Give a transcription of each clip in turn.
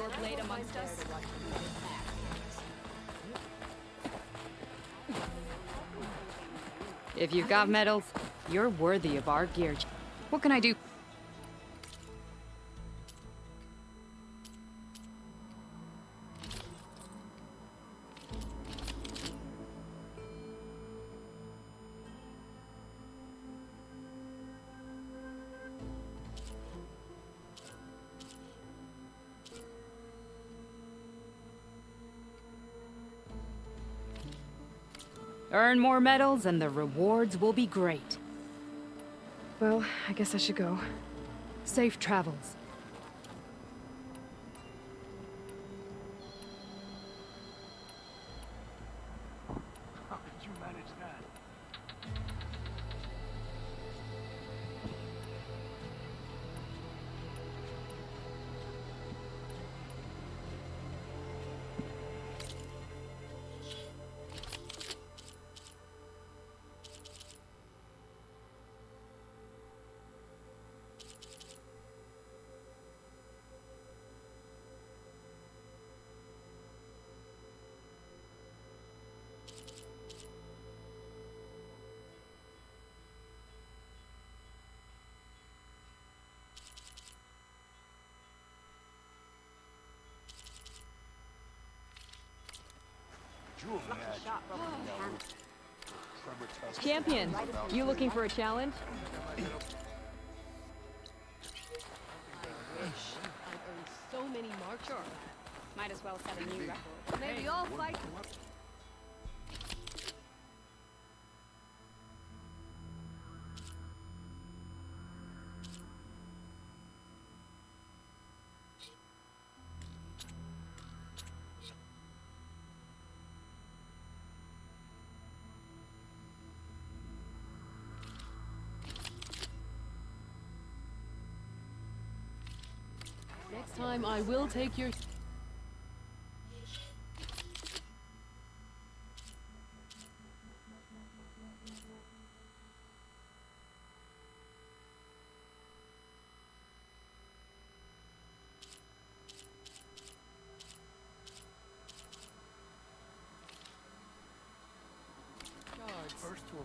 your blade amongst us? If you've got medals, you're worthy of our gear. What can I do? Earn more medals and the rewards will be great. Well, I guess I should go. Safe travels. How did you manage that? Champion, you looking for a challenge? So many marks. Sure. Might as well set a new record. Maybe I'll fight. Next time I will take your... First to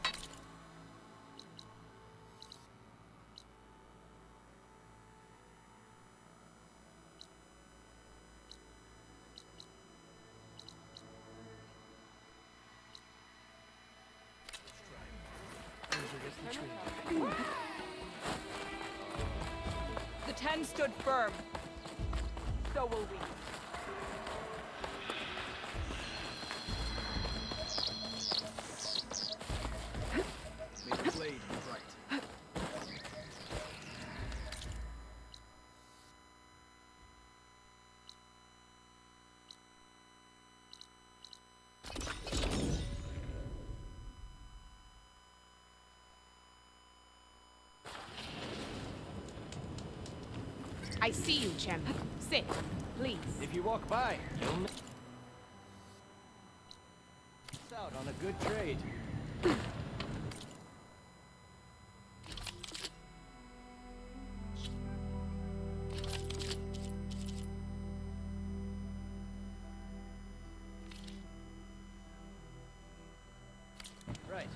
The 10 stood firm. So will we. May the blade be bright. I see you, champion. Sit, please. If you walk by, you'll miss out on a good trade. Right.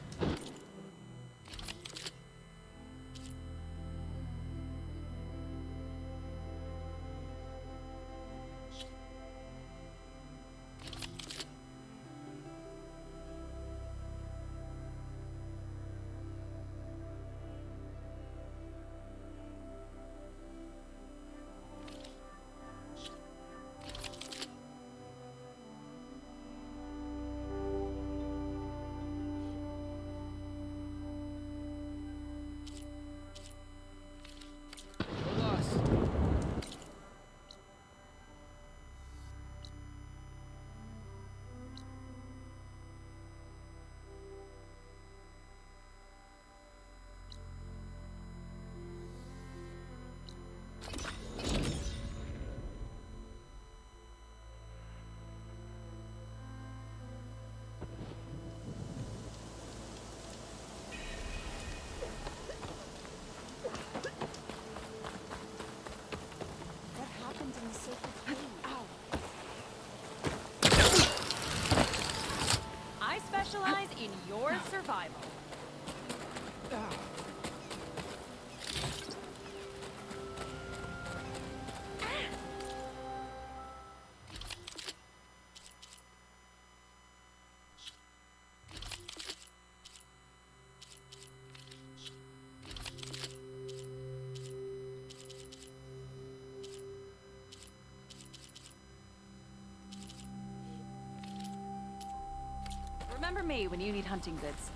Remember me when you need hunting goods.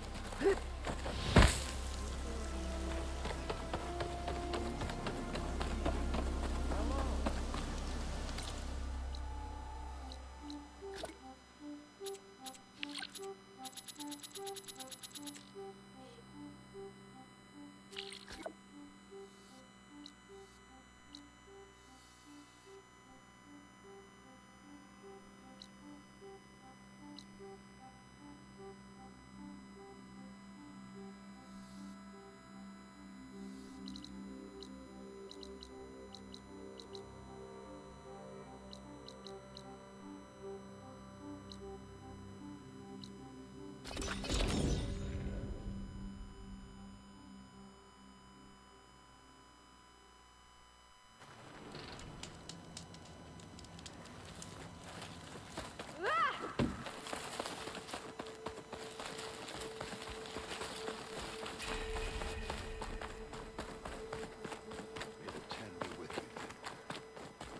May the ten be with you.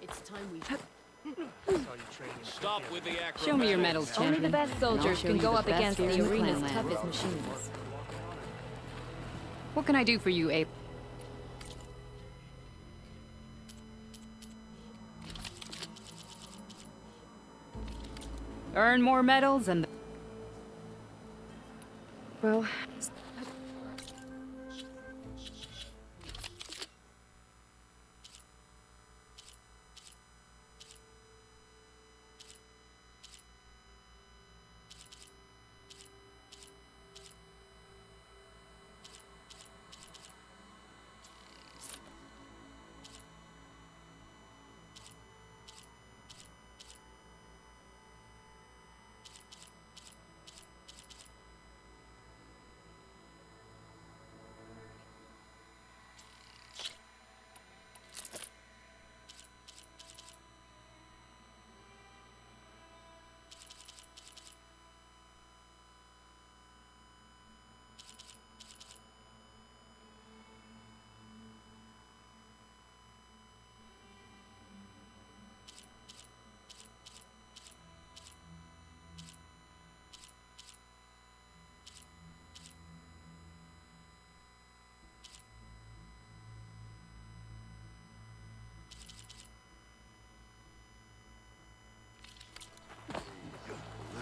It's time we... Stop with the acrobatics. Show me your medals, champion. Only the best and I'll soldiers show can you go the up best against gear the in arena's Clanland. toughest machines. What can I do for you, Ape? Earn more medals and... Well,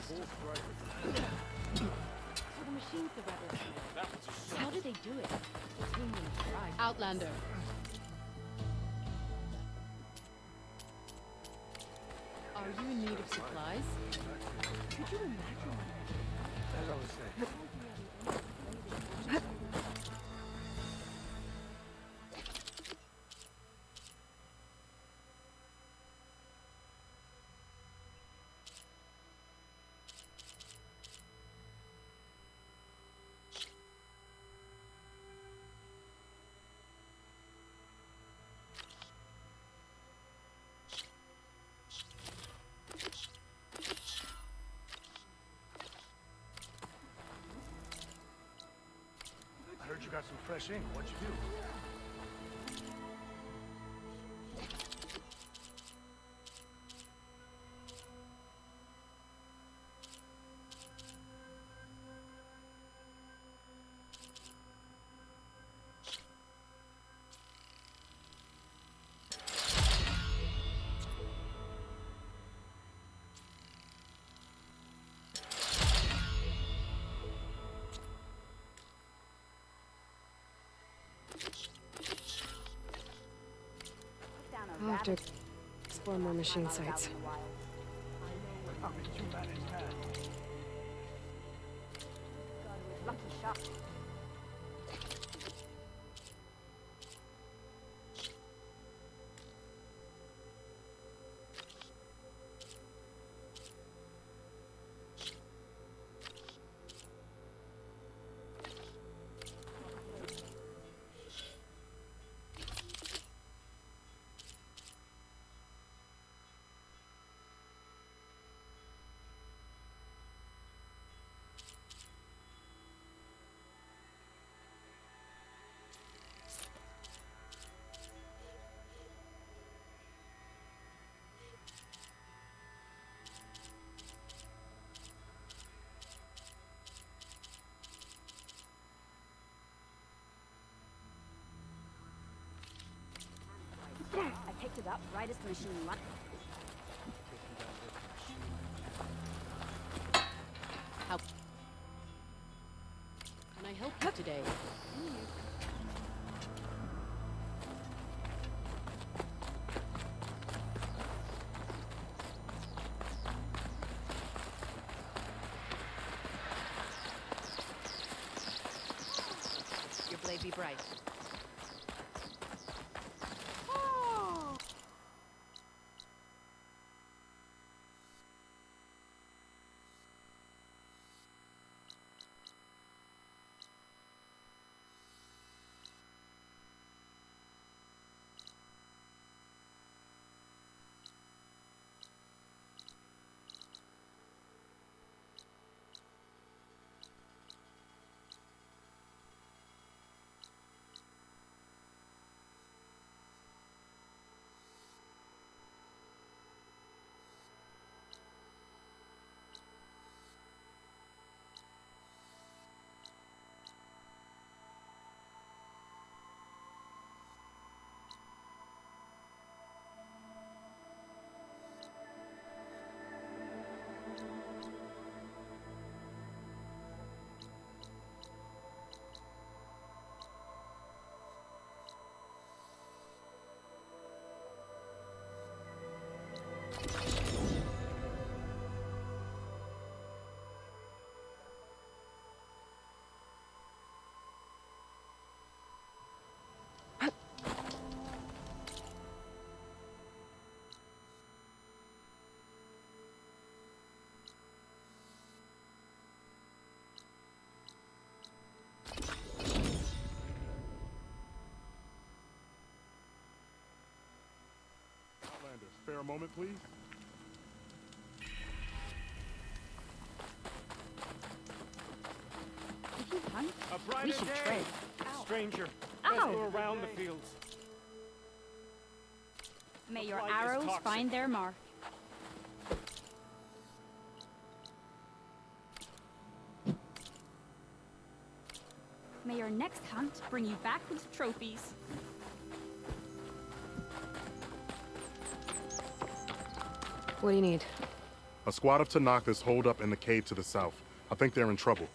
So the machines the rebels made. How did they do it? Outlander. Are you in need of supplies? Could you imagine? I heard you got some fresh ink. What'd you do? I'll have to explore more machine sites. I mean, you managed that. that brightest machine left. How can I help you today? Your blade be bright. Outlander, spare a moment, please. A We brighter should day. trade. Stranger, Ow. let's go around the fields. May your Light is arrows toxic. find their mark. May your next hunt bring you back with trophies. What do you need? A squad of Tanakh is holed up in the cave to the south. I think they're in trouble.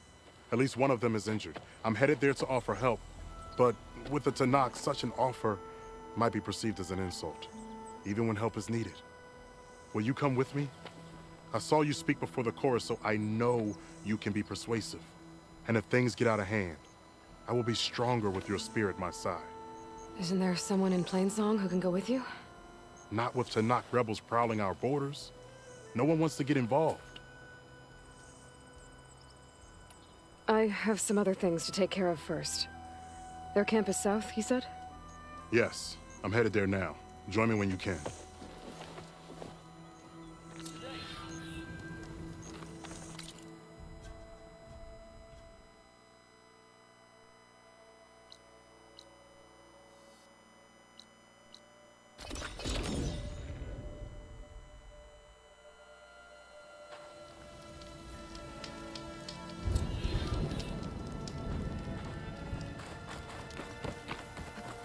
At least one of them is injured. I'm headed there to offer help. But with the Tanakh, such an offer might be perceived as an insult, even when help is needed. Will you come with me? I saw you speak before the chorus, so I know you can be persuasive. And if things get out of hand, I will be stronger with your spear at my side. Isn't there someone in Plainsong who can go with you? Not with Tanakh rebels prowling our borders. No one wants to get involved. I have some other things to take care of first. Their camp is south, he said? Yes, I'm headed there now. Join me when you can.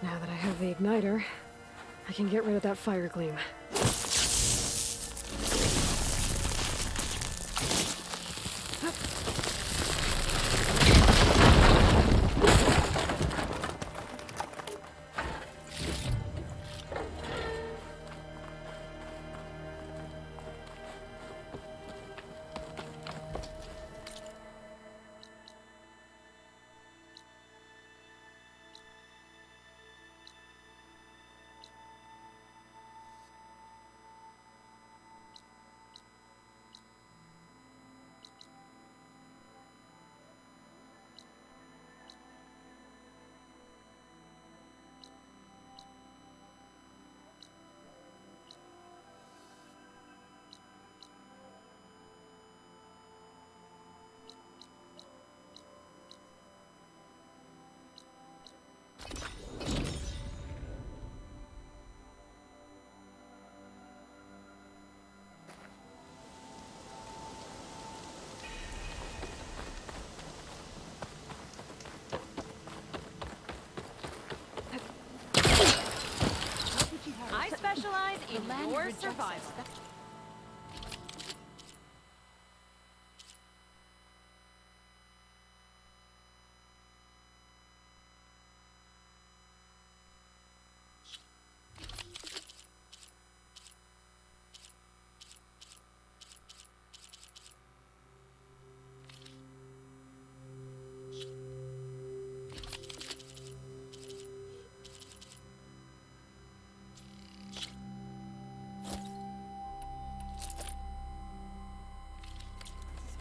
Now that I have the igniter, I can get rid of that fire gleam. Pure survival.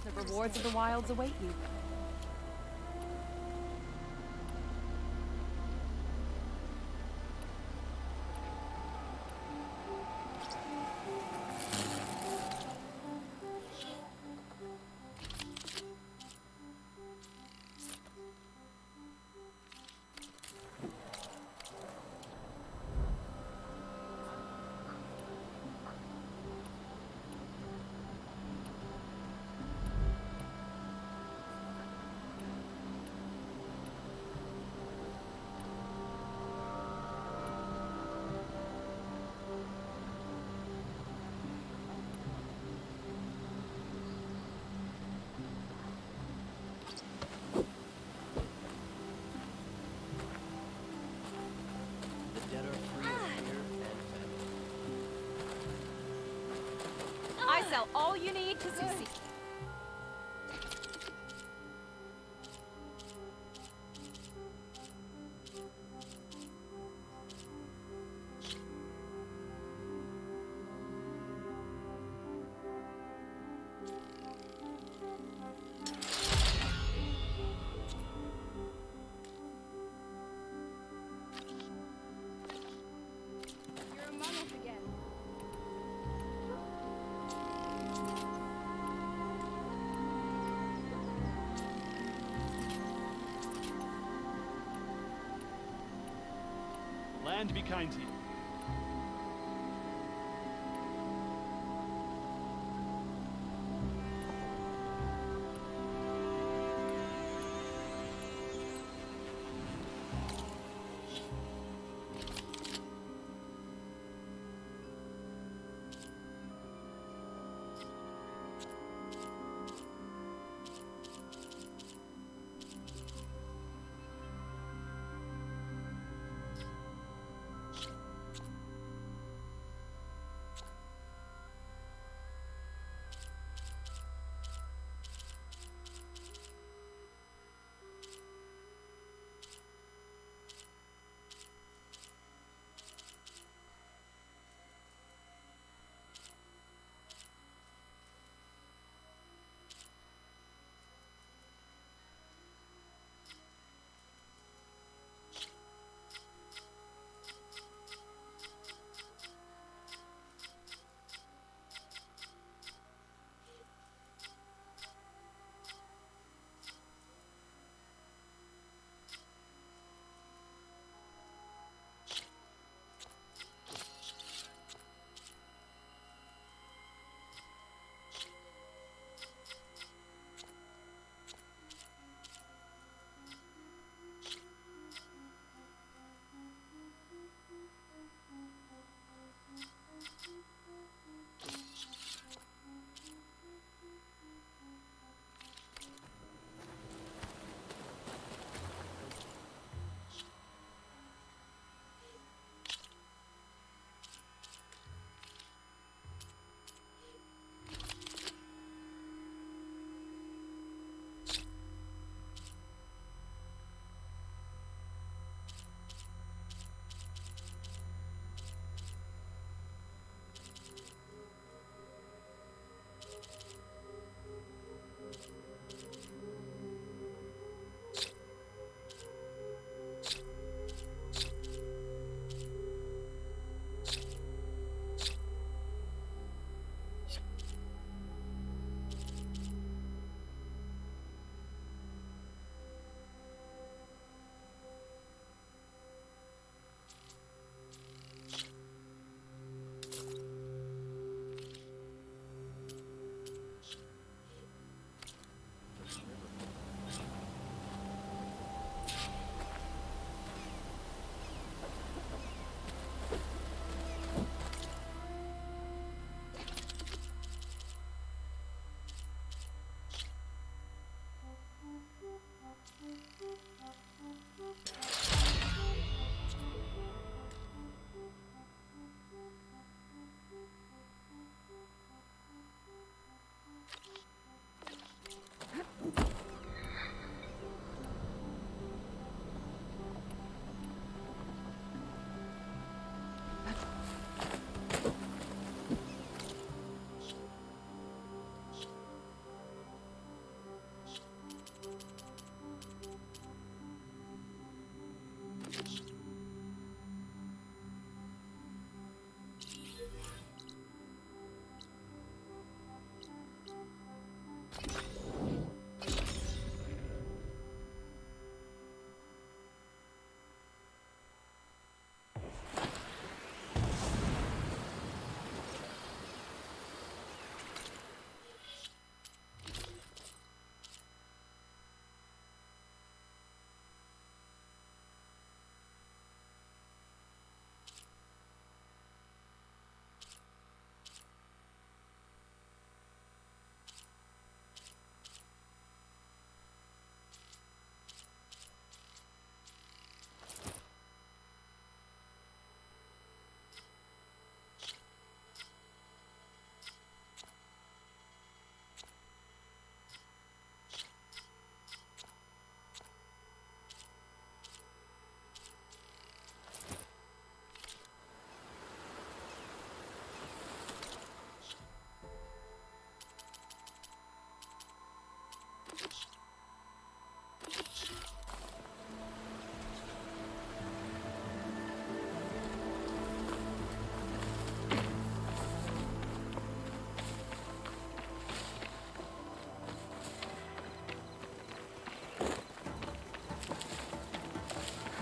The rewards of the wilds await you. The dead are free of fear and famine. I sell all you need to succeed. You're among us again. Land be kind to you.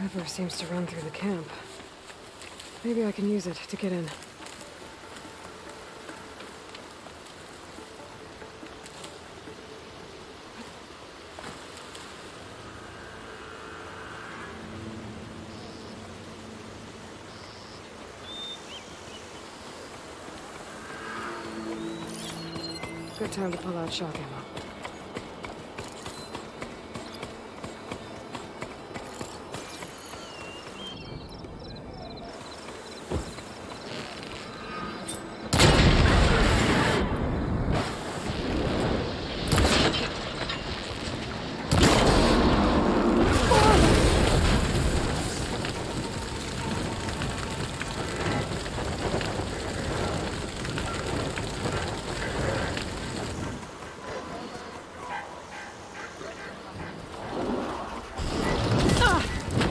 River seems to run through the camp. Maybe I can use it to get in. Good time to pull out shock ammo.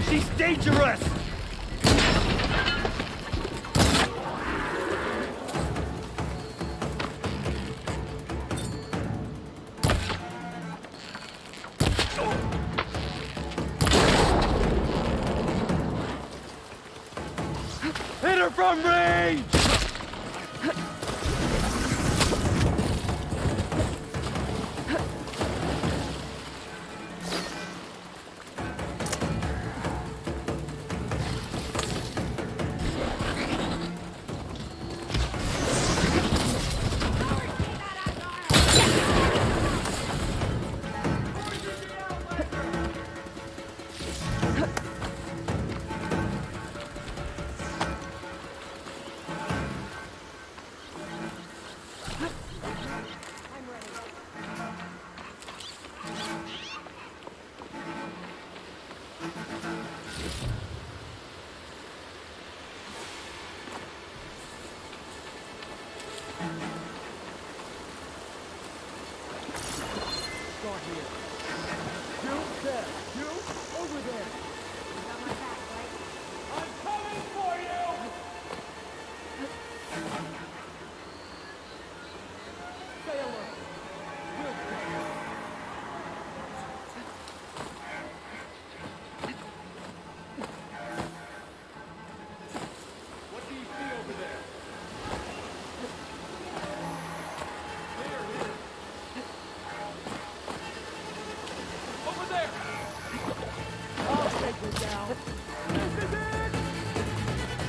She's dangerous! Hit her from range!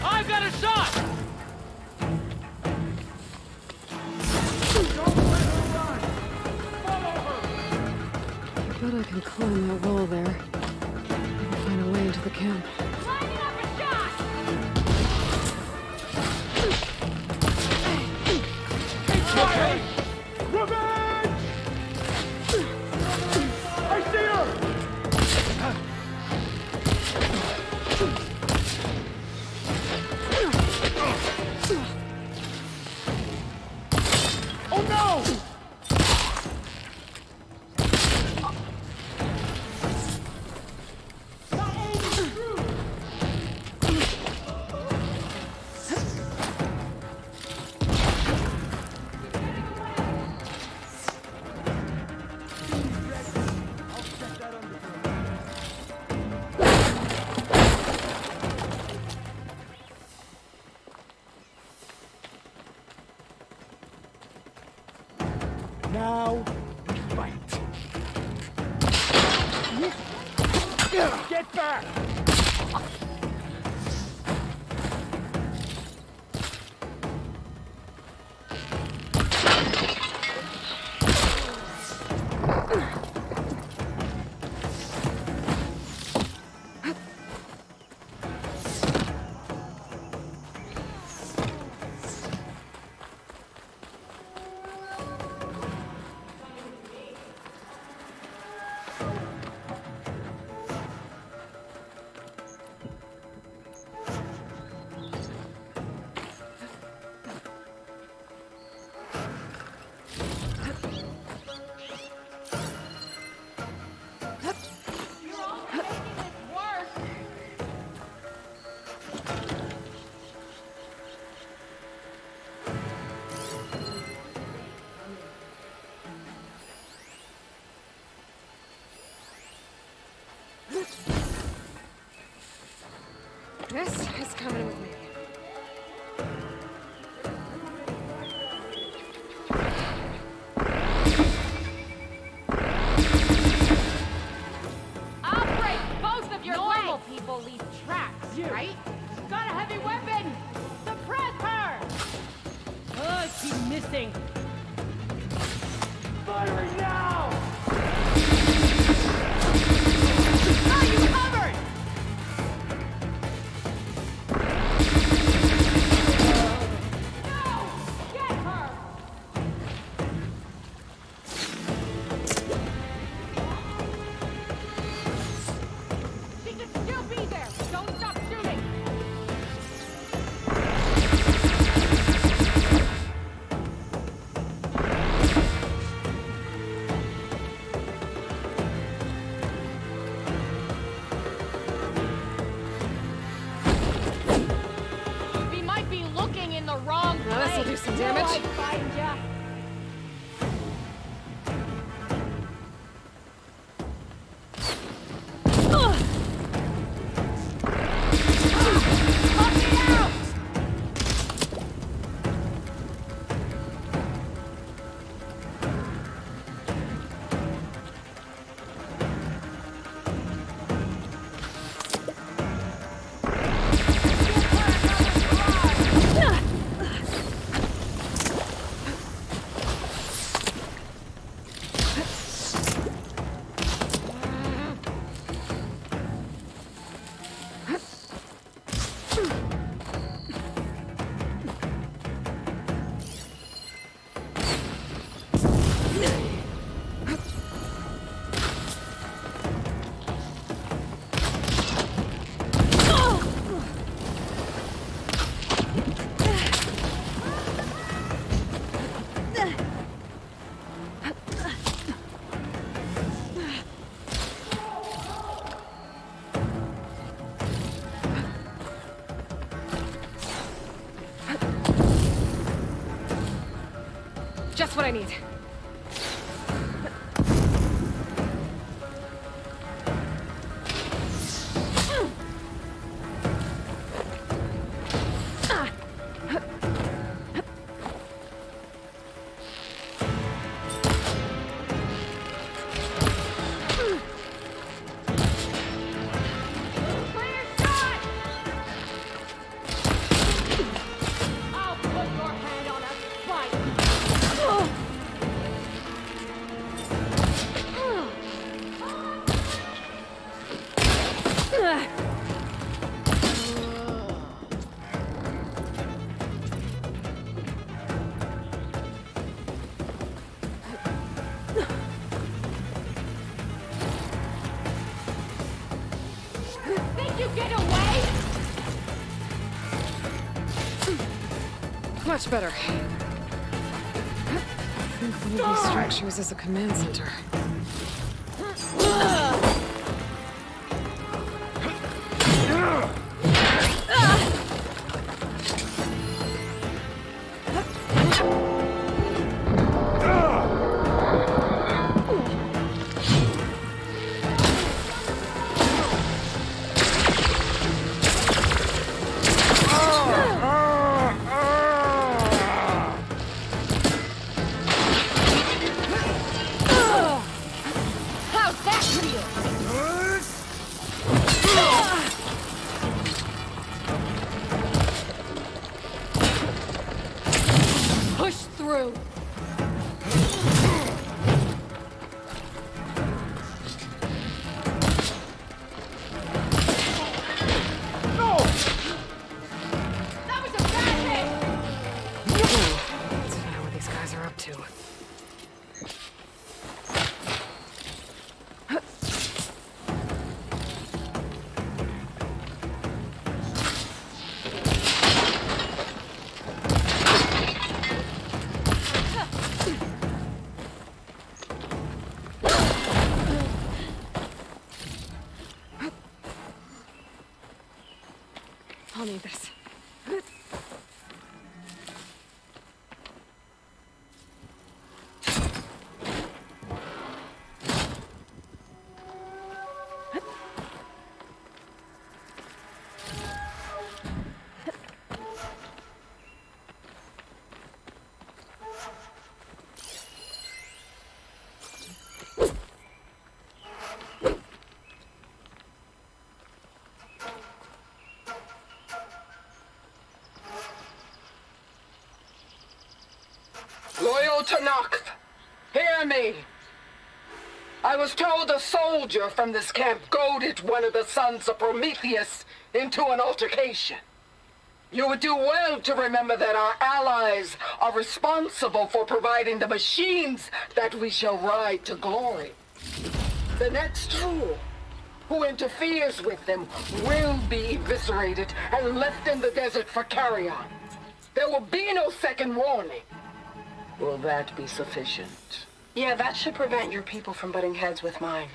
I've got a shot! I bet I can climb that wall there. Maybe find a way into the camp. Lining up a shot! Revenge! I see her! Oh no! Now, we fight. Get back! This is coming with me. I'll break both of your normal people leave tracks, right? Got a heavy weapon! Suppress her! Oh, she's missing. Firing now! Are you covered? No! Get her! She can still be there! Don't stop shooting! We might be looking in the wrong place. Now this'll do some damage. Till I find ya. Cut me out! Just what I need. Clear shot! I'll put your hand on a spike. Think you get away? Much better. I think one of these structures is a command center. How's that feel? Push through. That was a bad hit. Let's find out what these guys are up to. I'll need this. Tanakh, hear me. I was told a soldier from this camp goaded one of the sons of Prometheus into an altercation. You would do well to remember that our allies are responsible for providing the machines that we shall ride to glory. The next fool who interferes with them will be eviscerated and left in the desert for carrion. There will be no second warning. Will that be sufficient? Yeah, that should prevent your people from butting heads with mine.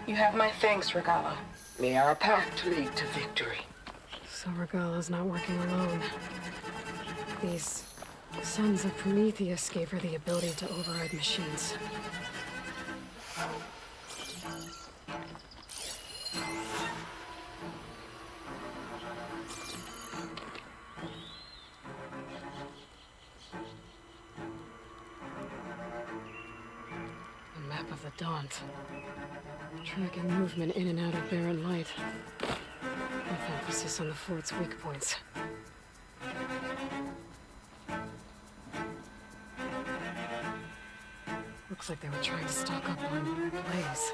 You have my thanks, Regala. May our path lead to victory. So Regala's not working alone. These sons of Prometheus gave her the ability to override machines. A map of the Daunt. Tracking movement in and out of barren light. With emphasis on the fort's weak points. Looks like they were trying to stock up on blaze.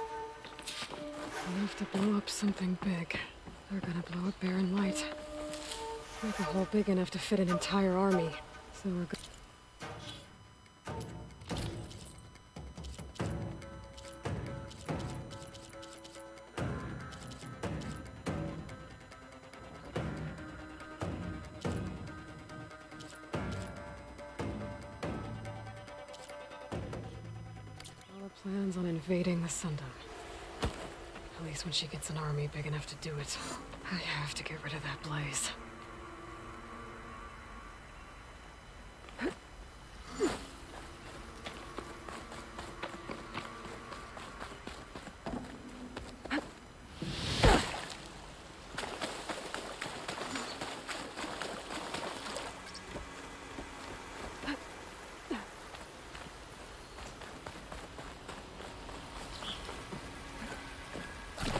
Enough to blow up something big. They're gonna blow up barren light. Make a hole big enough to fit an entire army. So we're good. Plans on invading the Sundom. At least when she gets an army big enough to do it. I have to get rid of that blaze.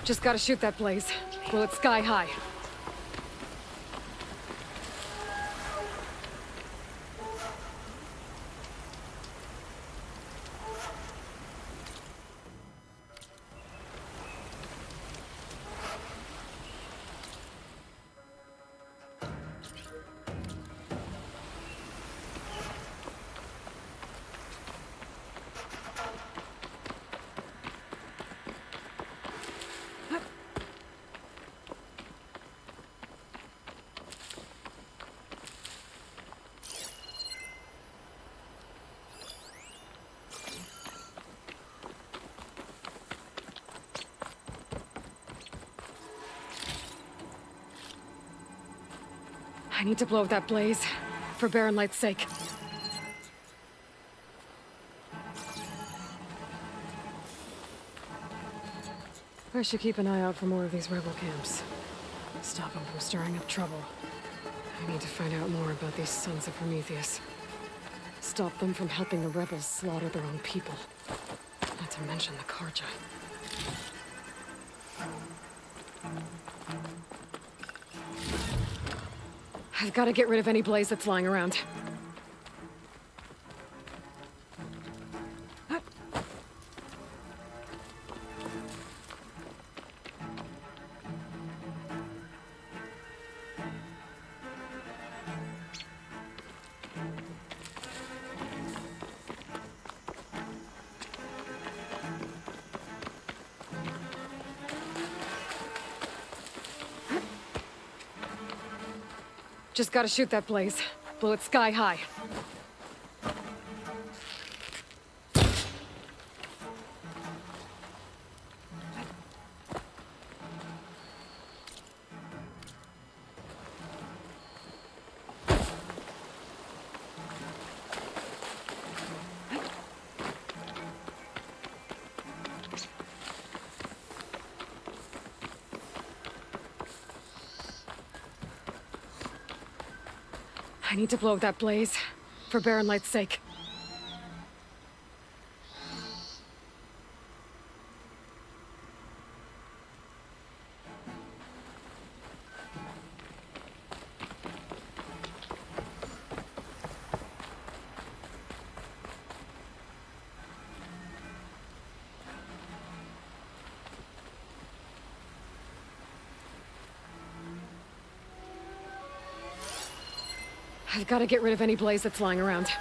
Just gotta shoot that blaze. Blow it sky high. I need to blow up that blaze, for Barren Light's sake. I should keep an eye out for more of these rebel camps. Stop them from stirring up trouble. I need to find out more about these sons of Prometheus. Stop them from helping the rebels slaughter their own people. Not to mention the Karja. I've got to get rid of any blaze that's lying around. Just gotta shoot that blaze. Blow it sky high. I need to blow up that blaze, for Barren Light's sake. I've got to get rid of any blaze that's lying around.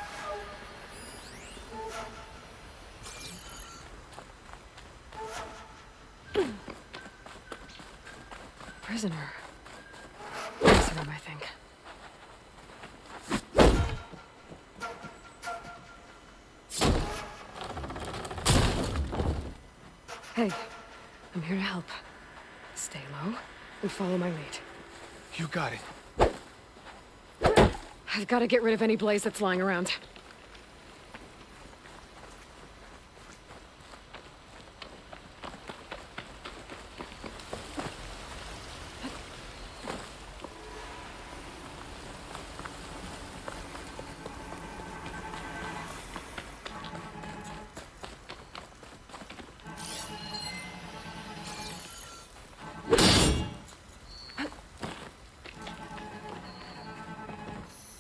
Prisoner. This room, I think. Hey, I'm here to help. Stay low and follow my lead. You got it. I've got to get rid of any blaze that's lying around.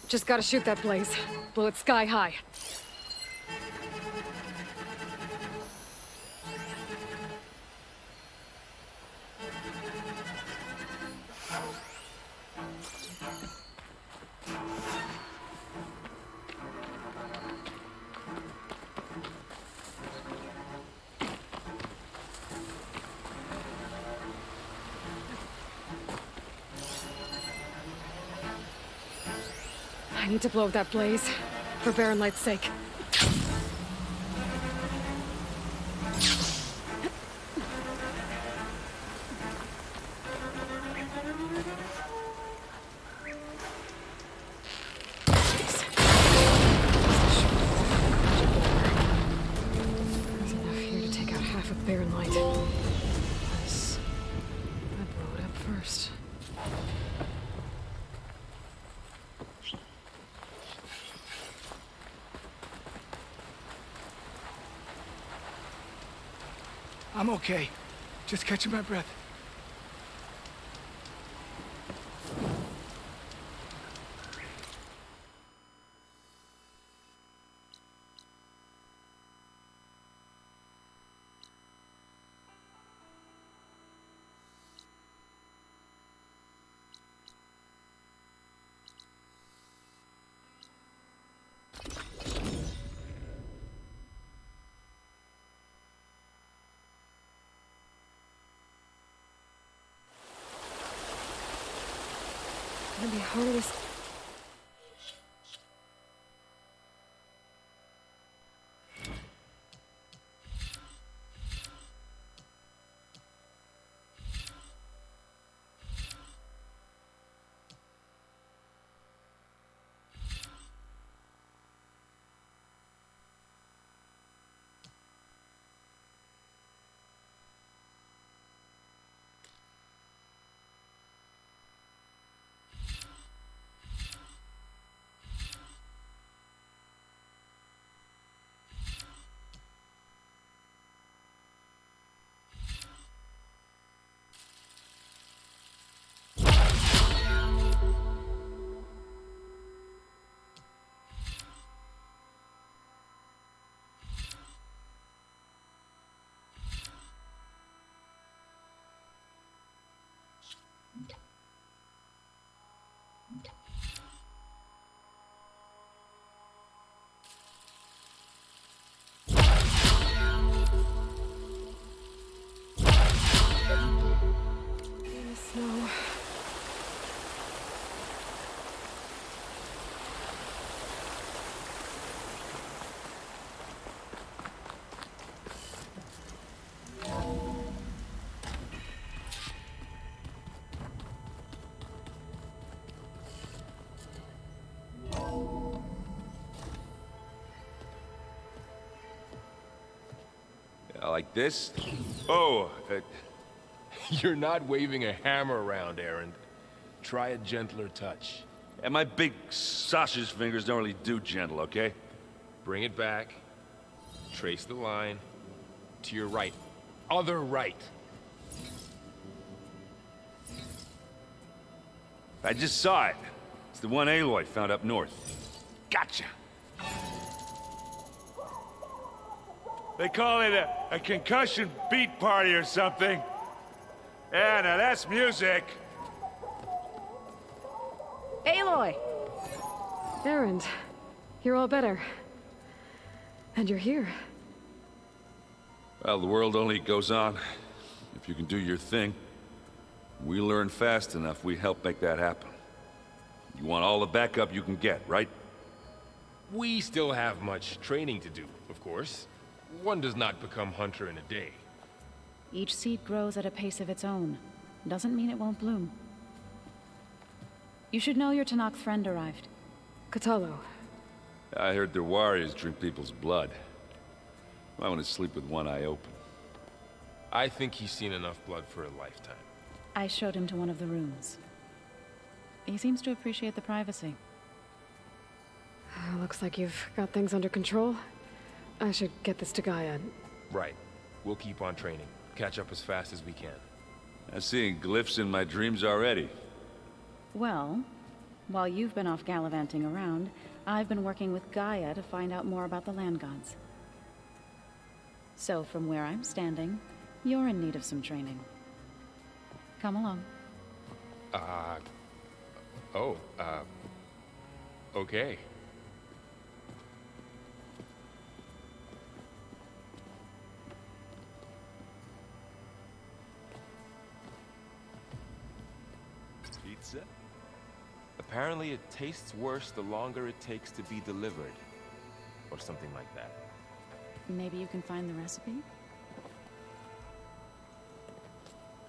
Just gotta shoot that blaze. Blow it sky high. I need to blow up that blaze, for Baron Light's sake. There's enough here to take out half of Baron Light. Unless I blow it up first. I'm okay. Just catching my breath. Gonna be hardest. Snow. Like this? Oh, you're not waving a hammer around, Aaron. Try a gentler touch. And my big sausage fingers don't really do gentle, okay? Bring it back. Trace the line. To your right. Other right. I just saw it. It's the one Aloy found up north. Gotcha! They call it a concussion beat party or something. Yeah, now that's music. Aloy! Erend, you're all better. And you're here. Well, the world only goes on if you can do your thing. We learn fast enough, we help make that happen. You want all the backup you can get, right? We still have much training to do, of course. One does not become hunter in a day. Each seed grows at a pace of its own. Doesn't mean it won't bloom. You should know your Tanakh friend arrived. Kotallo. I heard their warriors drink people's blood. I want to sleep with one eye open. I think he's seen enough blood for a lifetime. I showed him to one of the rooms. He seems to appreciate the privacy. Looks like you've got things under control. I should get this to Gaia. Right. We'll keep on training. Catch up as fast as we can. I'm seeing glyphs in my dreams already. Well, while you've been off gallivanting around, I've been working with Gaia to find out more about the land gods. So from where I'm standing, you're in need of some training. Come along. Okay. Pizza? Apparently it tastes worse the longer it takes to be delivered. Or something like that. Maybe you can find the recipe?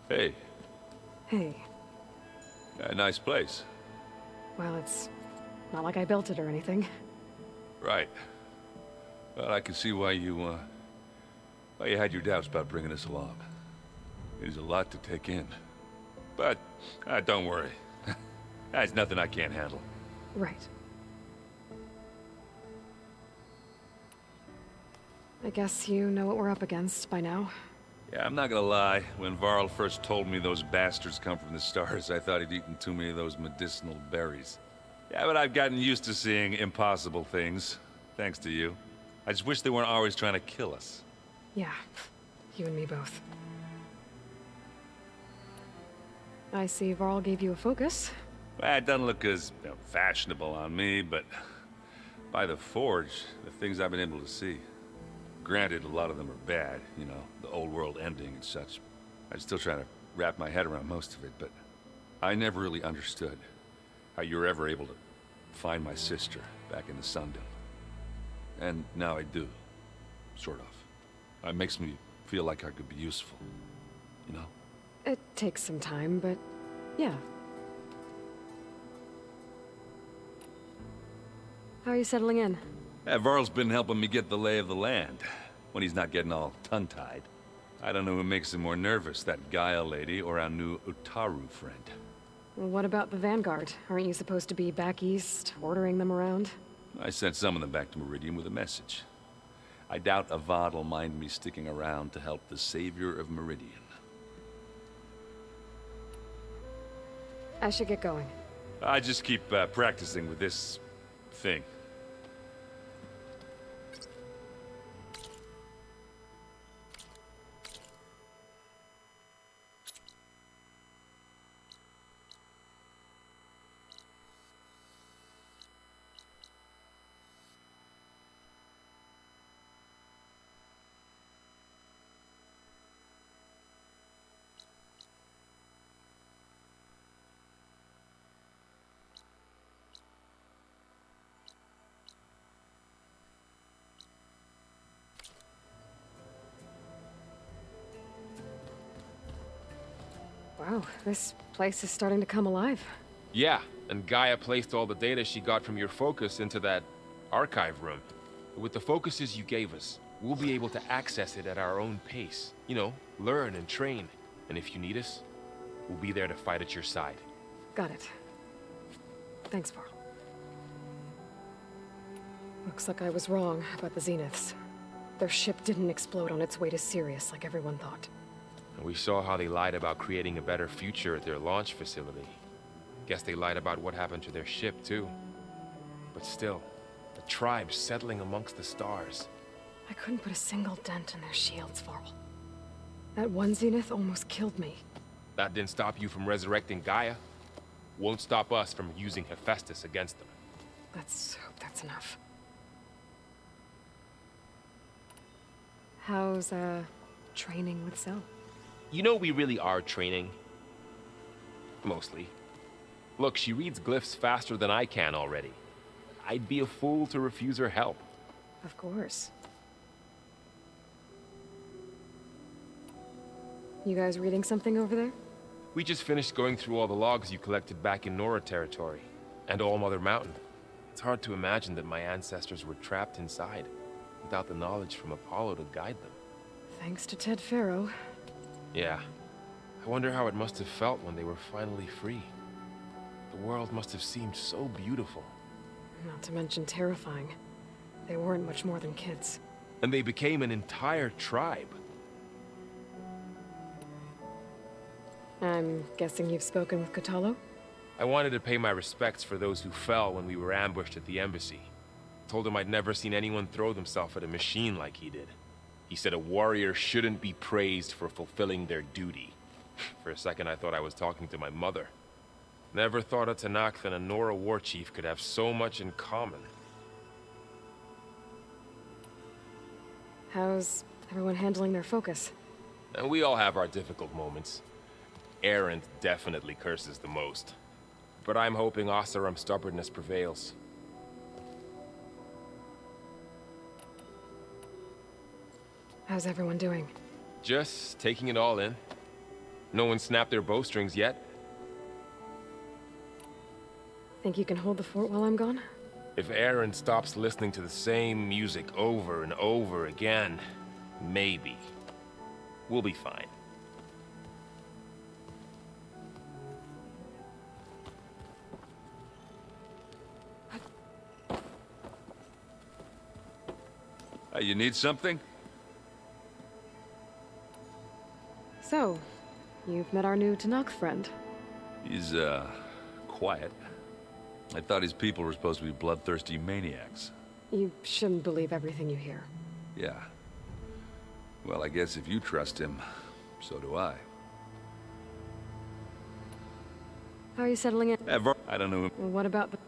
Hey. Hey. A nice place. Well, it's not like I built it or anything. Right. Well, I can see why you had your doubts about bringing us along. It is a lot to take in. But, don't worry. There's nothing I can't handle. Right. I guess you know what we're up against by now. Yeah, I'm not gonna lie. When Varl first told me those bastards come from the stars, I thought he'd eaten too many of those medicinal berries. Yeah, but I've gotten used to seeing impossible things, thanks to you. I just wish they weren't always trying to kill us. Yeah, you and me both. I see Varl gave you a focus. Well, it doesn't look as fashionable on me, but by the Forge, the things I've been able to see. Granted, a lot of them are bad, you know, the old world ending and such. I'm still trying to wrap my head around most of it, but I never really understood how you were ever able to find my sister back in the Sundom. And now I do, sort of. It makes me feel like I could be useful, you know? It takes some time, but yeah. How are you settling in? Varl's been helping me get the lay of the land, when he's not getting all tongue-tied. I don't know who makes him more nervous, that Gaia lady or our new Utaru friend. What about the Vanguard? Aren't you supposed to be back east, ordering them around? I sent some of them back to Meridian with a message. I doubt Avad will mind me sticking around to help the savior of Meridian. I should get going. I just keep practicing with this thing. Wow, this place is starting to come alive. Yeah, and Gaia placed all the data she got from your focus into that archive room. With the focuses you gave us, we'll be able to access it at our own pace. You know, learn and train. And if you need us, we'll be there to fight at your side. Got it. Thanks, Varl. Looks like I was wrong about the Zeniths. Their ship didn't explode on its way to Sirius like everyone thought. And we saw how they lied about creating a better future at their launch facility. Guess they lied about what happened to their ship, too. But still, the tribe's settling amongst the stars. I couldn't put a single dent in their shields, Varl. That one Zenith almost killed me. That didn't stop you from resurrecting Gaia. Won't stop us from using Hephaestus against them. Let's hope that's enough. How's, training with Cell? You know we really are training. Mostly. Look, she reads glyphs faster than I can already. I'd be a fool to refuse her help. Of course. You guys reading something over there? We just finished going through all the logs you collected back in Nora territory, and All Mother Mountain. It's hard to imagine that my ancestors were trapped inside, without the knowledge from Apollo to guide them. Thanks to Ted Faro. Yeah. I wonder how it must have felt when they were finally free. The world must have seemed so beautiful. Not to mention terrifying. They weren't much more than kids. And they became an entire tribe. I'm guessing you've spoken with Kotallo? I wanted to pay my respects for those who fell when we were ambushed at the embassy. Told him I'd never seen anyone throw themselves at a machine like he did. He said a warrior shouldn't be praised for fulfilling their duty. For a second I thought I was talking to my mother. Never thought a Tenakth and a Nora war chief could have so much in common. How's everyone handling their focus? And we all have our difficult moments. Erend definitely curses the most. But I'm hoping Oseram's stubbornness prevails. How's everyone doing? Just taking it all in. No one snapped their bowstrings yet. Think you can hold the fort while I'm gone? If Erend stops listening to the same music over and over again, maybe. We'll be fine. You need something? So, you've met our new Tenakth friend. He's, quiet. I thought his people were supposed to be bloodthirsty maniacs. You shouldn't believe everything you hear. Yeah. Well, I guess if you trust him, so do I. How are you settling in? Ever? I don't know. What about the...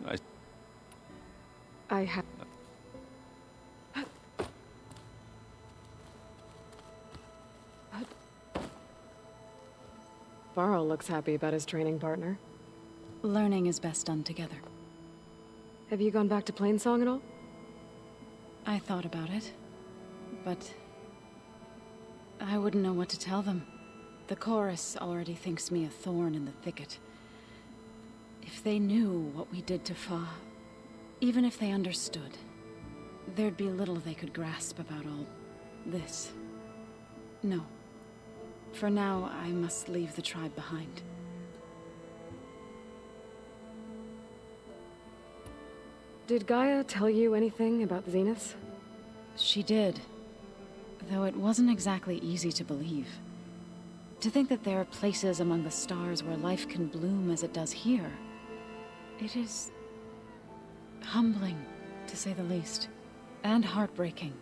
I have... Varl looks happy about his training partner. Learning is best done together. Have you gone back to Plainsong at all? I thought about it, but I wouldn't know what to tell them. The chorus already thinks me a thorn in the thicket. If they knew what we did to Fa, even if they understood, there'd be little they could grasp about all this. No. For now, I must leave the tribe behind. Did Gaia tell you anything about the Zeniths? She did. Though it wasn't exactly easy to believe. To think that there are places among the stars where life can bloom as it does here. It is... humbling, to say the least. And heartbreaking.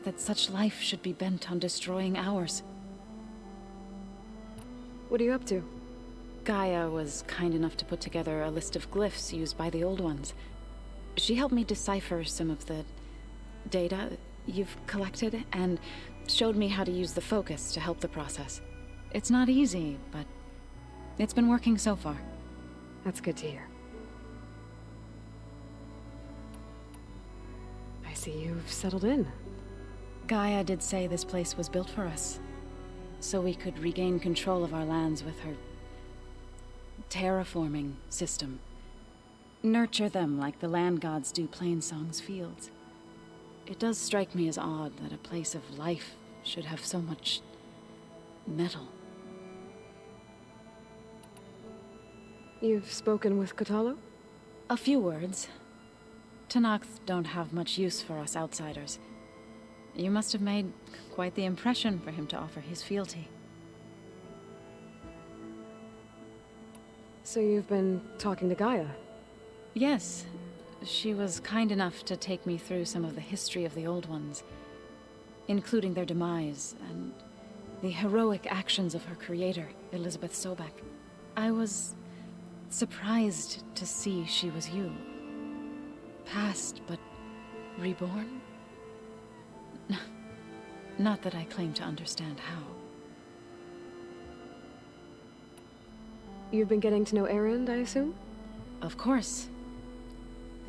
That such life should be bent on destroying ours. What are you up to? Gaia was kind enough to put together a list of glyphs used by the Old Ones. She helped me decipher some of the data you've collected, and showed me how to use the focus to help the process. It's not easy, but it's been working so far. That's good to hear. I see you've settled in. Gaia did say this place was built for us, so we could regain control of our lands with her terraforming system. Nurture them like the land gods do Plainsong's fields. It does strike me as odd that a place of life should have so much metal. You've spoken with Kotallo? A few words. Tenakth don't have much use for us outsiders. You must have made quite the impression for him to offer his fealty. So you've been talking to Gaia? Yes. She was kind enough to take me through some of the history of the Old Ones, including their demise and the heroic actions of her creator, Elizabeth Sobek. I was surprised to see she was you. Past, but reborn? Not that I claim to understand how. You've been getting to know Erend, I assume? Of course.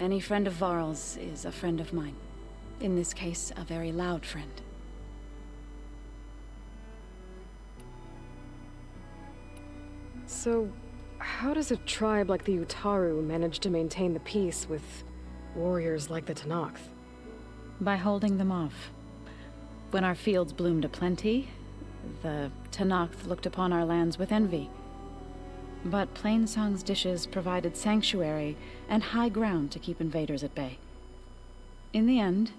Any friend of Varl's is a friend of mine. In this case, a very loud friend. So, how does a tribe like the Utaru manage to maintain the peace with warriors like the Tenakth? By holding them off. When our fields bloomed aplenty, the Tenakth looked upon our lands with envy. But Plainsong's dishes provided sanctuary and high ground to keep invaders at bay. In the end,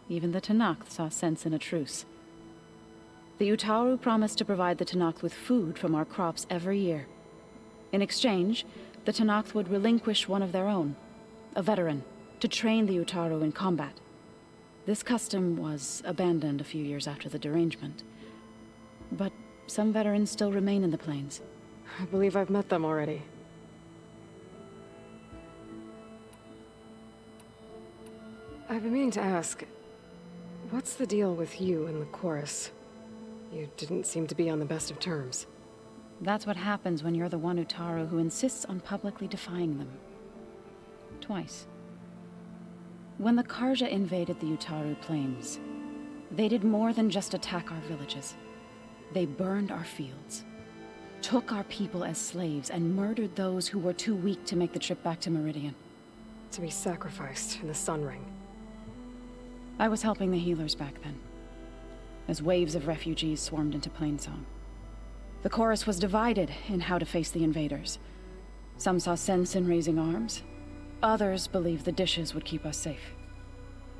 even the Tenakth saw sense in a truce. The Utaru promised to provide the Tenakth with food from our crops every year. In exchange, the Tenakth would relinquish one of their own, a veteran, to train the Utaru in combat. This custom was abandoned a few years after the derangement. But some veterans still remain in the plains. I believe I've met them already. I've been meaning to ask, what's the deal with you and the chorus? You didn't seem to be on the best of terms. That's what happens when you're the one Utaru who insists on publicly defying them. Twice. When the Karja invaded the Utaru plains, they did more than just attack our villages. They burned our fields, took our people as slaves, and murdered those who were too weak to make the trip back to Meridian. To be sacrificed in the Sun Ring. I was helping the healers back then, as waves of refugees swarmed into Plainsong. The chorus was divided in how to face the invaders. Some saw sense in raising arms. Others believed the dishes would keep us safe,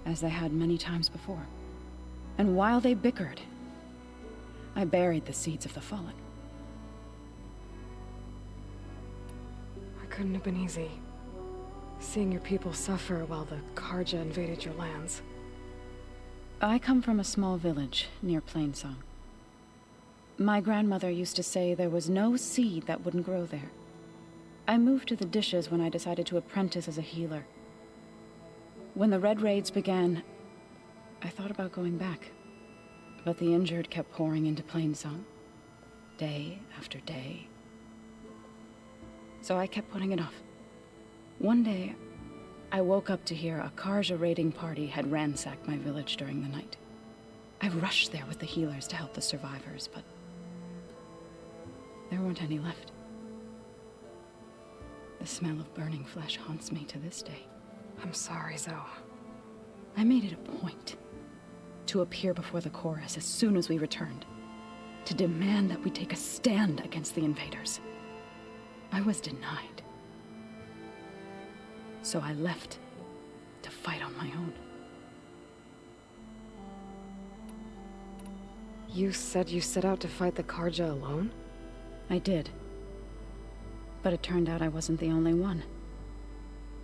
as they had many times before. And while they bickered, I buried the seeds of the fallen. It couldn't have been easy, seeing your people suffer while the Karja invaded your lands. I come from a small village near Plainsong. My grandmother used to say there was no seed that wouldn't grow there. I moved to the dishes when I decided to apprentice as a healer. When the Red Raids began, I thought about going back. But the injured kept pouring into Plainsong, day after day. So I kept putting it off. One day, I woke up to hear a Karja raiding party had ransacked my village during the night. I rushed there with the healers to help the survivors, but there weren't any left. The smell of burning flesh haunts me to this day. I'm sorry, Zoe. I made it a point to appear before the chorus as soon as we returned, to demand that we take a stand against the invaders. I was denied. So I left to fight on my own. You said you set out to fight the Karja alone? I did. But it turned out I wasn't the only one.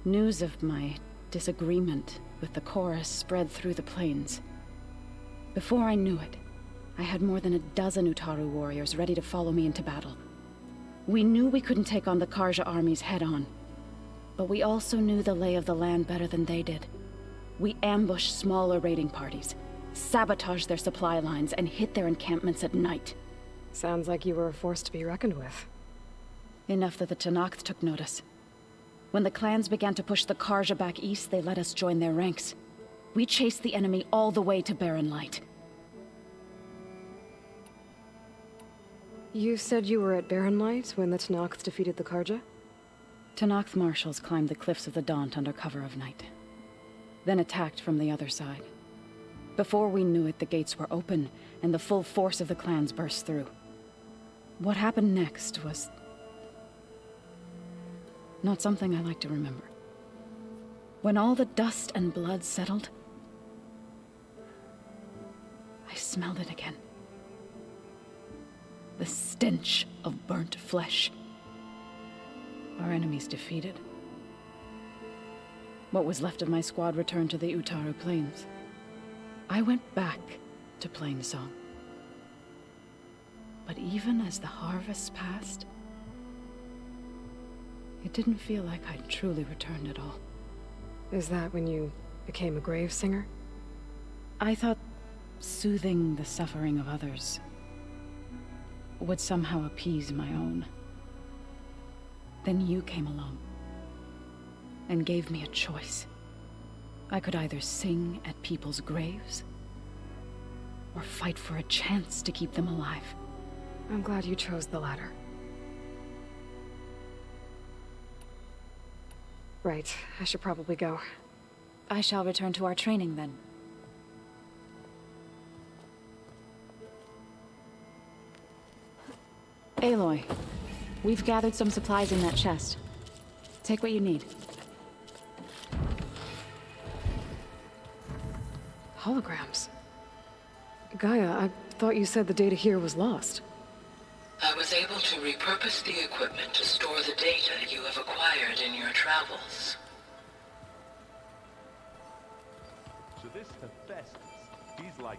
News of my disagreement with the chorus spread through the plains. Before I knew it, I had more than a dozen Utaru warriors ready to follow me into battle. We knew we couldn't take on the Karja armies head-on, but we also knew the lay of the land better than they did. We ambushed smaller raiding parties, sabotaged their supply lines, and hit their encampments at night. Sounds like you were a force to be reckoned with. Enough that the Tenakth took notice. When the clans began to push the Karja back east, they let us join their ranks. We chased the enemy all the way to Barren Light. You said you were at Barren Light when the Tenakth defeated the Karja? Tenakth marshals climbed the cliffs of the Daunt under cover of night, then attacked from the other side. Before we knew it, the gates were open, and the full force of the clans burst through. What happened next was not something I like to remember. When all the dust and blood settled, I smelled it again. The stench of burnt flesh. Our enemies defeated. What was left of my squad returned to the Utaru Plains. I went back to Plainsong. But even as the harvest passed, it didn't feel like I'd truly returned at all. Is that when you became a grave singer? I thought soothing the suffering of others would somehow appease my own. Then you came along and gave me a choice. I could either sing at people's graves or fight for a chance to keep them alive. I'm glad you chose the latter. Right, I should probably go. I shall return to our training then. Aloy, we've gathered some supplies in that chest. Take what you need. Holograms. Gaia, I thought you said the data here was lost. I was able to repurpose the equipment to store the data you have acquired in your travels. So this Hephaestus, he's like,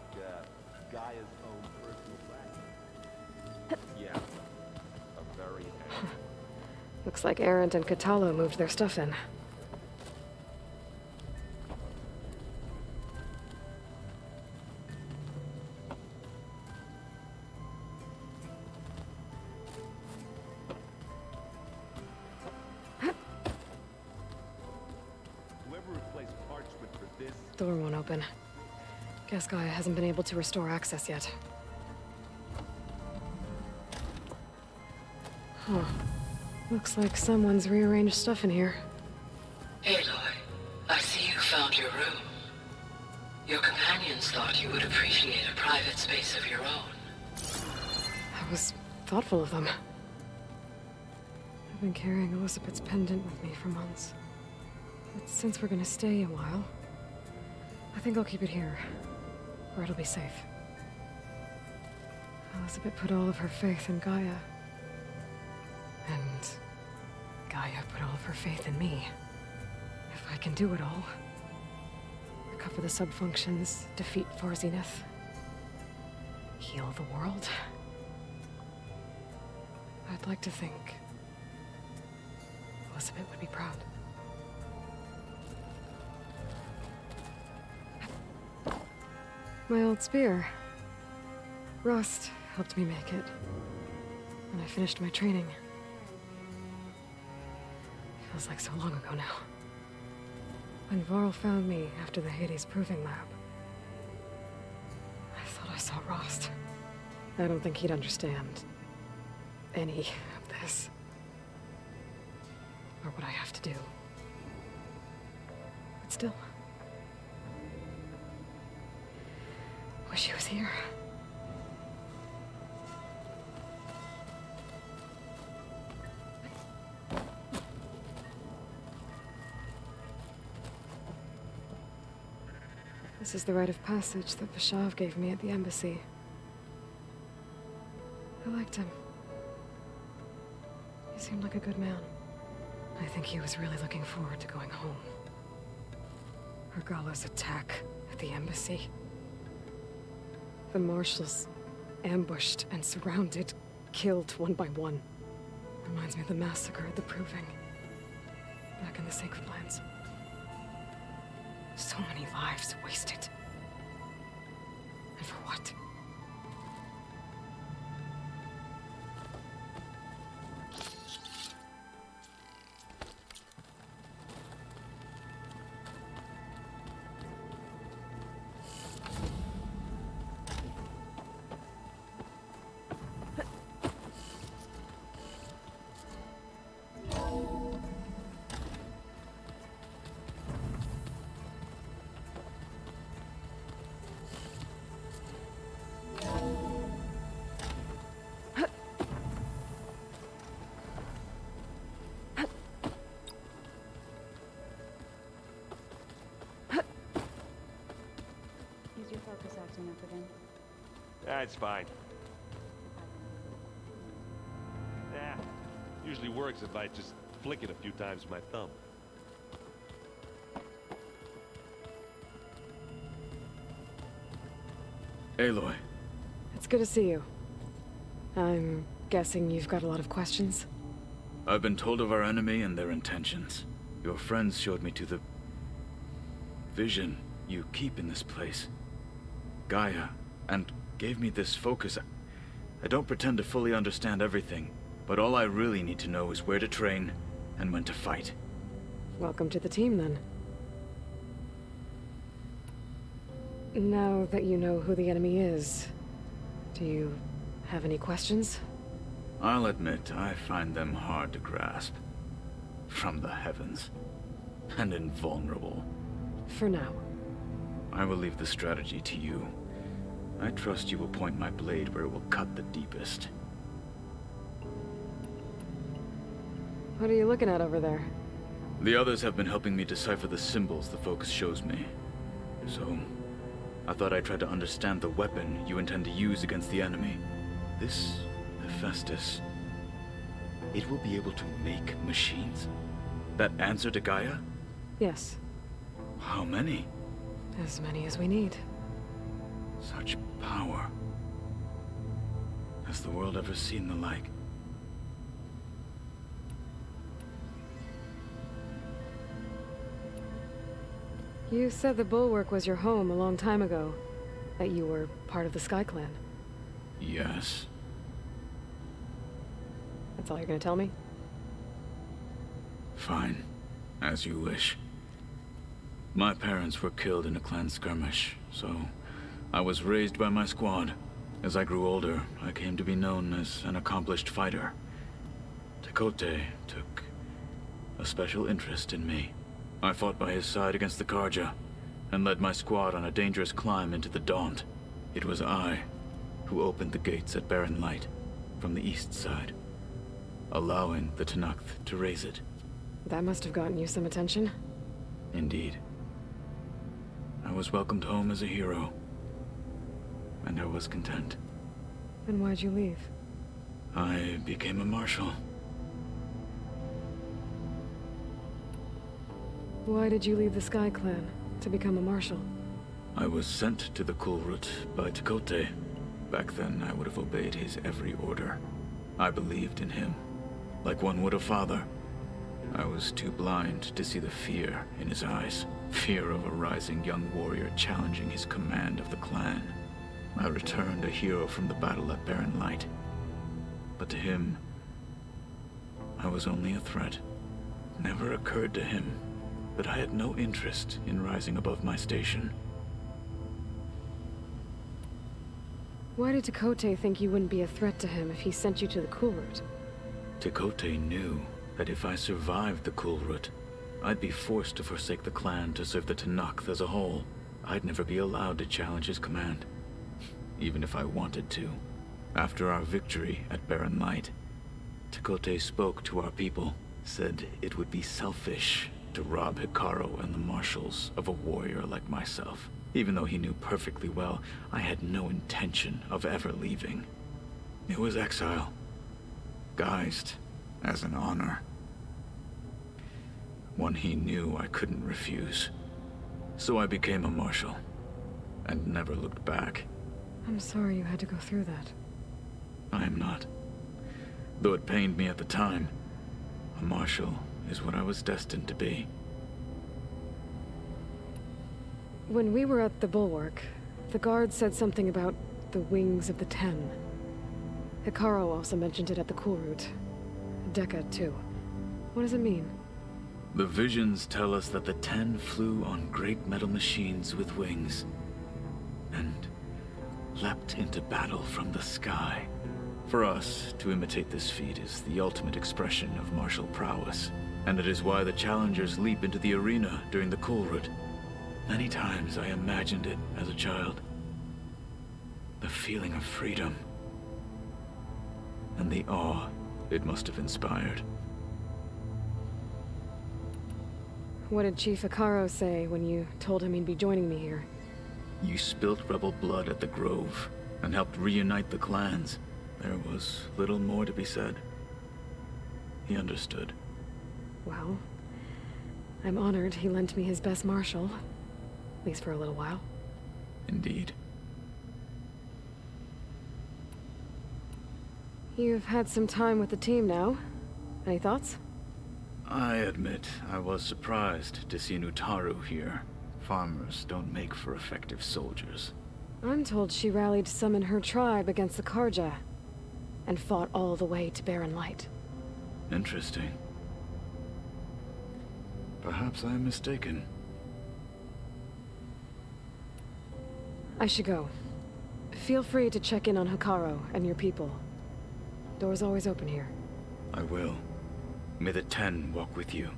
Gaia's own personal wagon. Yeah. A very Looks like Erend and Katalo moved their stuff in. Door won't open. Guess Gaia hasn't been able to restore access yet. Huh. Looks like someone's rearranged stuff in here. Aloy, I see you found your room. Your companions thought you would appreciate a private space of your own. That was thoughtful of them. I've been carrying Elizabeth's pendant with me for months. But since we're gonna stay a while, I think I'll keep it here, where it'll be safe. Elizabeth put all of her faith in Gaia. And Gaia put all of her faith in me. If I can do it all, recover the subfunctions, defeat Varzineth, heal the world, I'd like to think Elizabeth would be proud. My old spear. Rust helped me make it. And I finished my training. Feels like so long ago now. When Varl found me after the Hades Proving Lab, I thought I saw Rost. I don't think he'd understand any of this. Or what I have to do. But still. Wish he was here. This is the rite of passage that Vashav gave me at the embassy. I liked him. He seemed like a good man. I think he was really looking forward to going home. Regala's attack at the embassy. The marshals ambushed and surrounded, killed one by one. Reminds me of the massacre at the Proving. Back in the Sacred Lands. So many lives wasted. And for what? Use your focus acting up again. That's fine. Yeah, usually works if I just flick it a few times with my thumb. Aloy. It's good to see you. I'm guessing you've got a lot of questions? I've been told of our enemy and their intentions. Your friends showed me to the vision you keep in this place. Gaia, and gave me this focus. I don't pretend to fully understand everything, but all I really need to know is where to train and when to fight. Welcome to the team, then. Now that you know who the enemy is, do you have any questions? I'll admit, I find them hard to grasp. From the heavens. And invulnerable. For now. I will leave the strategy to you. I trust you will point my blade where it will cut the deepest. What are you looking at over there? The others have been helping me decipher the symbols the focus shows me. So, I thought I'd try to understand the weapon you intend to use against the enemy. This Hephaestus, it will be able to make machines? That answer to Gaia? Yes. How many? As many as we need. Such power. Has the world ever seen the like? You said the Bulwark was your home a long time ago. That you were part of the Sky Clan. Yes. That's all you're gonna tell me? Fine. As you wish. My parents were killed in a clan skirmish, so I was raised by my squad. As I grew older, I came to be known as an accomplished fighter. Tekote took a special interest in me. I fought by his side against the Carja, and led my squad on a dangerous climb into the Daunt. It was I who opened the gates at Barren Light, from the east side, allowing the Tenakth to raise it. That must have gotten you some attention. Indeed. I was welcomed home as a hero, and I was content. Then why'd you leave? I became a marshal. Why did you leave the Sky Clan to become a marshal? I was sent to the Kulrut by Tekote. Back then, I would have obeyed his every order. I believed in him, like one would a father. I was too blind to see the fear in his eyes. Fear of a rising young warrior challenging his command of the clan. I returned a hero from the battle at Barren Light. But to him, I was only a threat. Never occurred to him that I had no interest in rising above my station. Why did Tekote think you wouldn't be a threat to him if he sent you to the Kulrut? Tekote knew that if I survived the Kulrut, I'd be forced to forsake the clan to serve the Tenakth as a whole. I'd never be allowed to challenge his command, even if I wanted to. After our victory at Barren Light, Tekote spoke to our people, said it would be selfish to rob Hekarro and the marshals of a warrior like myself. Even though he knew perfectly well I had no intention of ever leaving. It was exile, guised as an honor. One he knew I couldn't refuse. So I became a marshal, and never looked back. I'm sorry you had to go through that. I am not. Though it pained me at the time, a marshal is what I was destined to be. When we were at the Bulwark, the guard said something about the Wings of the Ten. Hekarro also mentioned it at the Kulrut. Dekka, too. What does it mean? The visions tell us that the Ten flew on great metal machines with wings, and leapt into battle from the sky. For us, to imitate this feat is the ultimate expression of martial prowess, and it is why the challengers leap into the arena during the Kulrut. Many times I imagined it as a child. The feeling of freedom, and the awe it must have inspired. What did Chief Hekarro say when you told him he'd be joining me here? You spilt rebel blood at the Grove, and helped reunite the clans. There was little more to be said. He understood. Well, I'm honored he lent me his best marshal. At least for a little while. Indeed. You've had some time with the team now. Any thoughts? I admit I was surprised to see Nutaru here. farmers don't make for effective soldiers. I'm told she rallied some in her tribe against the Karja, and fought all the way to Barren Light. Interesting. Perhaps I am mistaken. I should go. Feel free to check in on Hekarro and your people. Door's always open here. I will. May the Ten walk with you.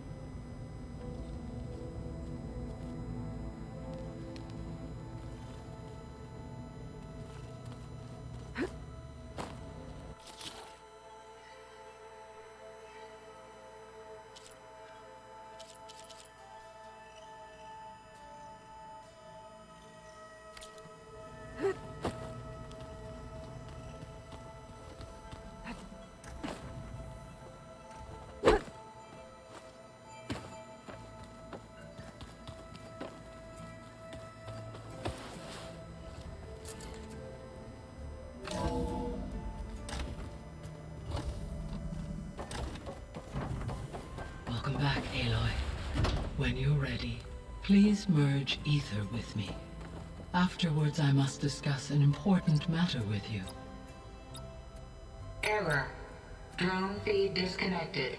Welcome back, Aloy. When you're ready, please merge ether with me. Afterwards, I must discuss an important matter with you. Error. Drone feed disconnected.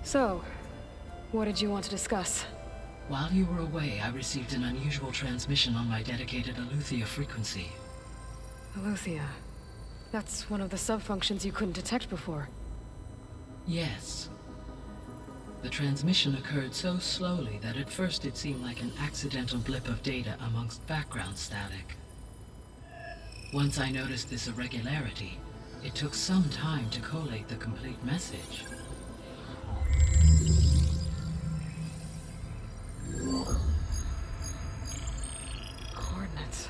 So, what did you want to discuss? While you were away, I received an unusual transmission on my dedicated Eleuthia frequency. Eleuthia. That's one of the sub-functions you couldn't detect before. Yes. The transmission occurred so slowly that at first it seemed like an accidental blip of data amongst background static. Once I noticed this irregularity, it took some time to collate the complete message. Coordinates.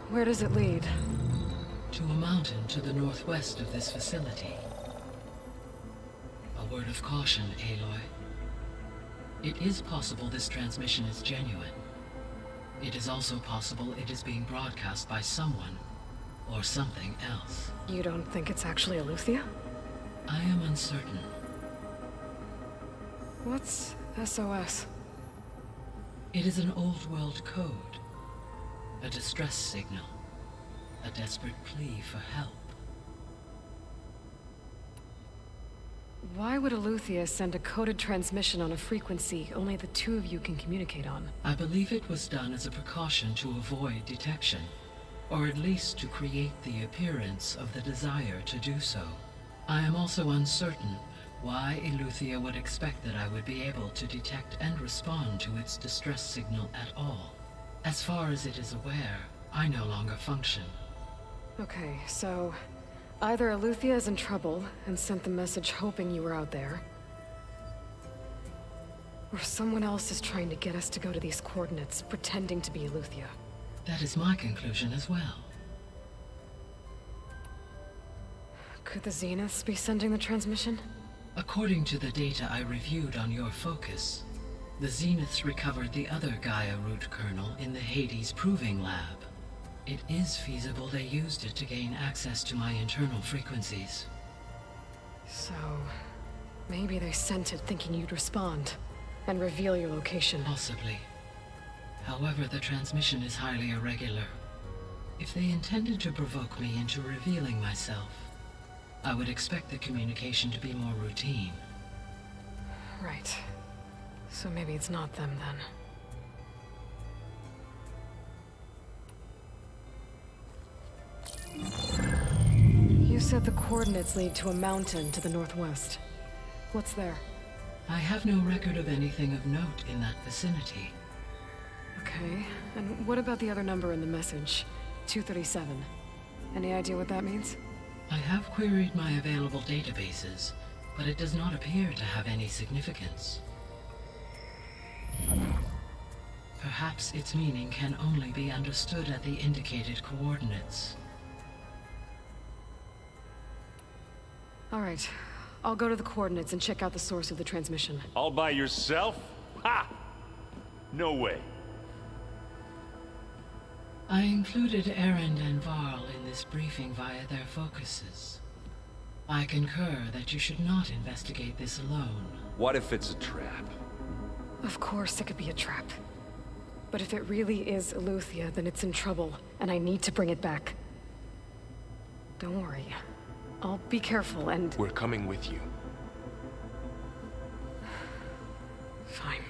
Where does it lead? To a mountain to the northwest of this facility. A word of caution, Aloy. It is possible this transmission is genuine. It is also possible it is being broadcast by someone or something else. You don't think it's actually Eleuthia? I am uncertain. What's SOS? It is an old world code. A distress signal. A desperate plea for help. Why would Eleuthia send a coded transmission on a frequency only the two of you can communicate on? I believe it was done as a precaution to avoid detection, or at least to create the appearance of the desire to do so. I am also uncertain why Eleuthia would expect that I would be able to detect and respond to its distress signal at all. As far as it is aware, I no longer function. Okay, so either Eleuthia is in trouble and sent the message hoping you were out there, or someone else is trying to get us to go to these coordinates, pretending to be Eleuthia. That is my conclusion as well. Could the Zeniths be sending the transmission? According to the data I reviewed on your focus, the Zeniths recovered the other Gaia root kernel in the Hades Proving Lab. It is feasible they used it to gain access to my internal frequencies. So, maybe they sent it thinking you'd respond and reveal your location. Possibly. However, the transmission is highly irregular. If they intended to provoke me into revealing myself, I would expect the communication to be more routine. Right. So maybe it's not them then. You said the coordinates lead to a mountain to the northwest. What's there? I have no record of anything of note in that vicinity. Okay, and what about the other number in the message? 237. Any idea what that means? I have queried my available databases, but it does not appear to have any significance. perhaps its meaning can only be understood at the indicated coordinates. All right. I'll go to the coordinates and check out the source of the transmission. All by yourself? Ha! No way. I included Erend and Varl in this briefing via their focuses. I concur that you should not investigate this alone. What if it's a trap? Of course it could be a trap. But if it really is Eleuthia, then it's in trouble, and I need to bring it back. Don't worry. I'll be careful and... We're coming with you. Fine.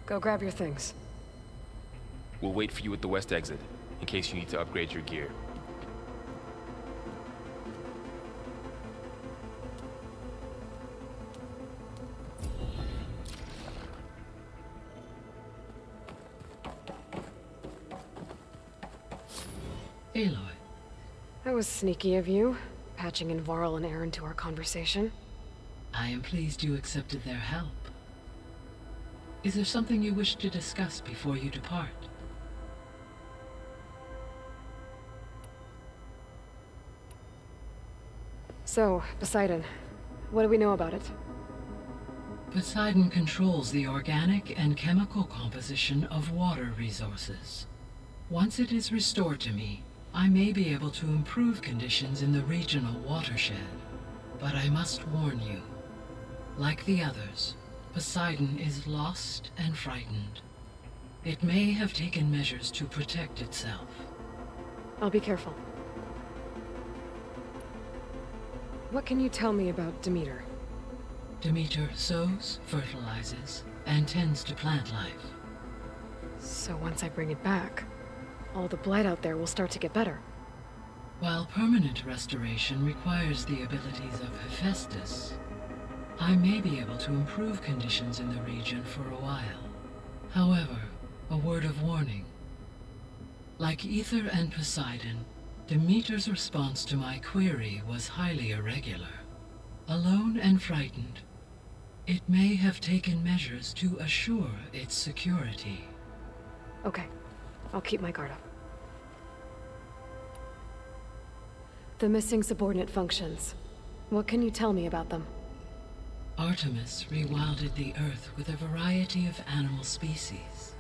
Go grab your things. We'll wait for you at the west exit, in case you need to upgrade your gear. Aloy. That was sneaky of you, patching in Varl and Erend to our conversation. I am pleased you accepted their help. Is there something you wish to discuss before you depart? So, Poseidon, what do we know about it? Poseidon controls the organic and chemical composition of water resources. Once it is restored to me, I may be able to improve conditions in the regional watershed. But I must warn you, like the others, Poseidon is lost and frightened. It may have taken measures to protect itself. I'll be careful. What can you tell me about Demeter? Demeter sows, fertilizes, and tends to plant life. So once I bring it back, all the blight out there will start to get better. While permanent restoration requires the abilities of Hephaestus, I may be able to improve conditions in the region for a while. However, a word of warning. Like Aether and Poseidon, Demeter's response to my query was highly irregular. Alone and frightened, it may have taken measures to assure its security. Okay, I'll keep my guard up. The missing subordinate functions. What can you tell me about them? Artemis rewilded the Earth with a variety of animal species.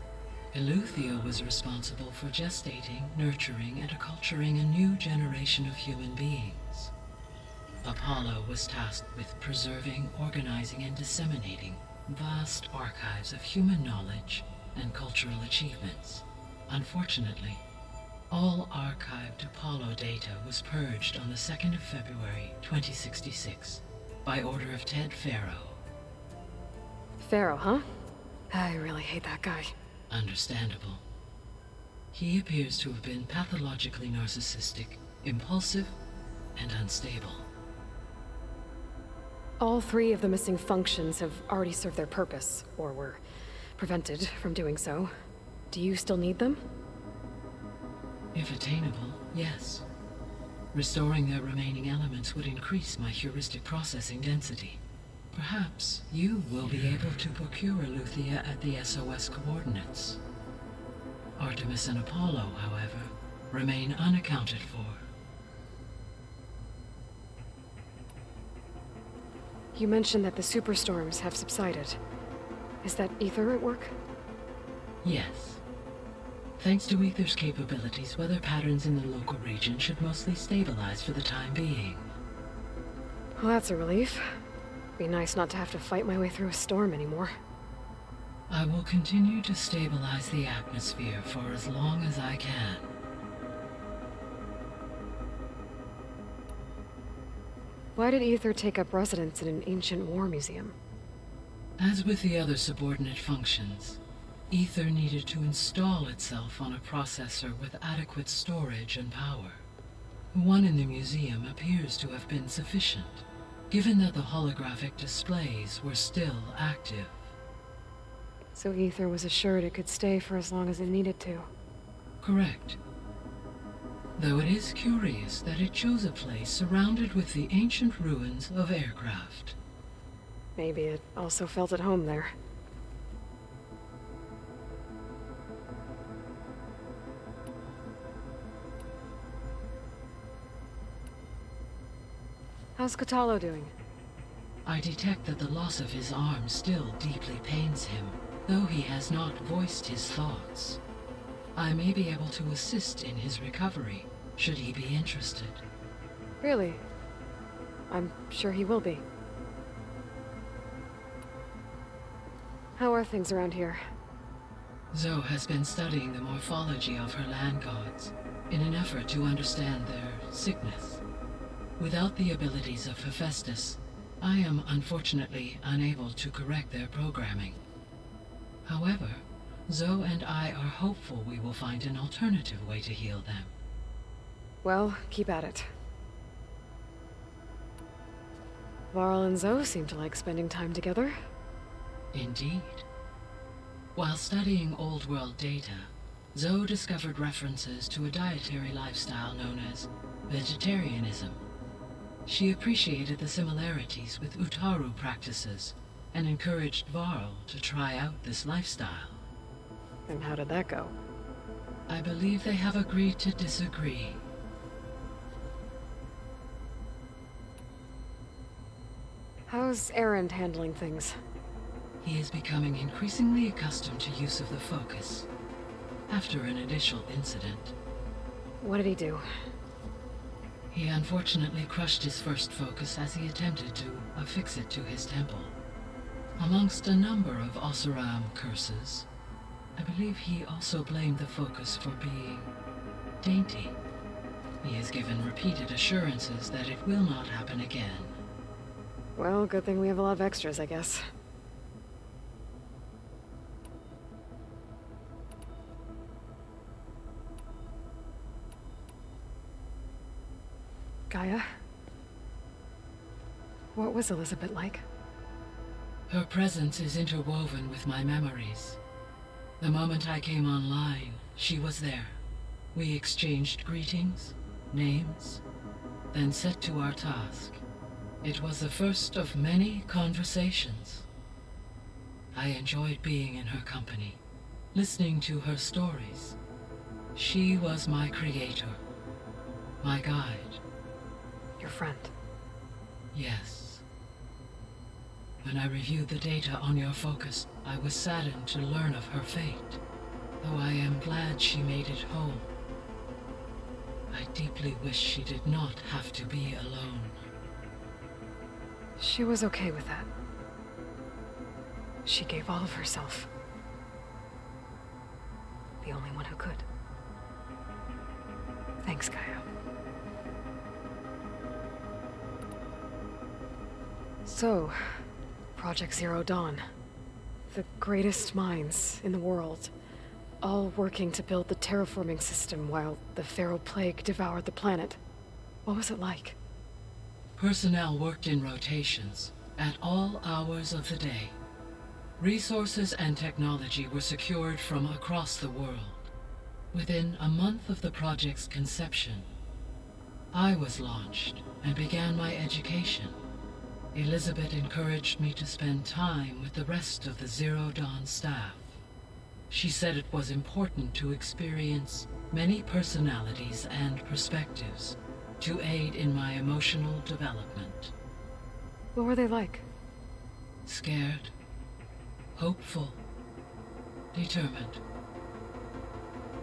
Eleuthia was responsible for gestating, nurturing, and acculturating a new generation of human beings. Apollo was tasked with preserving, organizing, and disseminating vast archives of human knowledge and cultural achievements. Unfortunately, all archived Apollo data was purged on the 2nd of February, 2066, by order of Ted Faro. Faro, huh? I really hate that guy. Understandable. He appears to have been pathologically narcissistic, impulsive, and unstable. All 3 of the missing functions have already served their purpose, or were prevented from doing so. Do you still need them? If attainable, yes. Restoring their remaining elements would increase my heuristic processing density. Perhaps you will be able to procure Eleuthia at the SOS coordinates. Artemis and Apollo, however, remain unaccounted for. You mentioned that the superstorms have subsided. Is that Aether at work? Yes. Thanks to Aether's capabilities, weather patterns in the local region should mostly stabilize for the time being. Well, that's a relief. Be nice not to have to fight my way through a storm anymore. I will continue to stabilize the atmosphere for as long as I can. Why did Aether take up residence in an ancient war museum? As with the other subordinate functions, Aether needed to install itself on a processor with adequate storage and power. One in the museum appears to have been sufficient, given that the holographic displays were still active. So Aether was assured it could stay for as long as it needed to. Correct. Though it is curious that it chose a place surrounded with the ancient ruins of aircraft. Maybe it also felt at home there. How's Kotallo doing? I detect that the loss of his arm still deeply pains him, though he has not voiced his thoughts. I may be able to assist in his recovery, should he be interested. Really? I'm sure he will be. How are things around here? Zoe has been studying the morphology of her land gods in an effort to understand their sickness. Without the abilities of Hephaestus, I am unfortunately unable to correct their programming. However, Zoe and I are hopeful we will find an alternative way to heal them. Well, keep at it. Varl and Zoe seem to like spending time together. Indeed. While studying Old World data, Zoe discovered references to a dietary lifestyle known as vegetarianism. She appreciated the similarities with Utaru practices and encouraged Varl to try out this lifestyle. And how did that go? I believe they have agreed to disagree. How's Erend handling things? He is becoming increasingly accustomed to use of the focus, after an initial incident. What did he do? He unfortunately crushed his first focus as he attempted to affix it to his temple. Amongst a number of Oseram curses, I believe he also blamed the focus for being dainty. He has given repeated assurances that it will not happen again. Well, good thing we have a lot of extras, I guess. Gaia? What was Elizabeth like? Her presence is interwoven with my memories. The moment I came online, she was there. We exchanged greetings, names, then set to our task. It was the first of many conversations. I enjoyed being in her company, listening to her stories. She was my creator, my guide. Your friend? Yes. When I reviewed the data on your focus, I was saddened to learn of her fate, though I am glad she made it home. I deeply wish she did not have to be alone. She was okay with that. She gave all of herself. The only one who could. Thanks, Gaia. So, Project Zero Dawn. The greatest minds in the world, all working to build the terraforming system while the Pharaoh Plague devoured the planet. What was it like? Personnel worked in rotations, at all hours of the day. Resources and technology were secured from across the world. Within a month of the project's conception, I was launched and began my education. Elizabeth encouraged me to spend time with the rest of the Zero Dawn staff. She said it was important to experience many personalities and perspectives to aid in my emotional development. What were they like? Scared, hopeful, determined.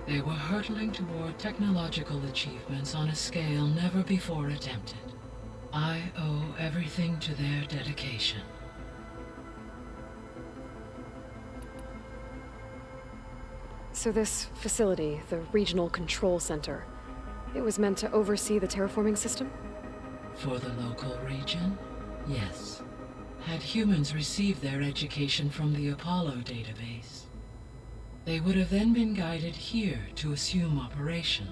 They were hurtling toward technological achievements on a scale never before attempted. I owe everything to their dedication. So this facility, the Regional Control Center, it was meant to oversee the terraforming system? For the local region, yes. Had humans received their education from the Apollo database, they would have then been guided here to assume operation.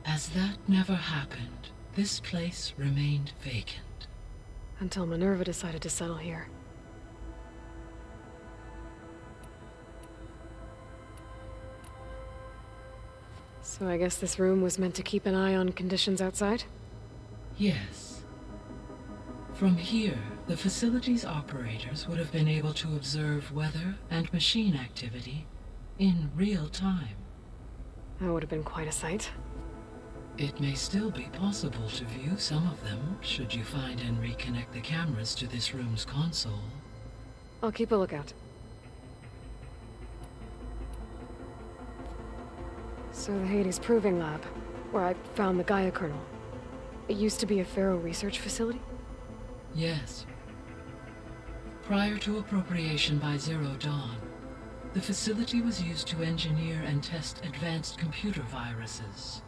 As that never happened, this place remained vacant. Until Minerva decided to settle here. So I guess this room was meant to keep an eye on conditions outside? Yes. From here, the facility's operators would have been able to observe weather and machine activity in real time. That would have been quite a sight. It may still be possible to view some of them, should you find and reconnect the cameras to this room's console. I'll keep a lookout. So the Hades Proving Lab, where I found the Gaia kernel. It used to be a Pharaoh research facility? Yes. Prior to appropriation by Zero Dawn, the facility was used to engineer and test advanced computer viruses.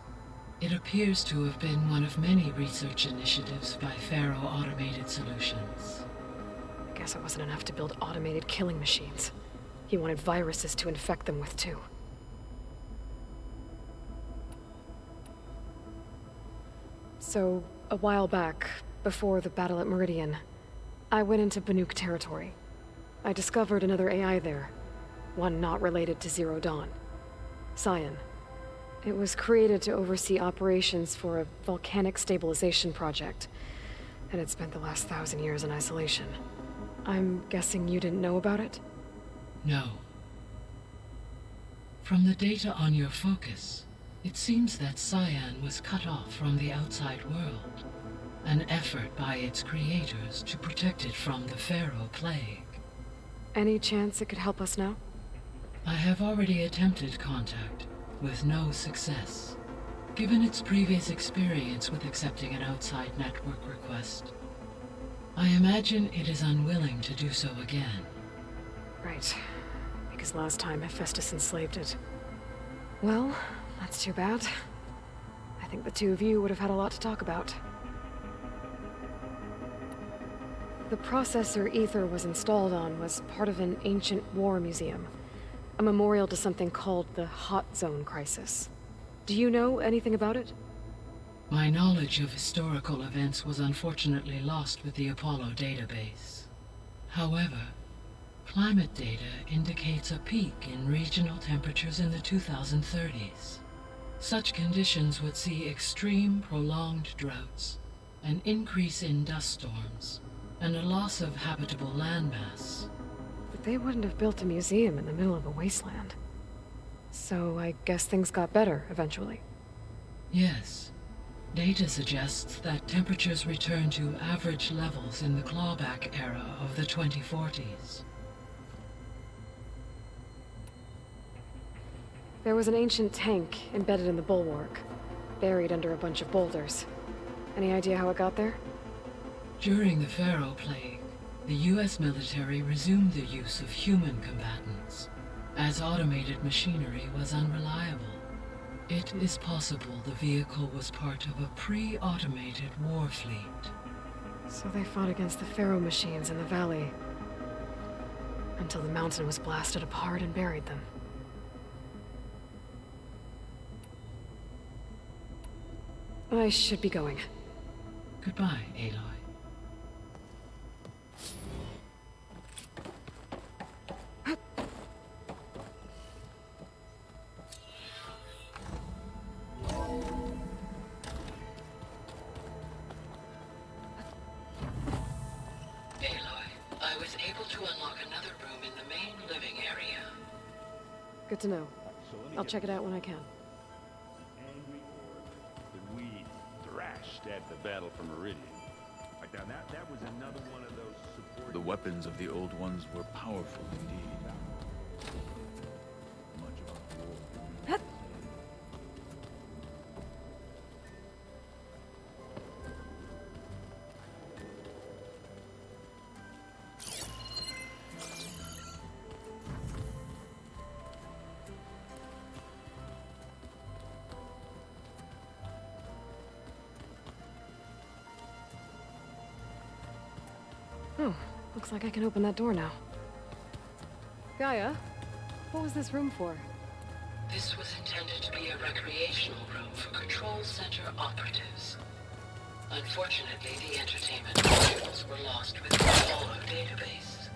It appears to have been one of many research initiatives by Pharaoh Automated Solutions. Guess it wasn't enough to build automated killing machines. He wanted viruses to infect them with too. So, a while back, before the battle at Meridian, I went into Banuk territory. I discovered another AI there, one not related to Zero Dawn. Cyan. It was created to oversee operations for a volcanic stabilization project, and it spent the last 1,000 years in isolation. I'm guessing you didn't know about it? No. From the data on your focus, it seems that Cyan was cut off from the outside world, an effort by its creators to protect it from the Pharaoh Plague. Any chance it could help us now? I have already attempted contact, with no success. Given its previous experience with accepting an outside network request, I imagine it is unwilling to do so again. Right. Because last time Hephaestus enslaved it. Well, that's too bad. I think the two of you would have had a lot to talk about. The processor Ether was installed on was part of an ancient war museum. A memorial to something called the Hot Zone Crisis. Do you know anything about it? My knowledge of historical events was unfortunately lost with the Apollo database. However, climate data indicates a peak in regional temperatures in the 2030s. Such conditions would see extreme, prolonged droughts, an increase in dust storms, and a loss of habitable landmass. But they wouldn't have built a museum in the middle of a wasteland. So I guess things got better eventually. Yes. Data suggests that temperatures returned to average levels in the clawback era of the 2040s. There was an ancient tank embedded in the bulwark, buried under a bunch of boulders. Any idea how it got there? During the Pharaoh Plague, the US military resumed the use of human combatants, as automated machinery was unreliable. It is possible the vehicle was part of a pre-automated war fleet. So they fought against the Pharaoh machines in the valley, until the mountain was blasted apart and buried them. I should be going. Goodbye, Aloy. Good to know. I'll check it out when I can. That we thrashed at the battle for Meridian. Like now that was another one of those support. The weapons of the Old Ones were powerful indeed. Much of our war. Oh, looks like I can open that door now. Gaia, what was this room for? This was intended to be a recreational room for Control Center operatives. Unfortunately, the entertainment modules were lost with the Apollo database.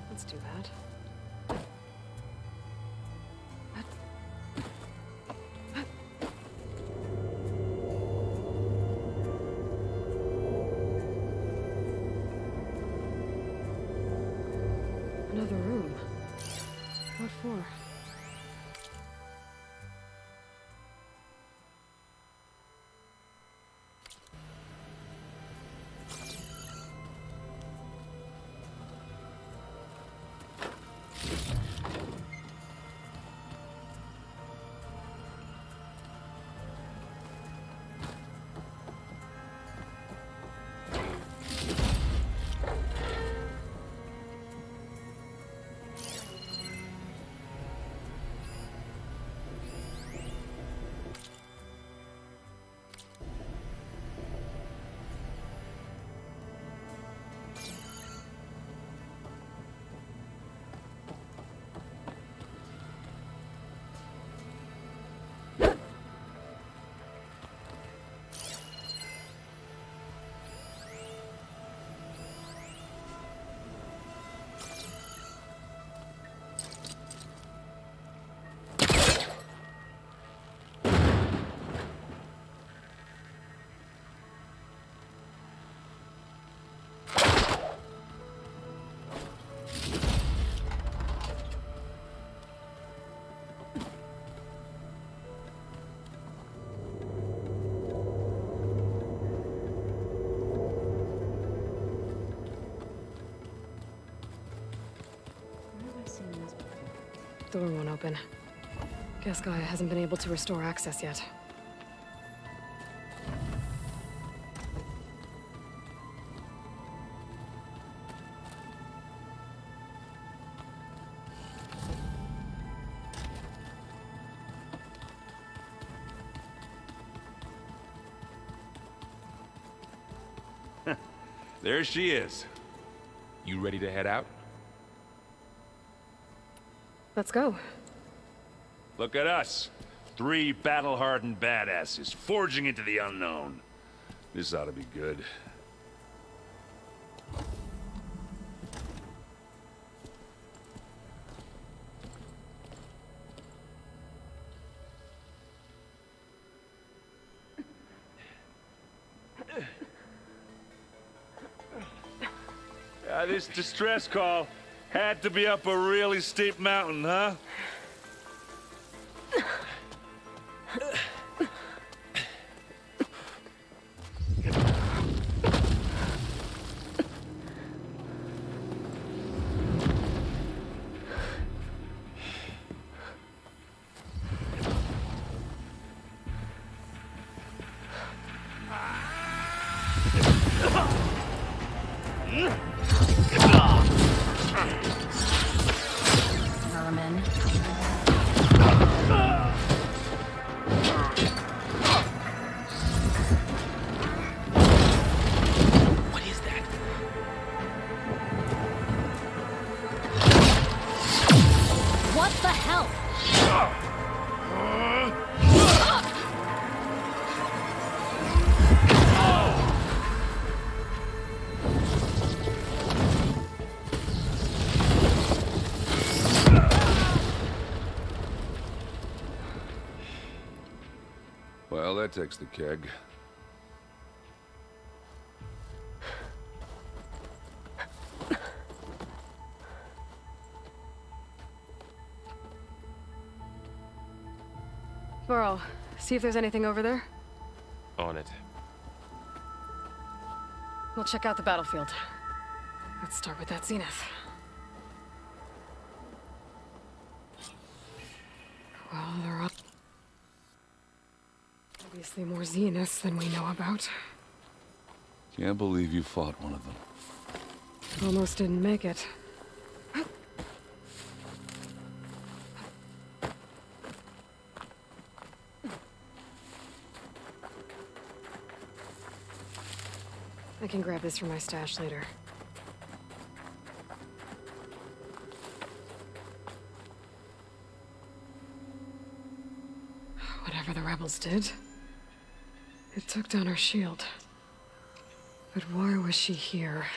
That's too bad. Another room. What for? Door won't open. Guess Gaia hasn't been able to restore access yet. There she is. You ready to head out? Let's go. Look at us. 3 battle-hardened badasses forging into the unknown. This ought to be good. This distress call had to be up a really steep mountain, huh? Vermin. What is that? What the hell? Well, that takes the keg. Burrow, see if there's anything over there. On it. We'll check out the battlefield. Let's start with that Zenith. Well, they're up. Obviously more Zeniths than we know about. Can't believe you fought one of them. Almost didn't make it. I can grab this from my stash later. Whatever the rebels did, it took down our shield. But why was she here?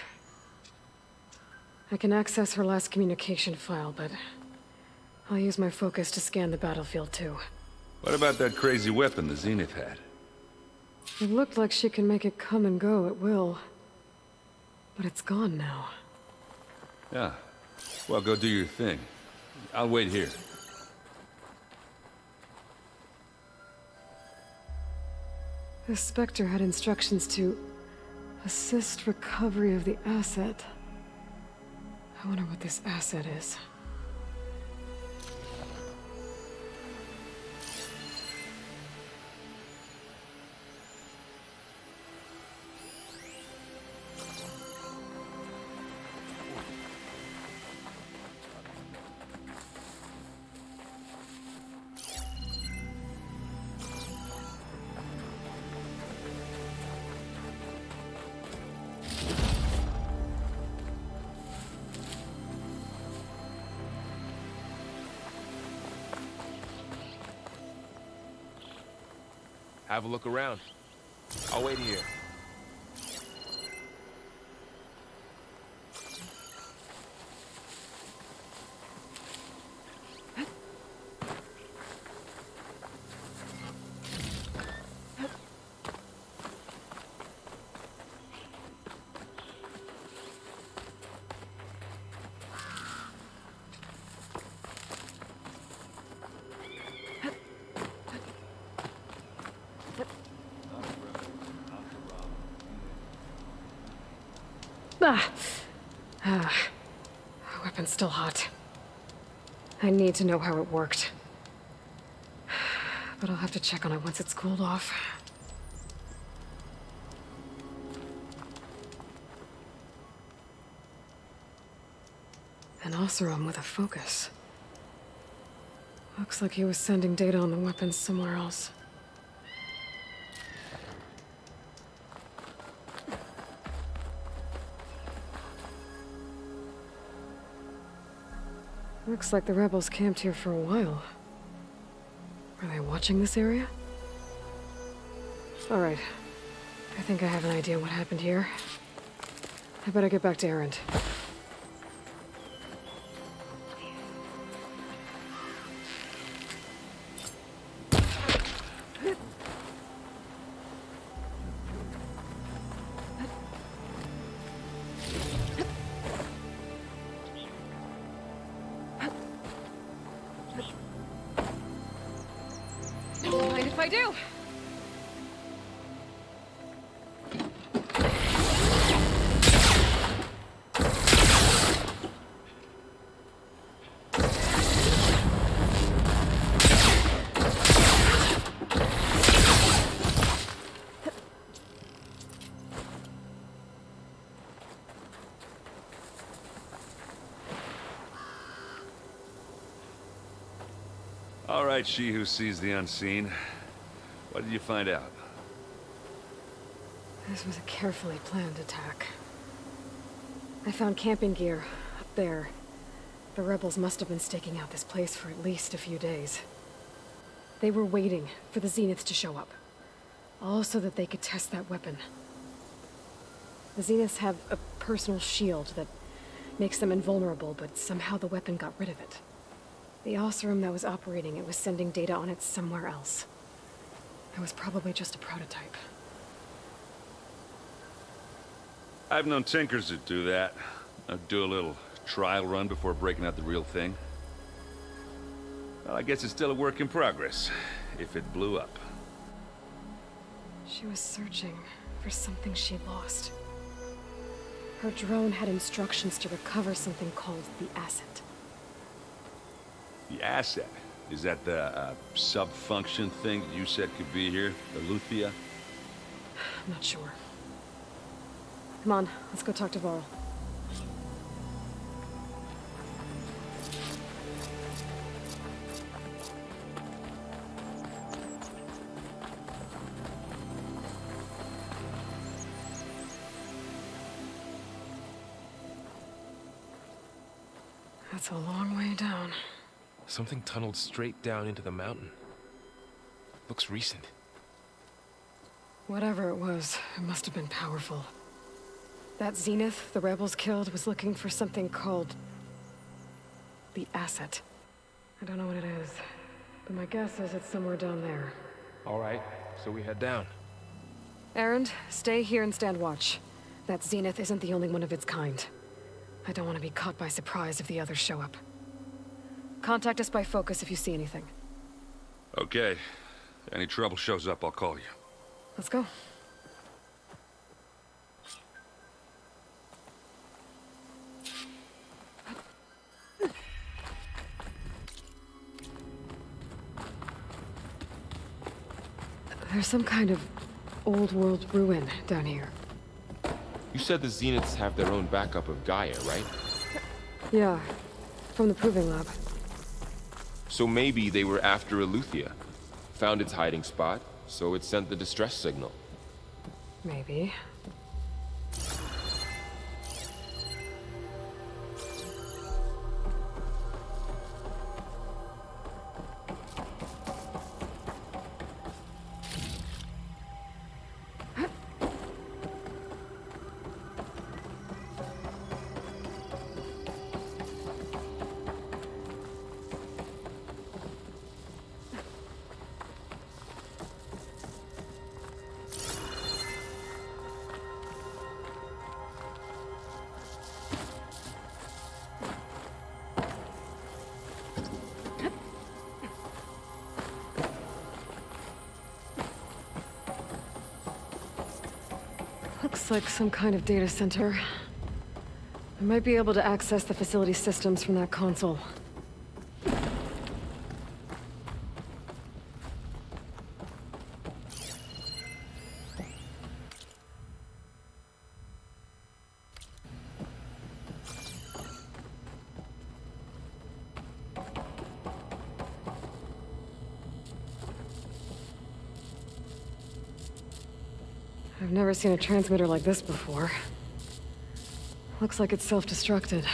I can access her last communication file, but I'll use my focus to scan the battlefield too. What about that crazy weapon the Zenith had? It looked like she can make it come and go at will. But it's gone now. Yeah. Well, go do your thing. I'll wait here. The Spectre had instructions to assist recovery of the asset. I wonder what this asset is. Have a look around. I'll wait here. Weapon's still hot. I need to know how it worked. But I'll have to check on it once it's cooled off. An Oseram with a focus. Looks like he was sending data on the weapons somewhere else. Looks like the rebels camped here for a while. Are they watching this area? All right. I think I have an idea what happened here. I better get back to Erend. Mind if I do? All right, she who sees the unseen. What did you find out? This was a carefully planned attack. I found camping gear up there. The rebels must have been staking out this place for at least a few days. They were waiting for the Zeniths to show up. All so that they could test that weapon. The Zeniths have a personal shield that makes them invulnerable, but somehow the weapon got rid of it. The Oseram that was operating it was sending data on it somewhere else. It was probably just a prototype. I've known tinkers that do that. I'd do a little trial run before breaking out the real thing. Well, I guess it's still a work in progress, if it blew up. She was searching for something she lost. Her drone had instructions to recover something called the Asset. The asset? Is that the sub-function thing that you said could be here? Eleuthia? I'm not sure. Come on, let's go talk to Varl. That's a long way down. Something tunneled straight down into the mountain. Looks recent. Whatever it was, it must have been powerful. That Zenith the rebels killed was looking for something called the Asset. I don't know what it is, but my guess is it's somewhere down there. All right, so we head down. Erend, stay here and stand watch. That Zenith isn't the only one of its kind. I don't want to be caught by surprise if the others show up. Contact us by focus if you see anything. Okay. Any trouble shows up, I'll call you. Let's go. There's some kind of old world ruin down here. You said the Zeniths have their own backup of Gaia, right? Yeah, from the Proving Lab. So maybe they were after Eleuthia. Found its hiding spot, so it sent the distress signal. Maybe. Looks like some kind of data center. I might be able to access the facility systems from that console. I've never seen a transmitter like this before. Looks like it's self-destructed.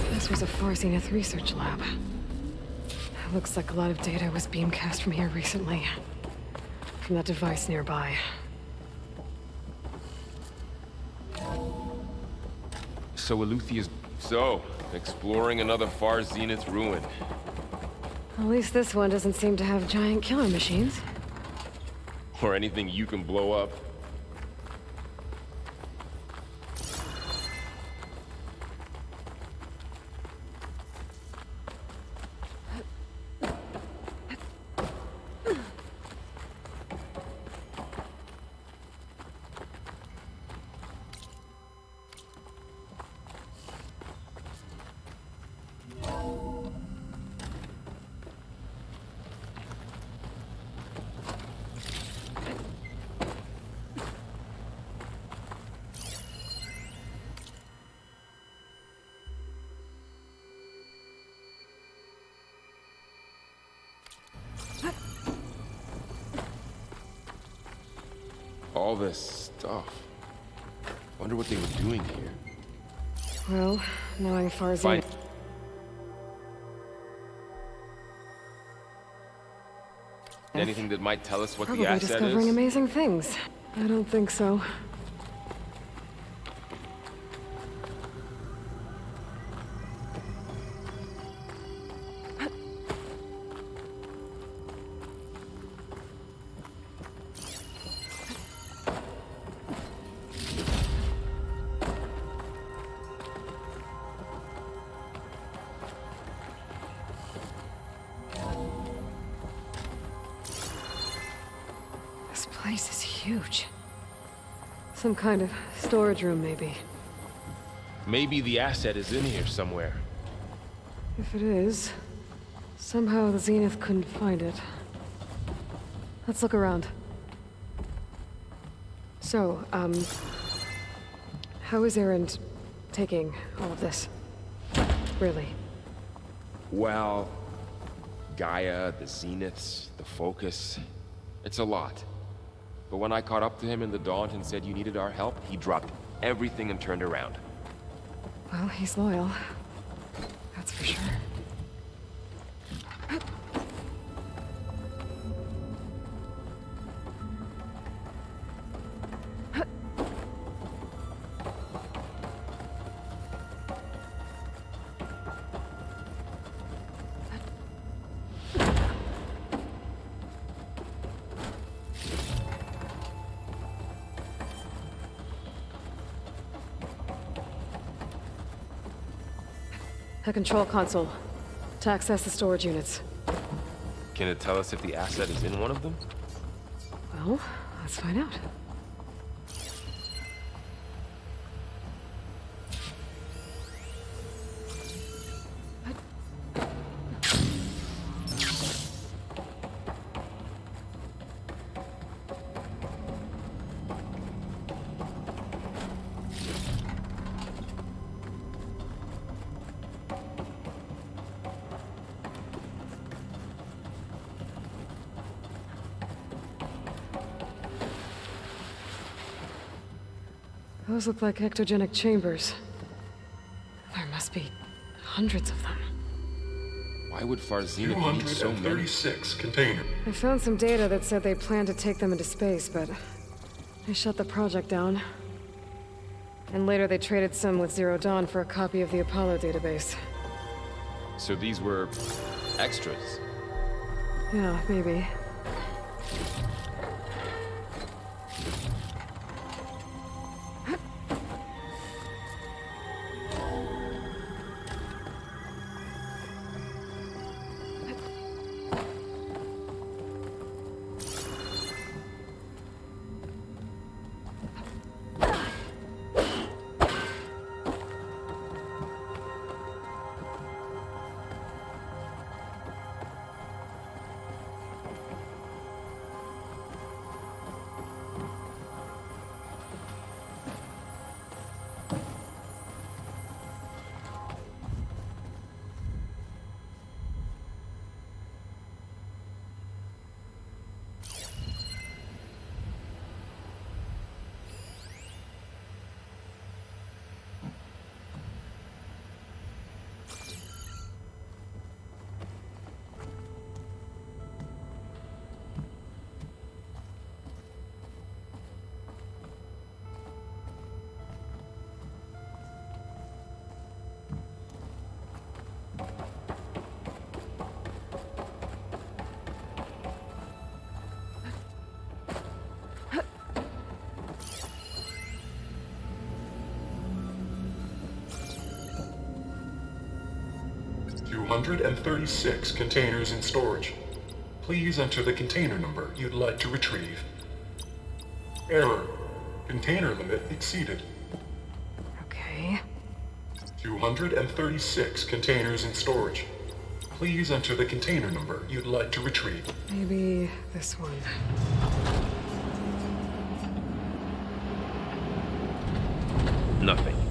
This was a Far Zenith research lab. Looks like a lot of data was beamcast from here recently. From that device nearby. So Eluthia's... So, exploring another Far Zenith ruin. At least this one doesn't seem to have giant killer machines. Or anything you can blow up. All this stuff. Wonder what they were doing here. Well, knowing Far Zenith... Anything that might tell us what Probably the asset discovering is? amazing things. I don't think so. This place is huge. Some kind of storage room, maybe. Maybe the asset is in here somewhere. If it is, somehow the Zenith couldn't find it. Let's look around. So, how is Erend taking all of this? Really? Well, Gaia, the Zeniths, the Focus. It's a lot. But when I caught up to him in the Daunt and said you needed our help, he dropped everything and turned around. Well, he's loyal. That's for sure. A control console. To access the storage units. Can it tell us if the asset is in one of them? Well, let's find out. Those look like ectogenic chambers. There must be hundreds of them. Why would Far Zenith need so many? 236 container. I found some data that said they planned to take them into space, but they shut the project down. And later they traded some with Zero Dawn for a copy of the Apollo database. So these were extras? Yeah, maybe. 236 containers in storage. Please enter the container number you'd like to retrieve. Error. Container limit exceeded. Okay. 236 containers in storage. Please enter the container number you'd like to retrieve. Maybe this one. Nothing.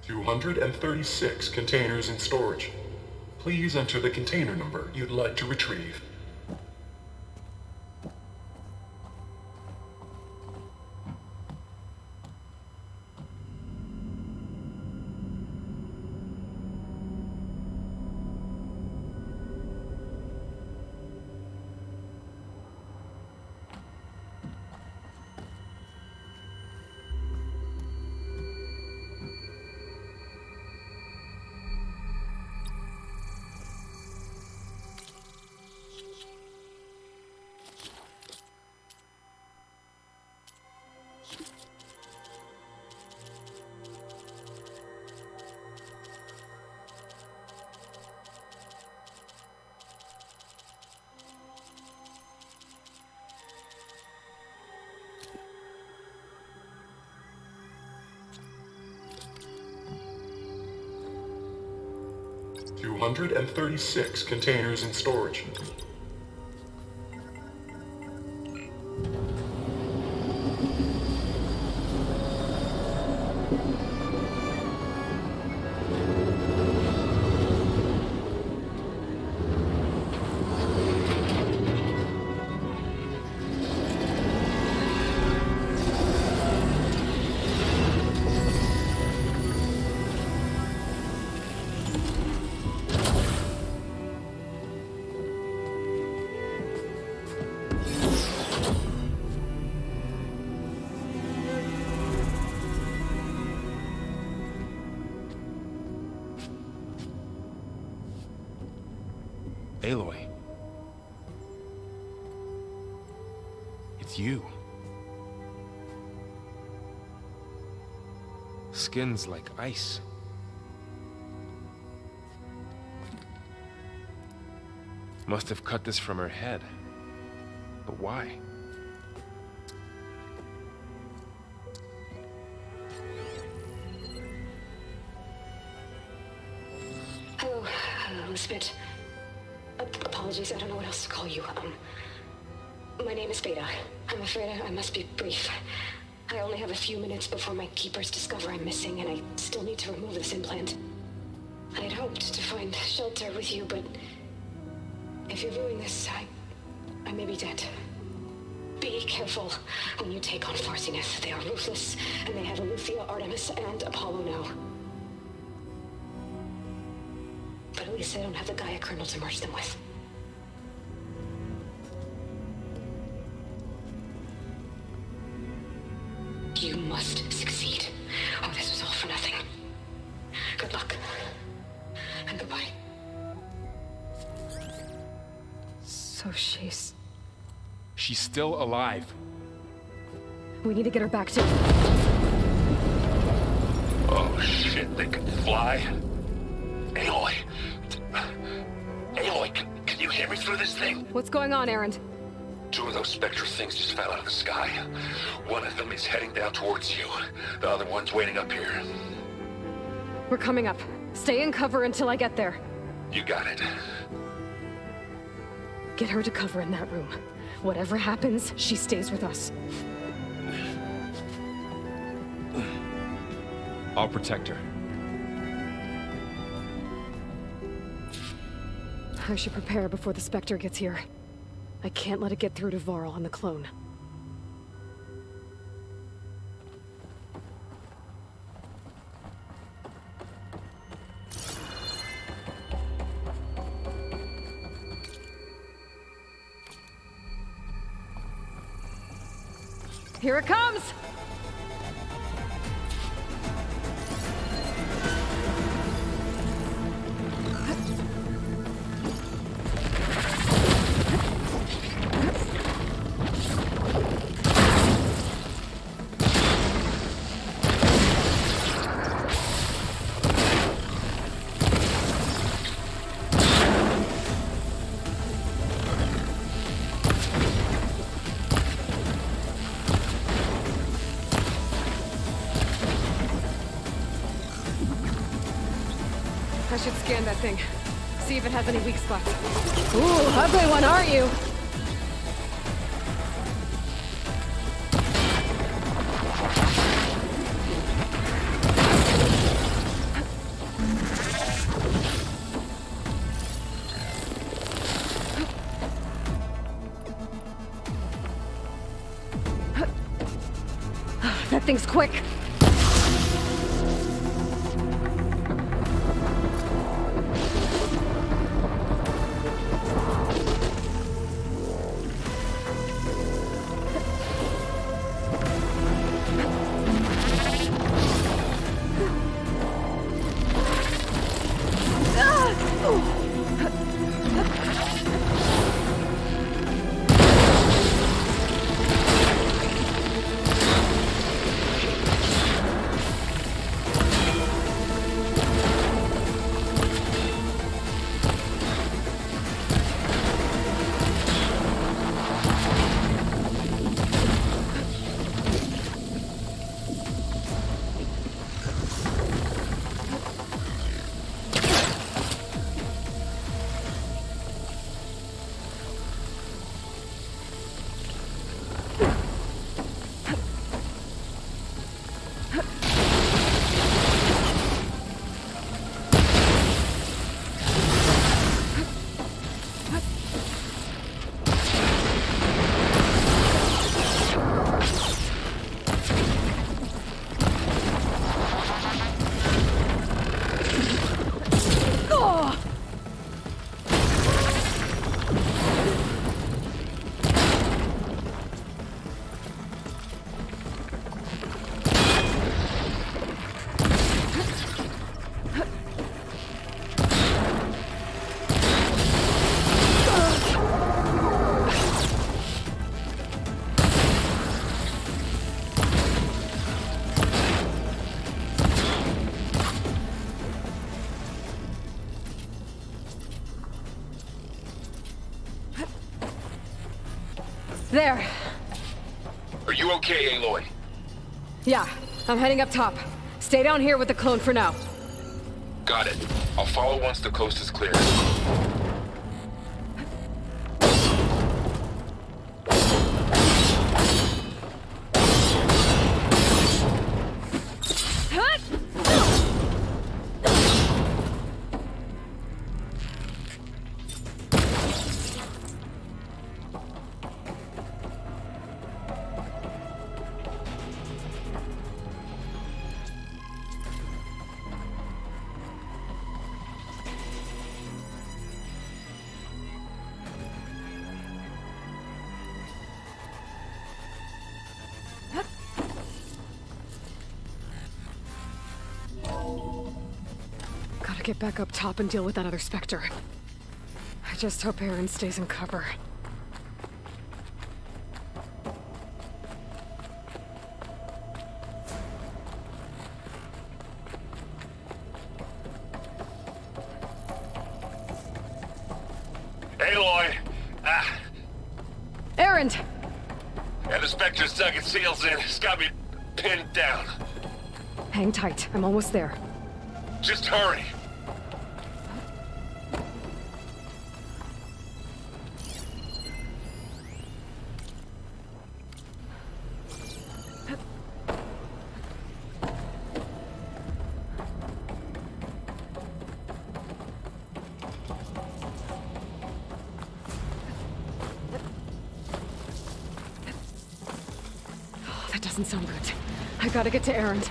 $236 containers in storage. Please enter the container number you'd like to retrieve. $236 containers in storage. Aloy. It's you. Skin's like ice. Must have cut this from her head. But why? Hello, Elizabeth. Apologies, I don't know what else to call you. My name is Beta. I'm afraid I must be brief. I only have a few minutes before my keepers discover I'm missing, and I still need to remove this implant. I had hoped to find shelter with you, but if you're viewing this, I may be dead. Be careful when you take on Farsineth. They are ruthless, and they have Eleuthia, Artemis, and Apollo now. But at least I don't have the Gaia kernel to merge them with. You must succeed, or this was all for nothing. Good luck. And goodbye. So she's still alive. We need to get her back to... Oh shit, they can fly? Aloy! Aloy, can you hear me through this thing? What's going on, Erend? 2 of those Spectre things just fell out of the sky. One of them is heading down towards you. The other one's waiting up here. We're coming up. Stay in cover until I get there. You got it. Get her to cover in that room. Whatever happens, she stays with us. I'll protect her. I should prepare before the Spectre gets here. I can't let it get through to Varl and the clone. Here it comes! I should scan that thing. See if it has any weak spots. Ooh, ugly one, aren't you? That thing's quick. There. Are you okay, Aloy? Yeah, I'm heading up top. Stay down here with the clone for now. Got it. I'll follow once the coast is clear. Gotta get back up top and deal with that other Spectre. I just hope Aaron stays in cover. Aloy! Aaron! Yeah, the Spectre's dug its heels in. It's got me pinned down. Hang tight. I'm almost there. Just hurry. That doesn't sound good. I gotta get to Aaron.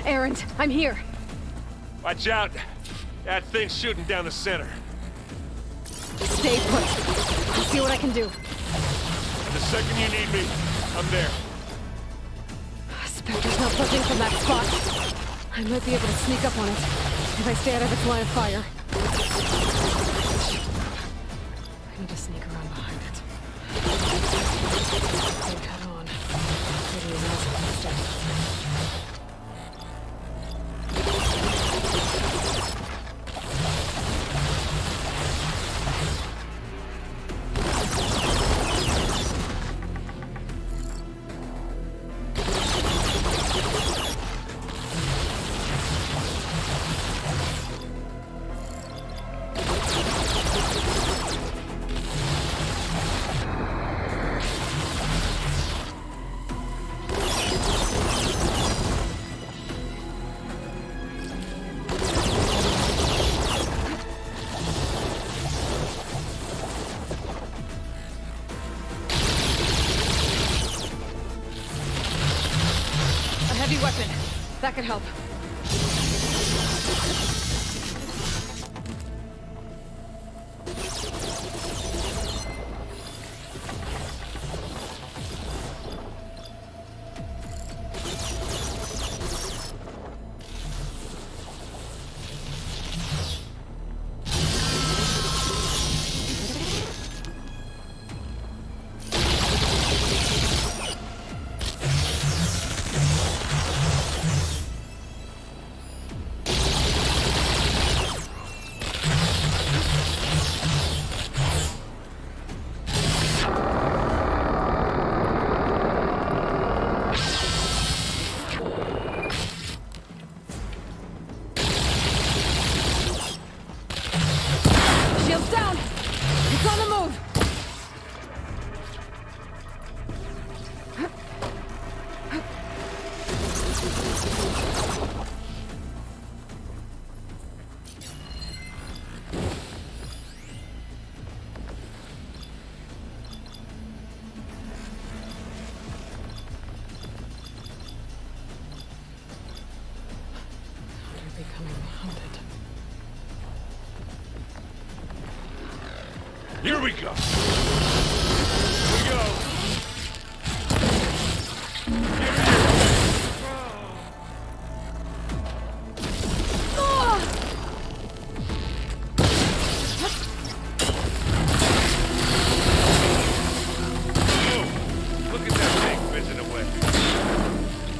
Aaron, I'm here. Watch out. That thing's shooting down the center. Stay put. I'll see what I can do. The second you need me, I'm there. Spectre's not budging from that spot. I might be able to sneak up on it if I stay out of its line of fire. I need to sneak around behind it. Take head on. Maybe imagine instead. Heavy weapon. That could help. Shields down! It's on the move! They're becoming haunted. Here we go. Here we go. Look at that thing fizzing away.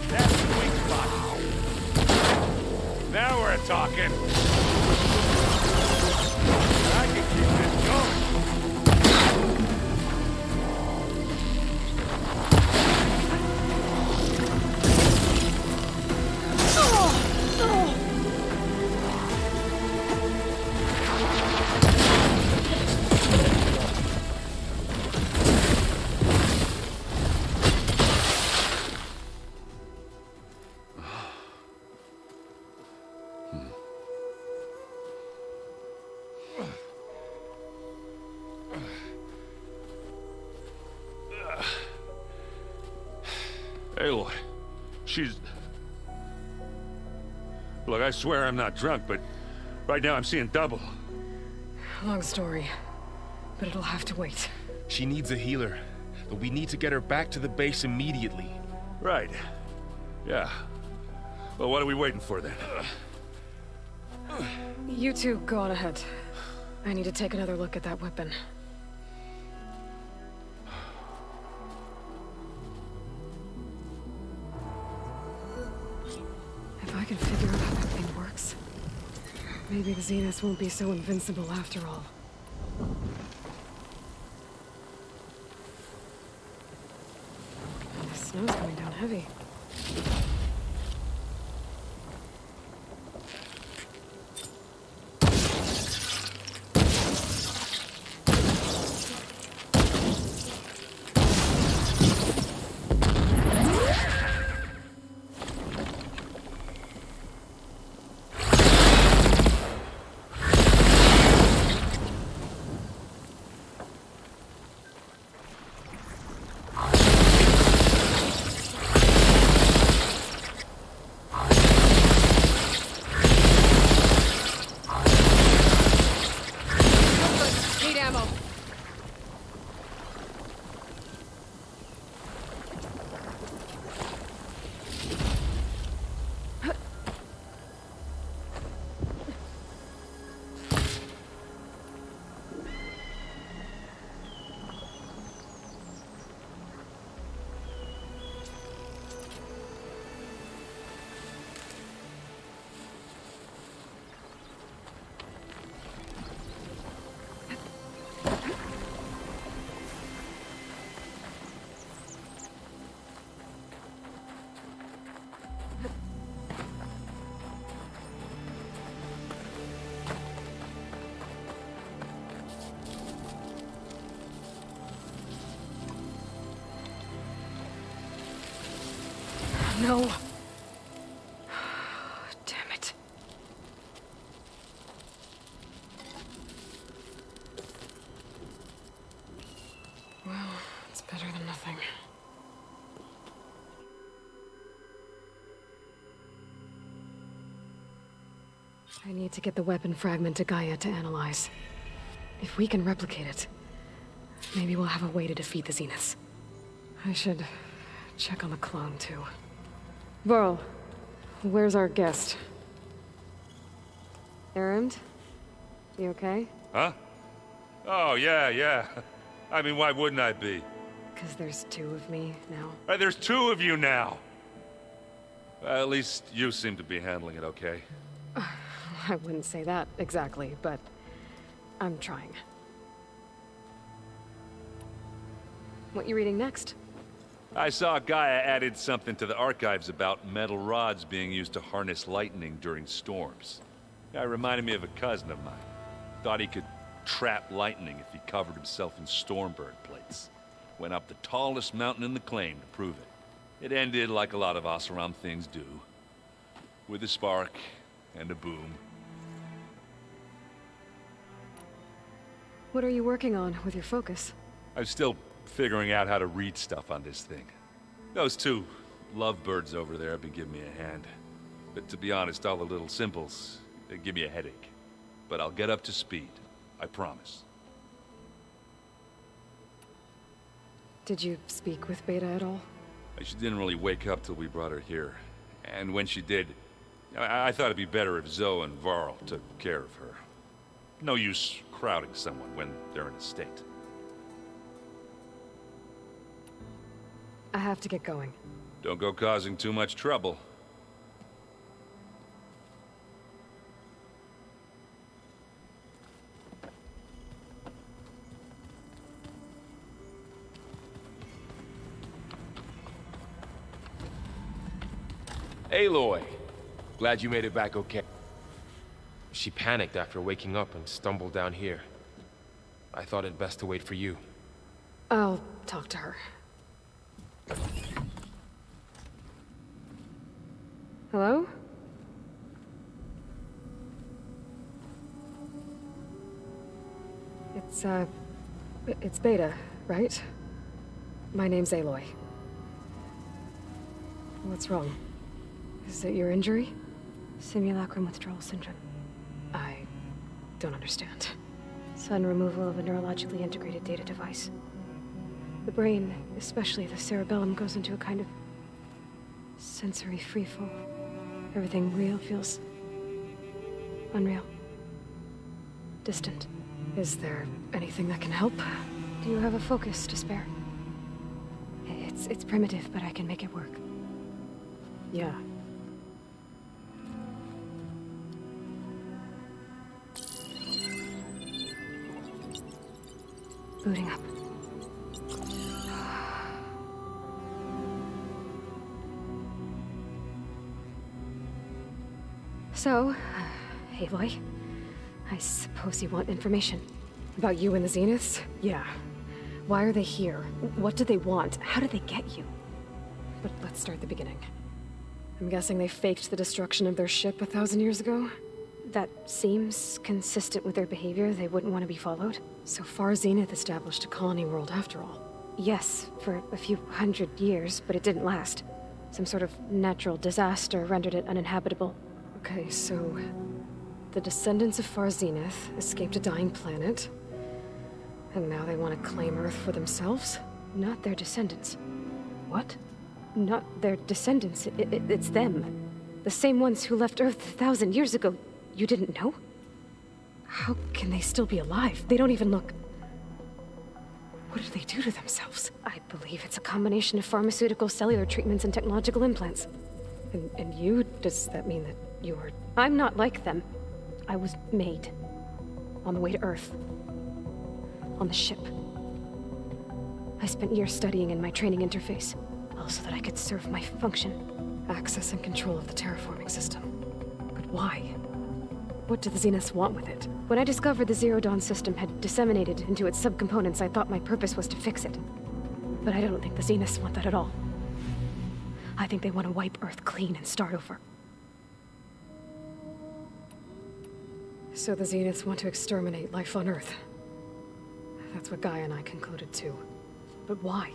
That's the weak spot. Now we're talking. Aloy, she's... Look, I swear I'm not drunk, but right now I'm seeing double. Long story, but it'll have to wait. She needs a healer, but we need to get her back to the base immediately. Right. Yeah. Well, what are we waiting for then? You two go on ahead. I need to take another look at that weapon. If I can figure out how that thing works, maybe the Zeniths won't be so invincible after all. The snow's coming down heavy. No. Damn it. Well, it's better than nothing. I need to get the weapon fragment to Gaia to analyze. If we can replicate it, maybe we'll have a way to defeat the Zeniths. I should check on the clone, too. Varl, where's our guest? Erend? You okay? Huh? Oh, yeah. I mean, why wouldn't I be? Because there's two of me now. There's two of you now! Well, at least you seem to be handling it okay. I wouldn't say that exactly, but I'm trying. What you reading next? I saw Gaia added something to the archives about metal rods being used to harness lightning during storms. Guy reminded me of a cousin of mine. Thought he could trap lightning if he covered himself in Stormbird plates. Went up the tallest mountain in the claim to prove it. It ended like a lot of Oseram things do. With a spark and a boom. What are you working on with your focus? I'm still figuring out how to read stuff on this thing. Those two lovebirds over there have been giving me a hand. But to be honest, all the little symbols, they give me a headache. But I'll get up to speed. I promise. Did you speak with Beta at all? She didn't really wake up till we brought her here. And when she did, I thought it'd be better if Zoe and Varl took care of her. No use crowding someone when they're in a state. I have to get going. Don't go causing too much trouble. Aloy! Glad you made it back okay. She panicked after waking up and stumbled down here. I thought it best to wait for you. I'll talk to her. Hello? It's Beta, right? My name's Aloy. What's wrong? Is it your injury? Simulacrum withdrawal syndrome. I don't understand. Sudden removal of a neurologically integrated data device. The brain, especially the cerebellum, goes into a kind of sensory freefall. Everything real feels unreal. Distant. Is there anything that can help? Do you have a focus to spare? It's primitive, but I can make it work. Yeah. Booting up. So, Aloy, I suppose you want information. About you and the Zeniths? Yeah. Why are they here? What do they want? How did they get you? But let's start at the beginning. I'm guessing they faked the destruction of their ship 1,000 years ago? That seems consistent with their behavior. They wouldn't want to be followed. So far, Zenith established a colony world after all. Yes, for a few hundred years, but it didn't last. Some sort of natural disaster rendered it uninhabitable. Okay, so the descendants of Far Zenith escaped a dying planet, and now they want to claim Earth for themselves? Not their descendants. What? Not their descendants. It's them. The same ones who left Earth 1,000 years ago. You didn't know? How can they still be alive? They don't even look... What did they do to themselves? I believe it's a combination of pharmaceutical, cellular treatments, and technological implants. And you? Does that mean that you're... I'm not like them. I was made. On the way to Earth. On the ship. I spent years studying in my training interface, all so that I could serve my function. Access and control of the terraforming system. But why? What do the Zeniths want with it? When I discovered the Zero Dawn system had disseminated into its subcomponents, I thought my purpose was to fix it. But I don't think the Zeniths want that at all. I think they want to wipe Earth clean and start over. So the Zeniths want to exterminate life on Earth. That's what Gaia and I concluded too. But why?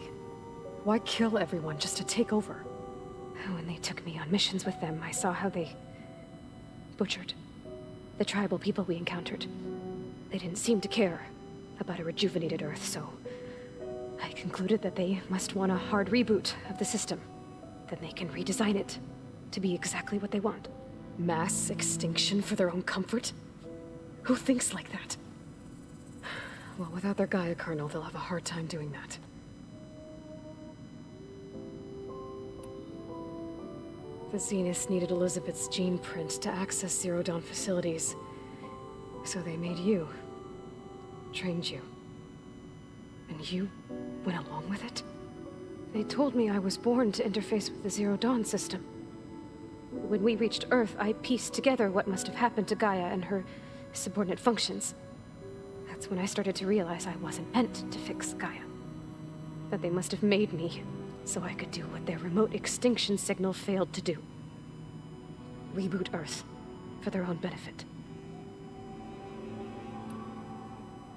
Why kill everyone just to take over? When they took me on missions with them, I saw how they butchered the tribal people we encountered. They didn't seem to care about a rejuvenated Earth, so I concluded that they must want a hard reboot of the system. Then they can redesign it to be exactly what they want. Mass extinction for their own comfort? Who thinks like that? Well, without their Gaia kernel, they'll have a hard time doing that. The Zeniths needed Elizabeth's gene print to access Zero Dawn facilities. So they made you. Trained you. And you went along with it? They told me I was born to interface with the Zero Dawn system. When we reached Earth, I pieced together what must have happened to Gaia and her subordinate functions. That's when I started to realize I wasn't meant to fix Gaia. That they must have made me so I could do what their remote extinction signal failed to do. Reboot Earth, for their own benefit.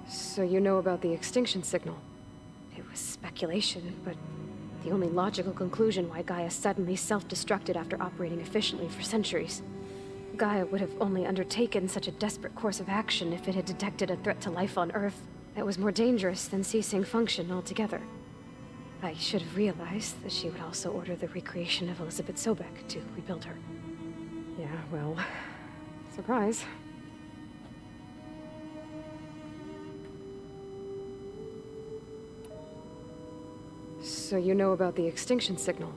So you know about the extinction signal? It was speculation, but the only logical conclusion why Gaia suddenly self-destructed after operating efficiently for centuries. Gaia would have only undertaken such a desperate course of action if it had detected a threat to life on Earth that was more dangerous than ceasing function altogether. I should have realized that she would also order the recreation of Elizabeth Sobek to rebuild her. Yeah, well, surprise. So you know about the extinction signal?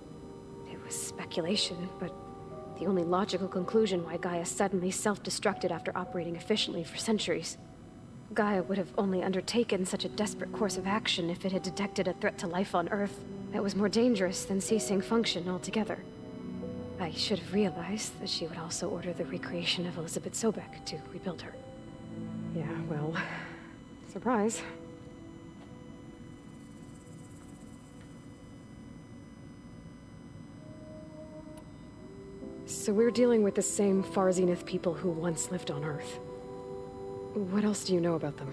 It was speculation, but the only logical conclusion why Gaia suddenly self-destructed after operating efficiently for centuries. Gaia would have only undertaken such a desperate course of action if it had detected a threat to life on Earth that was more dangerous than ceasing function altogether. I should have realized that she would also order the recreation of Elizabeth Sobek to rebuild her. Yeah, well, surprise. So we're dealing with the same Far Zenith people who once lived on Earth. What else do you know about them?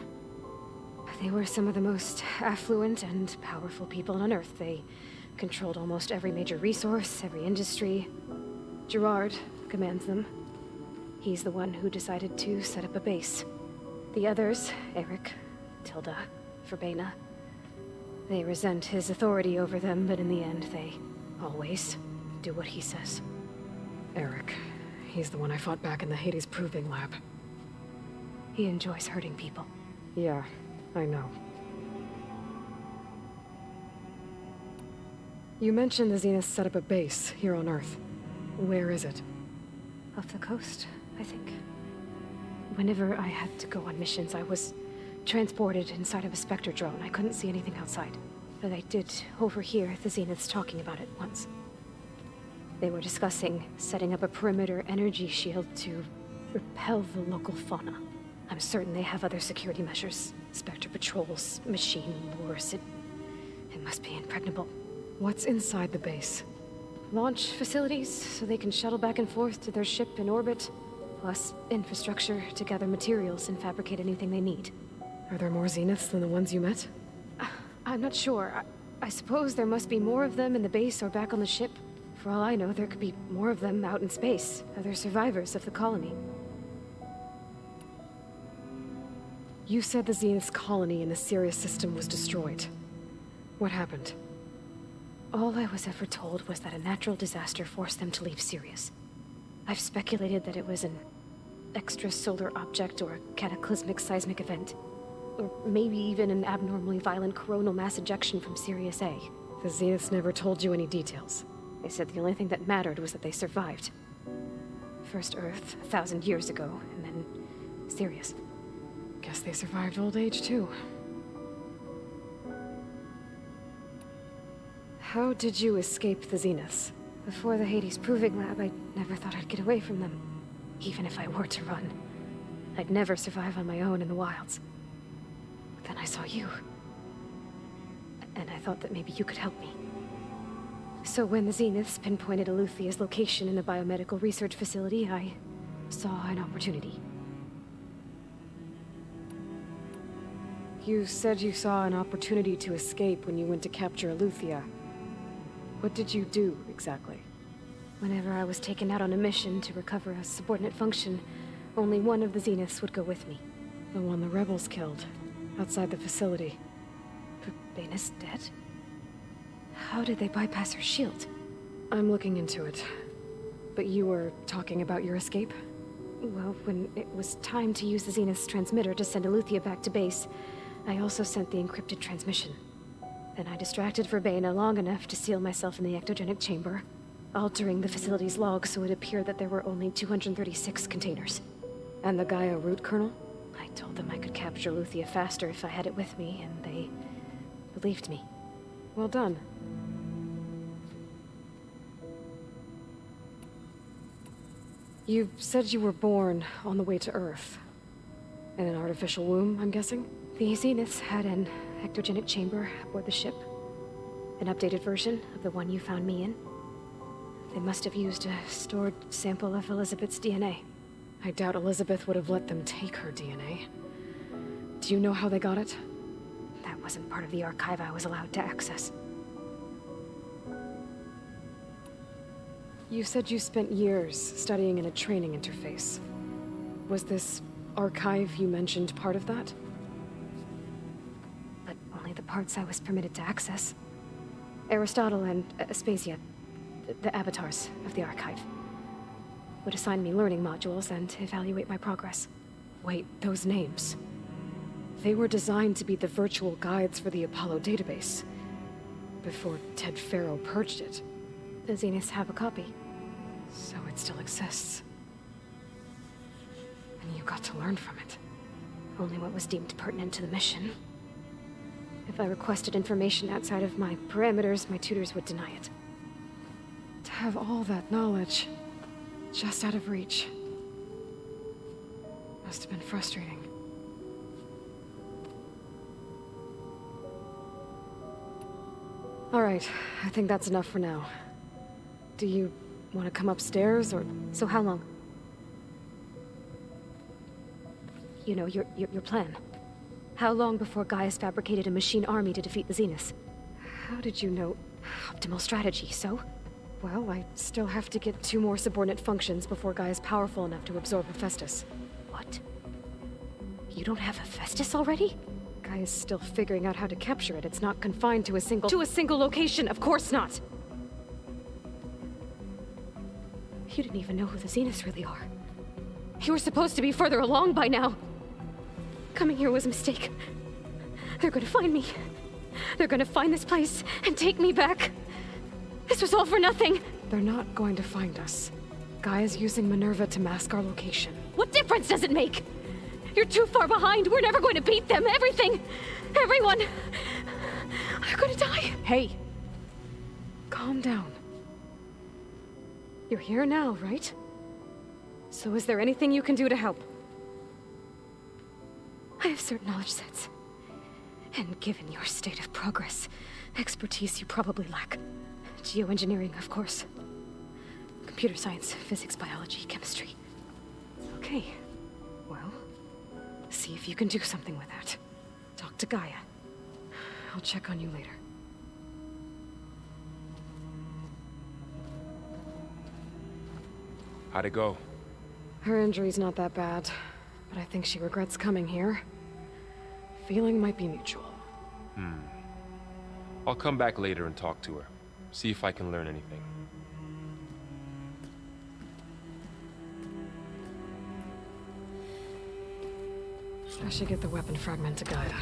They were some of the most affluent and powerful people on Earth. They controlled almost every major resource, every industry. Gerard commands them. He's the one who decided to set up a base. The others, Eric, Tilda, Verbena, they resent his authority over them, but in the end, they always do what he says. Eric. He's the one I fought back in the Hades Proving Lab. He enjoys hurting people. Yeah, I know. You mentioned the Zenith set up a base here on Earth. Where is it? Off the coast, I think. Whenever I had to go on missions, I was transported inside of a Spectre drone. I couldn't see anything outside. But I did overhear the Zeniths talking about it once. They were discussing setting up a perimeter energy shield to repel the local fauna. I'm certain they have other security measures. Spectre patrols, machine wars. It must be impregnable. What's inside the base? Launch facilities, so they can shuttle back and forth to their ship in orbit. Plus infrastructure to gather materials and fabricate anything they need. Are there more Zeniths than the ones you met? I'm not sure. I suppose there must be more of them in the base or back on the ship. For all I know, there could be more of them out in space. Other survivors of the colony. You said the Zenith's colony in the Sirius system was destroyed. What happened? All I was ever told was that a natural disaster forced them to leave Sirius. I've speculated that it was an extrasolar object or a cataclysmic seismic event. Or maybe even an abnormally violent coronal mass ejection from Sirius A. The Zeniths never told you any details. They said the only thing that mattered was that they survived. First Earth, 1,000 years ago, and then Sirius. Guess they survived old age, too. How did you escape the Zeniths? Before the Hades Proving Lab, I never thought I'd get away from them. Even if I were to run. I'd never survive on my own in the wilds. But then I saw you. And I thought that maybe you could help me. So when the Zeniths pinpointed Eluthia's location in the biomedical research facility, I saw an opportunity. You said you saw an opportunity to escape when you went to capture Eluthia. What did you do, exactly? Whenever I was taken out on a mission to recover a subordinate function, only one of the Zeniths would go with me. The one the rebels killed, outside the facility. Verbena's dead? How did they bypass her shield? I'm looking into it. But you were talking about your escape? Well, when it was time to use the Zenith's transmitter to send Eluthia back to base, I also sent the encrypted transmission. Then I distracted Verbena long enough to seal myself in the ectogenic chamber, altering the facility's log so it appeared that there were only 236 containers. And the Gaia root kernel? I told them I could capture Eluthia faster if I had it with me, and they believed me. Well done. You said you were born on the way to Earth. In an artificial womb, I'm guessing? The Zeniths had an ectogenic chamber aboard the ship. An updated version of the one you found me in. They must have used a stored sample of Elizabeth's DNA. I doubt Elizabeth would have let them take her DNA. Do you know how they got it? That wasn't part of the archive I was allowed to access. You said you spent years studying in a training interface. Was this archive you mentioned part of that? But only the parts I was permitted to access. Aristotle and Aspasia, the avatars of the archive, would assign me learning modules and evaluate my progress. Wait, those names. They were designed to be the virtual guides for the Apollo database, before Ted Faro purged it. The Zeniths have a copy. So it still exists. And you got to learn from it. Only what was deemed pertinent to the mission. If I requested information outside of my parameters, my tutors would deny it. To have all that knowledge, just out of reach. Must have been frustrating. All right, I think that's enough for now. Do you want to come upstairs, or... So how long? You know, your plan. How long before Gaius fabricated a machine army to defeat the Zeniths? How did you know? Optimal strategy, so? Well, I still have to get 2 more subordinate functions before Guy is powerful enough to absorb Hephaestus. What? You don't have Hephaestus already? Guy is still figuring out how to capture it. It's not confined to a single... To a single location! Of course not! You didn't even know who the Zeniths really are. You were supposed to be further along by now! Coming here was a mistake. They're gonna find me. They're gonna find this place and take me back. This was all for nothing! They're not going to find us. Guy is using Minerva to mask our location. What difference does it make? You're too far behind. We're never going to beat them. Everything. Everyone. I'm gonna die. Hey. Calm down. You're here now, right? So is there anything you can do to help? I have certain knowledge sets. And given your state of progress, expertise you probably lack. Geoengineering, of course. Computer science, physics, biology, chemistry. Okay. Well, see if you can do something with that. Talk to Gaia. I'll check on you later. How'd it go? Her injury's not that bad, but I think she regrets coming here. Feeling might be mutual. I'll come back later and talk to her. See if I can learn anything. I should get the weapon fragment to Gaia.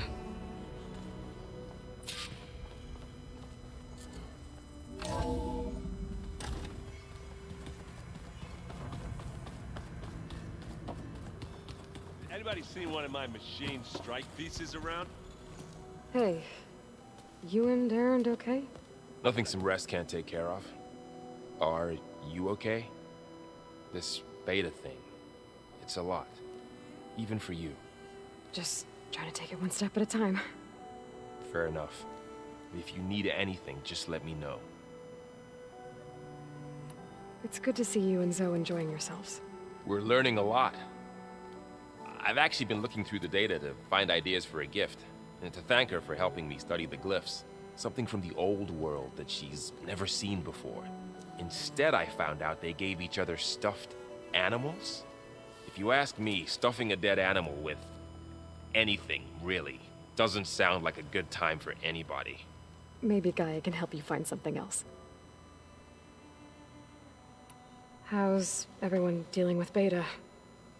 Anybody seen one of my machine strike pieces around? Hey, you and Erend okay? Nothing some rest can't take care of. Are you okay? This beta thing, it's a lot. Even for you. Just trying to take it one step at a time. Fair enough. If you need anything, just let me know. It's good to see you and Zoe enjoying yourselves. We're learning a lot. I've actually been looking through the data to find ideas for a gift, and to thank her for helping me study the glyphs. Something from the old world that she's never seen before. Instead, I found out they gave each other stuffed animals. If you ask me, stuffing a dead animal with anything, really, doesn't sound like a good time for anybody. Maybe Gaia can help you find something else. How's everyone dealing with Beta?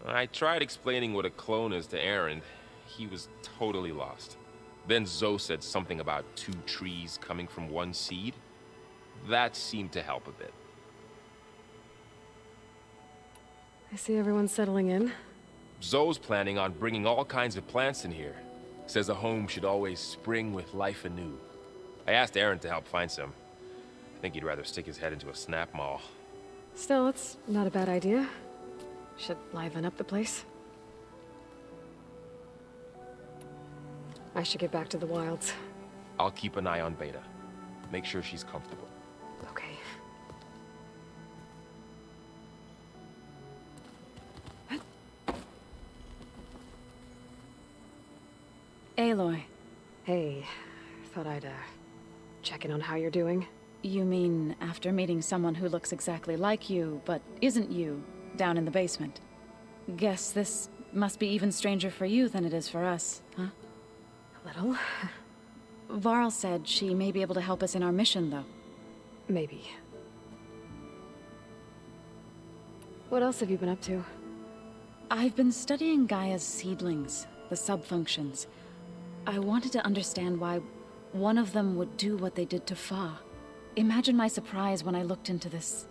I tried explaining what a clone is to Erend. He was totally lost. Then Zoe said something about 2 trees coming from 1 seed. That seemed to help a bit. I see everyone's settling in. Zoe's planning on bringing all kinds of plants in here. Says a home should always spring with life anew. I asked Erend to help find some. I think he'd rather stick his head into a snap maul. Still, it's not a bad idea. Should liven up the place. I should get back to the wilds. I'll keep an eye on Beta. Make sure she's comfortable. Okay. Aloy. Hey, thought I'd, check in on how you're doing. You mean after meeting someone who looks exactly like you, but isn't you, down in the basement? Guess this must be even stranger for you than it is for us, huh? A little. Varl said she may be able to help us in our mission, though. Maybe. What else have you been up to? I've been studying Gaia's seedlings, the subfunctions. I wanted to understand why one of them would do what they did to Fa. Imagine my surprise when I looked into this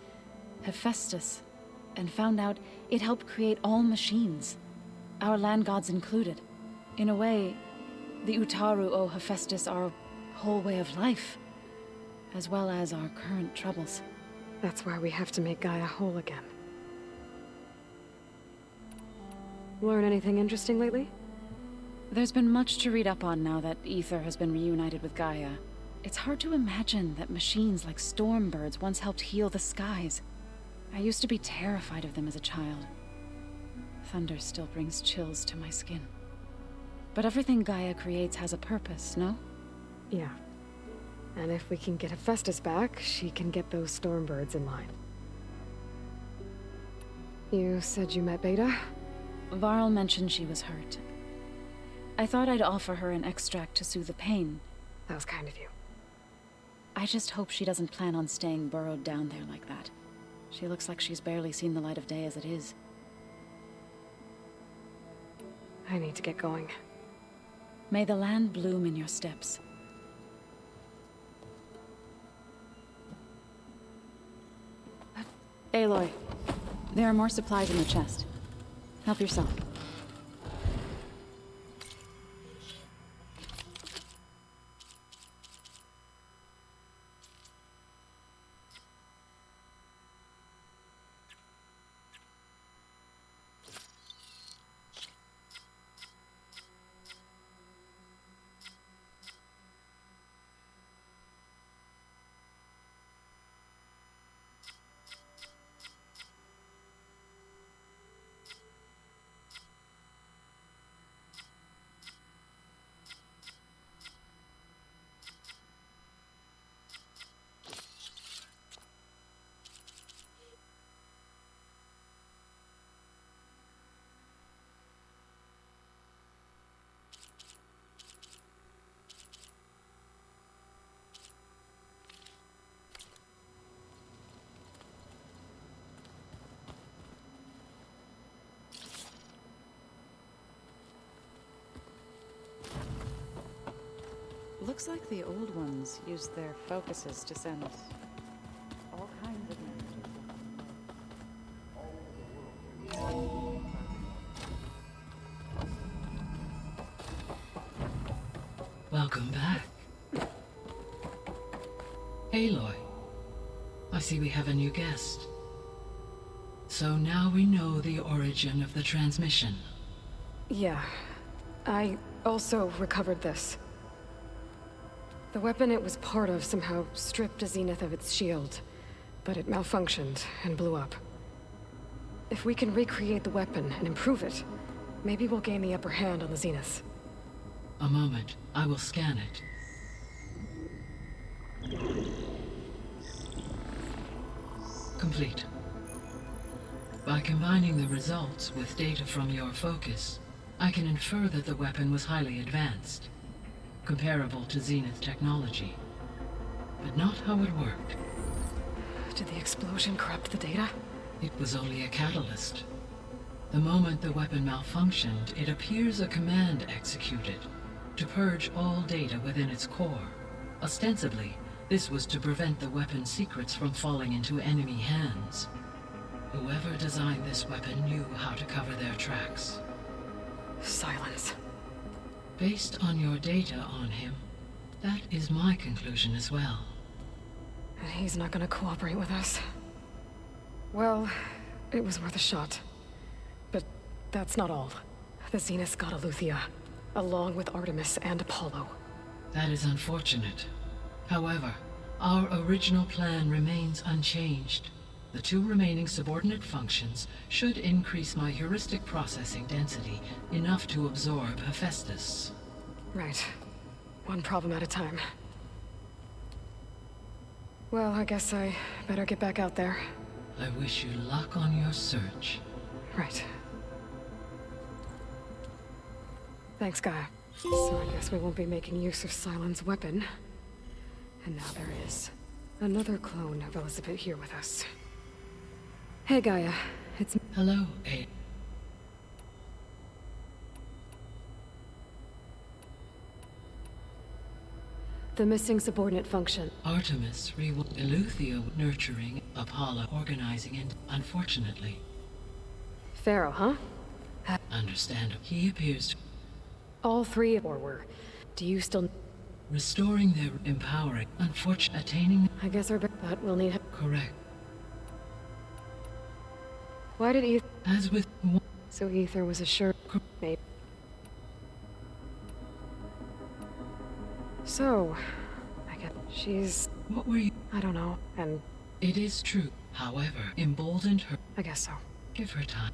Hephaestus and found out it helped create all machines, our land gods included. In a way, the Utaru owe Hephaestus our whole way of life, as well as our current troubles. That's why we have to make Gaia whole again. Learn anything interesting lately? There's been much to read up on now that Aether has been reunited with Gaia. It's hard to imagine that machines like Stormbirds once helped heal the skies. I used to be terrified of them as a child. Thunder still brings chills to my skin. But everything Gaia creates has a purpose, no? Yeah. And if we can get Hephaestus back, she can get those Stormbirds in line. You said you met Beta? Varl mentioned she was hurt. I thought I'd offer her an extract to soothe the pain. That was kind of you. I just hope she doesn't plan on staying burrowed down there like that. She looks like she's barely seen the light of day as it is. I need to get going. May the land bloom in your steps. Aloy, there are more supplies in the chest. Help yourself. Looks like the old ones used their focuses to send all kinds of messages. Welcome back. Aloy, I see we have a new guest. So now we know the origin of the transmission. Yeah. I also recovered this. The weapon it was part of somehow stripped Zenith of its shield, but it malfunctioned and blew up. If we can recreate the weapon and improve it, maybe we'll gain the upper hand on the Zeniths. A moment, I will scan it. Complete. By combining the results with data from your focus, I can infer that the weapon was highly advanced, comparable to Zenith technology, but not how it worked. Did the explosion corrupt the data? It was only a catalyst. The moment the weapon malfunctioned, it appears a command executed to purge all data within its core. Ostensibly, this was to prevent the weapon's secrets from falling into enemy hands. Whoever designed this weapon knew how to cover their tracks. Silence. Based on your data on him, that is my conclusion as well. And he's not gonna cooperate with us. Well, it was worth a shot. But that's not all. The Zeniths got Eleuthia, along with Artemis and Apollo. That is unfortunate. However, our original plan remains unchanged. The 2 remaining subordinate functions should increase my heuristic processing density enough to absorb Hephaestus. Right. One problem at a time. Well, I guess I better get back out there. I wish you luck on your search. Right. Thanks, Gaia. So I guess we won't be making use of Sylens' weapon. And now there is another clone of Elizabeth here with us. Hey, Gaia. It's... Hello, A. The missing subordinate function. Artemis, Eleuthia nurturing, Apollo organizing, and unfortunately... Pharaoh, huh? Understandable. He appears to... All 3 or were. Do you still... Restoring their empowering, attaining... I guess our... But we'll need... Correct. Why did Ether... As with... So Ether was a sure... mate. So... I get... She's... What were you... I don't know. And... It is true. However, emboldened her... I guess so. Give her time.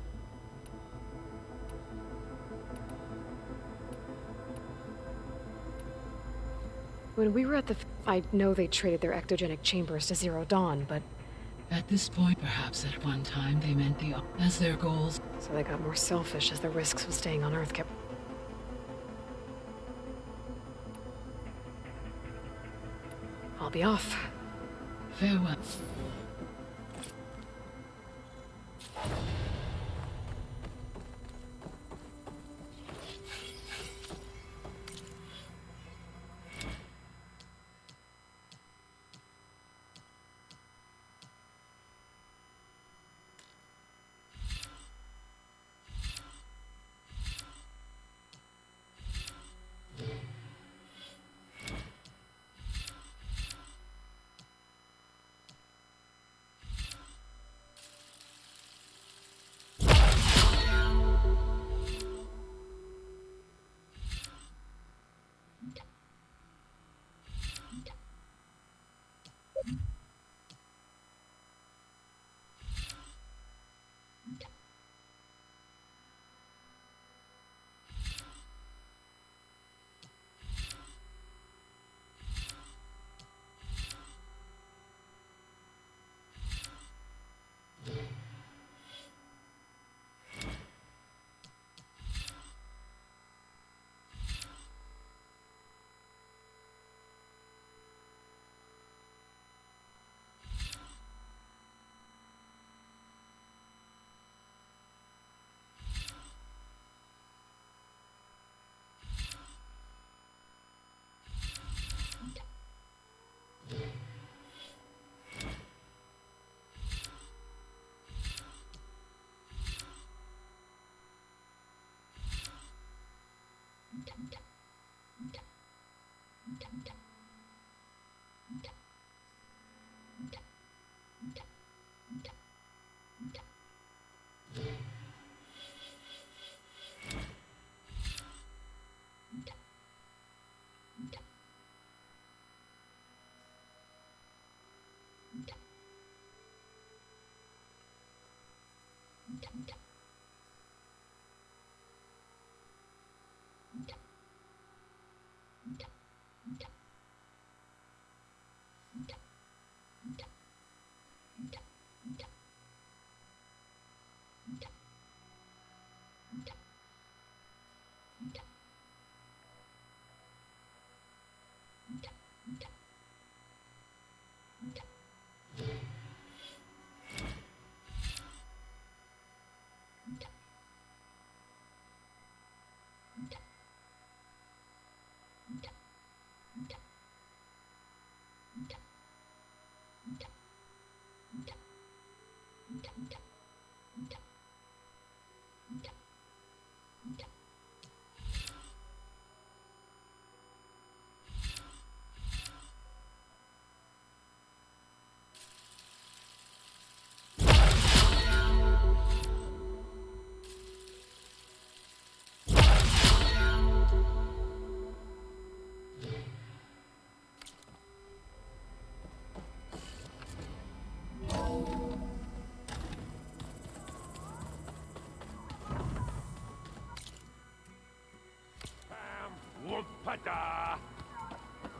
When we were at the... I know they traded their ectogenic chambers to Zero Dawn, but... At this point, perhaps at one time they meant the... as their goals... So they got more selfish as the risks of staying on Earth kept... I'll be off. Farewell.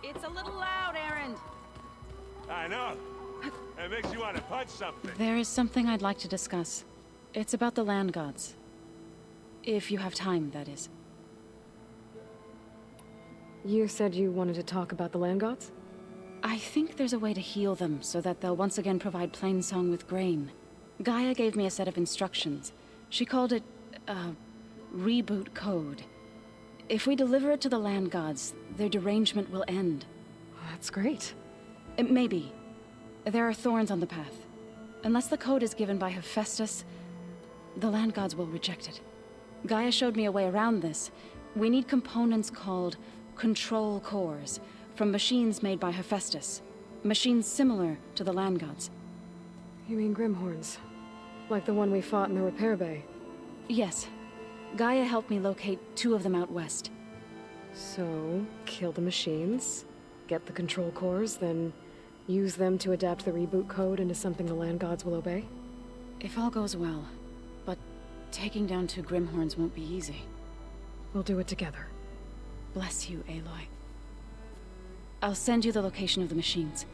It's a little loud, Erend. I know. It makes you want to punch something. There is something I'd like to discuss. It's about the land gods. If you have time, that is. You said you wanted to talk about the land gods? I think there's a way to heal them so that they'll once again provide Plainsong with grain. Gaia gave me a set of instructions. She called it, reboot code. If we deliver it to the land gods, their derangement will end. That's great. Maybe. There are thorns on the path. Unless the code is given by Hephaestus, the land gods will reject it. Gaia showed me a way around this. We need components called control cores from machines made by Hephaestus. Machines similar to the land gods. You mean Grimhorns? Like the one we fought in the repair bay? Yes. Gaia helped me locate 2 of them out west. So, kill the machines, get the control cores, then use them to adapt the reboot code into something the land gods will obey? If all goes well. But taking down 2 Grimhorns won't be easy. We'll do it together. Bless you, Aloy. I'll send you the location of the machines.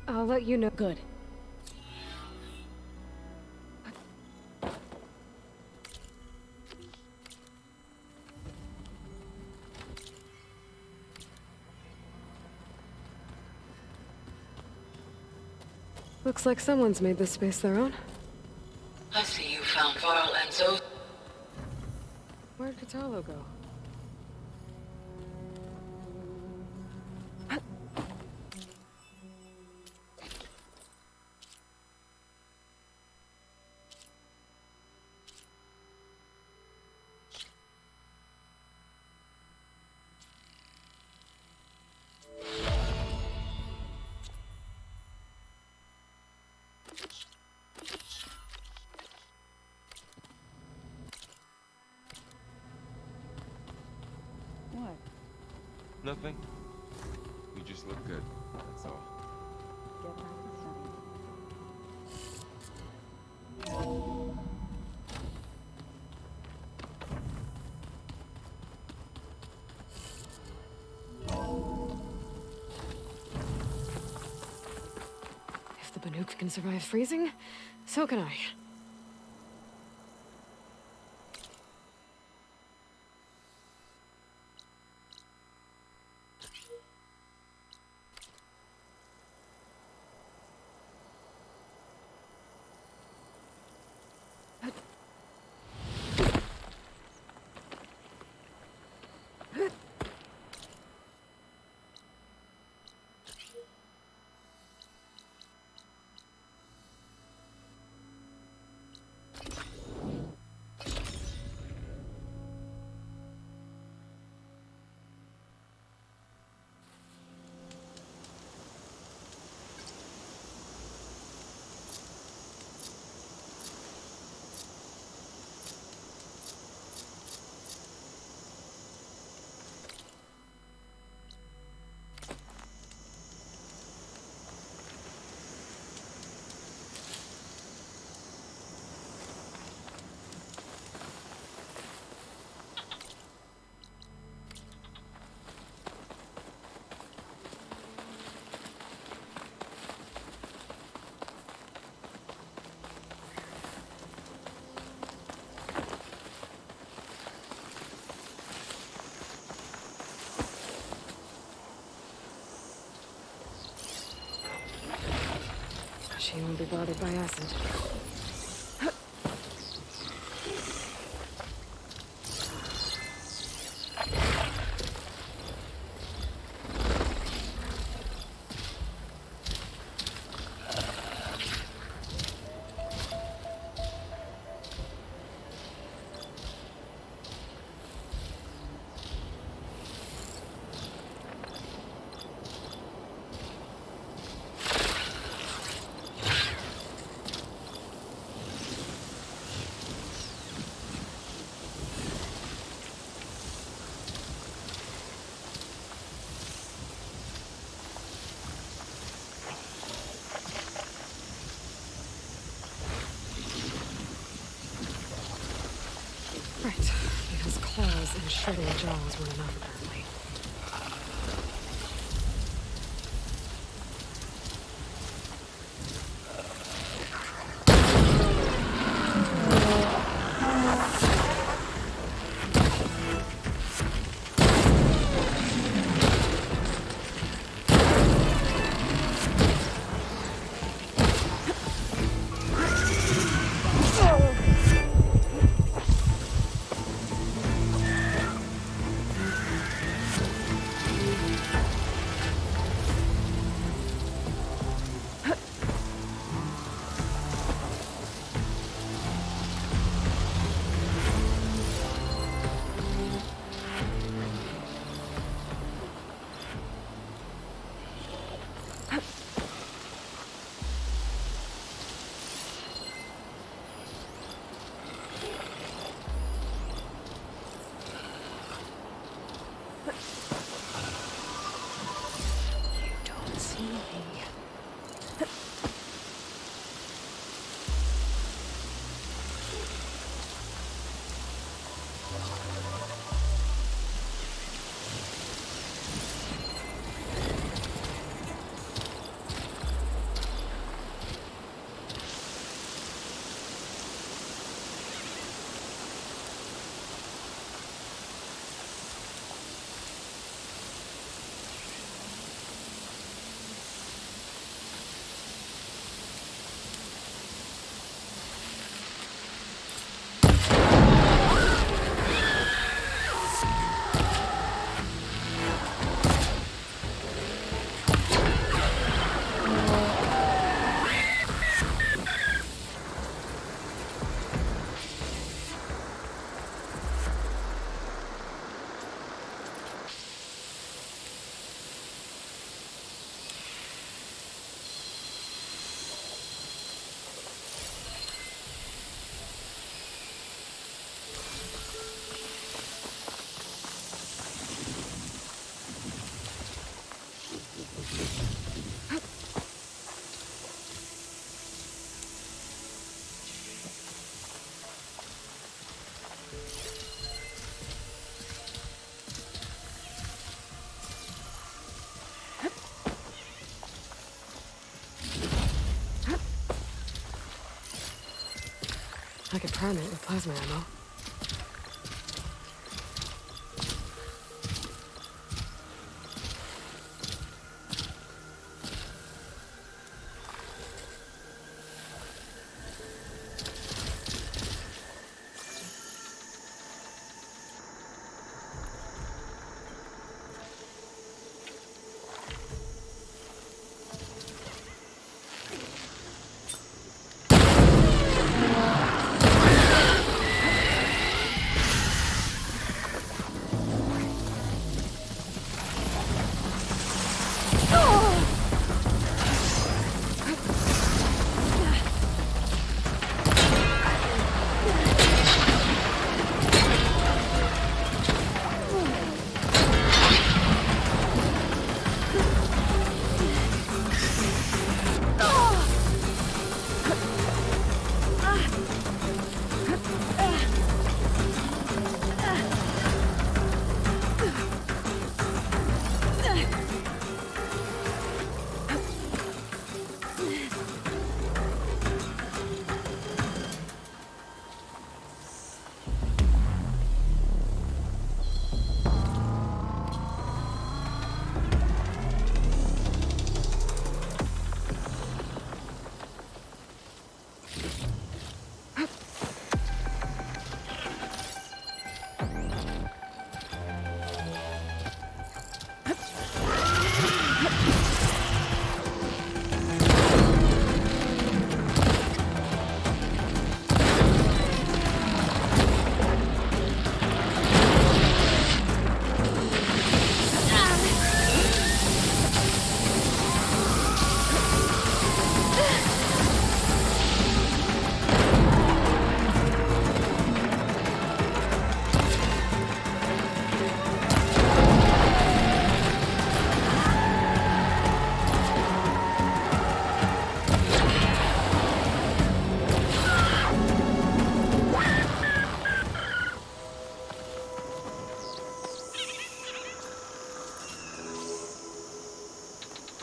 I'll let you know. Good. Looks like someone's made this space their own. I see you found Varl and Zo. Where'd Kotallo go? What? Nothing. You just look good. That's all. Get back to If the Banuk can survive freezing, so can I. She won't be bothered by acid. Right, because claws and shredding jaws weren't enough, apparently. I could prime it with plasma ammo.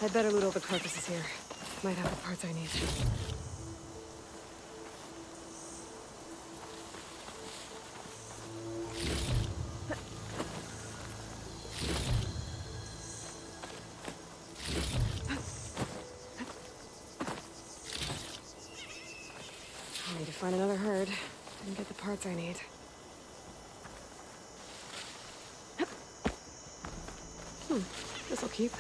I'd better loot all the carcasses here. Might have the parts I need. I need to find another herd and get the parts I need. This'll keep.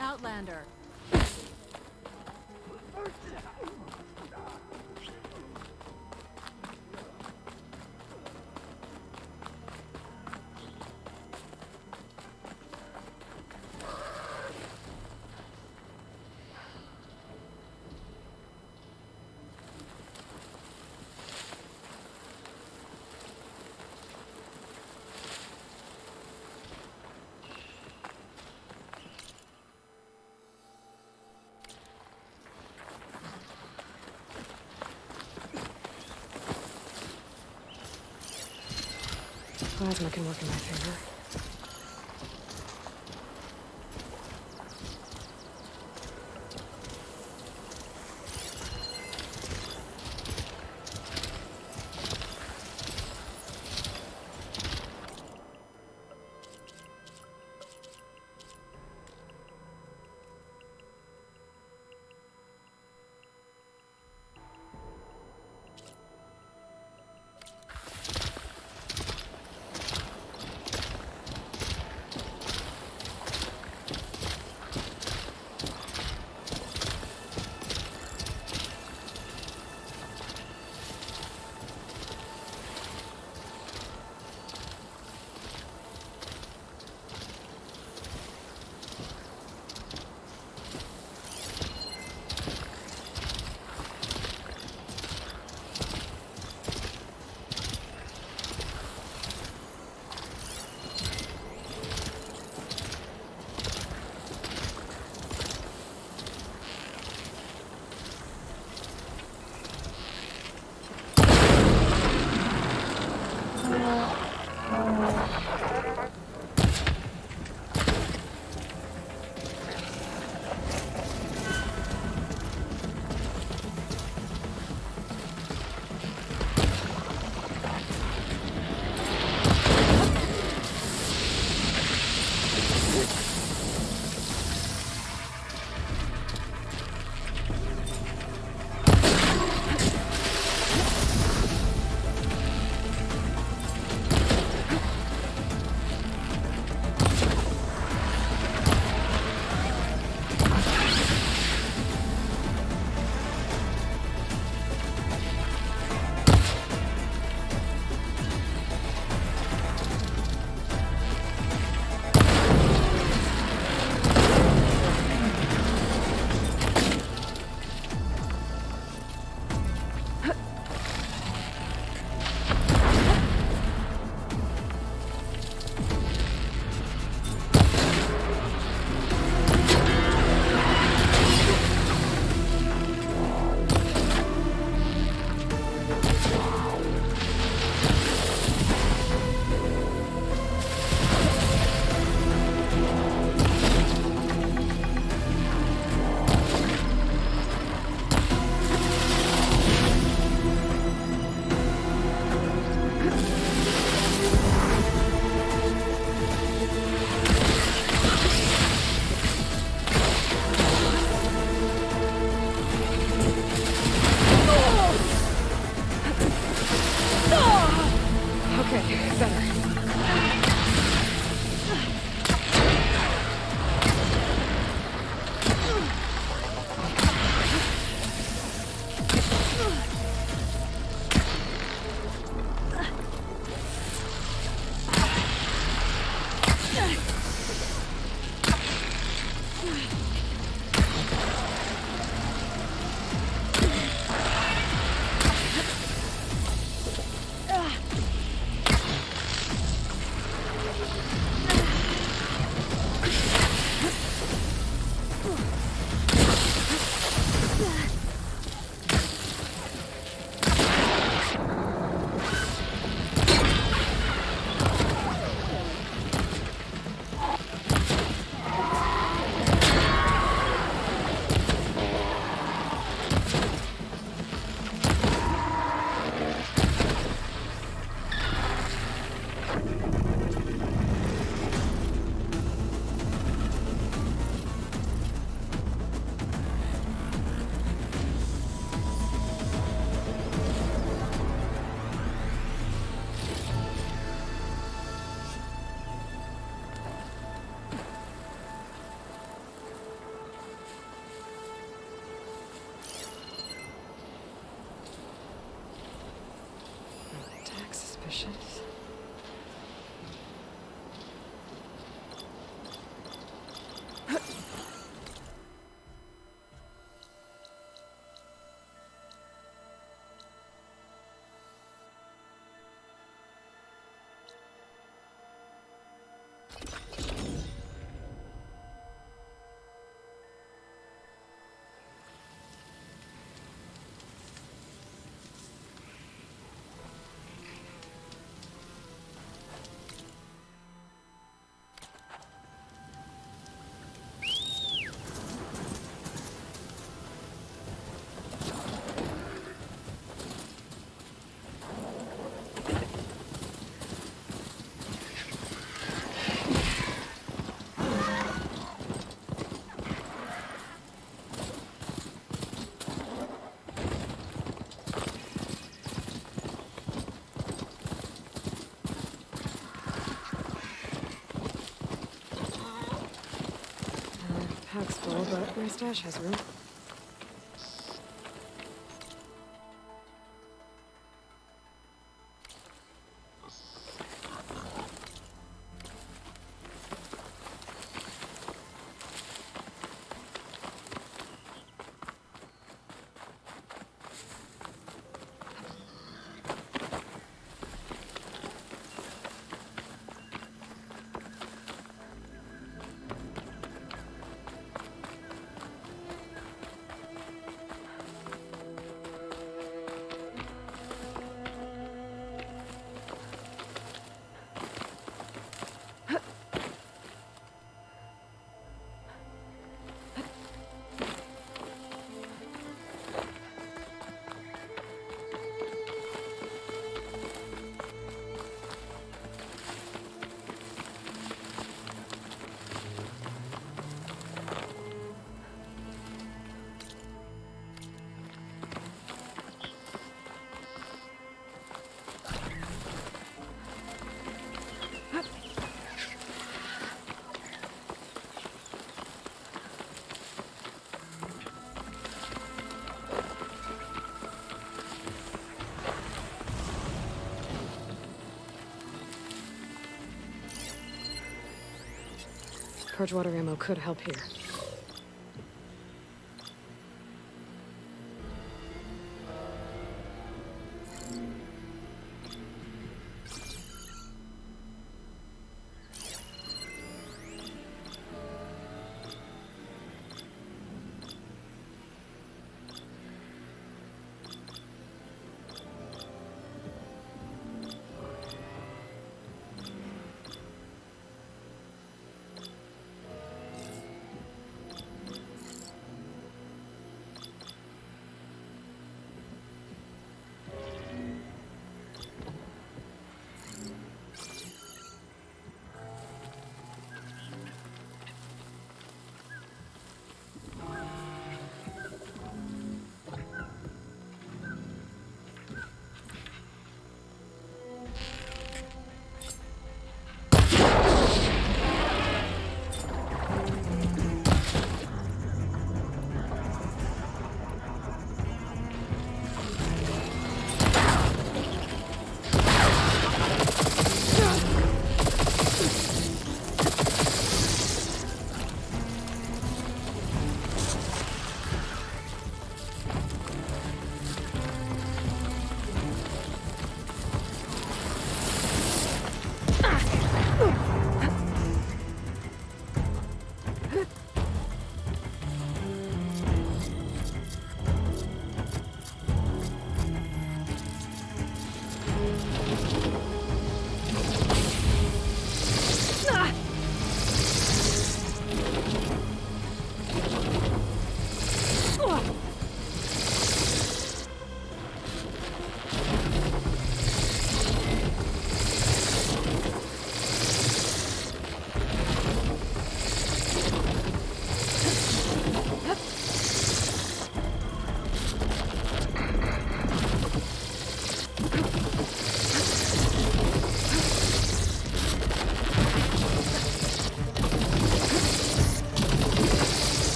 Outlander. Plasma can work in my favor. Pack's full, but my stash has room. Purge water ammo could help here.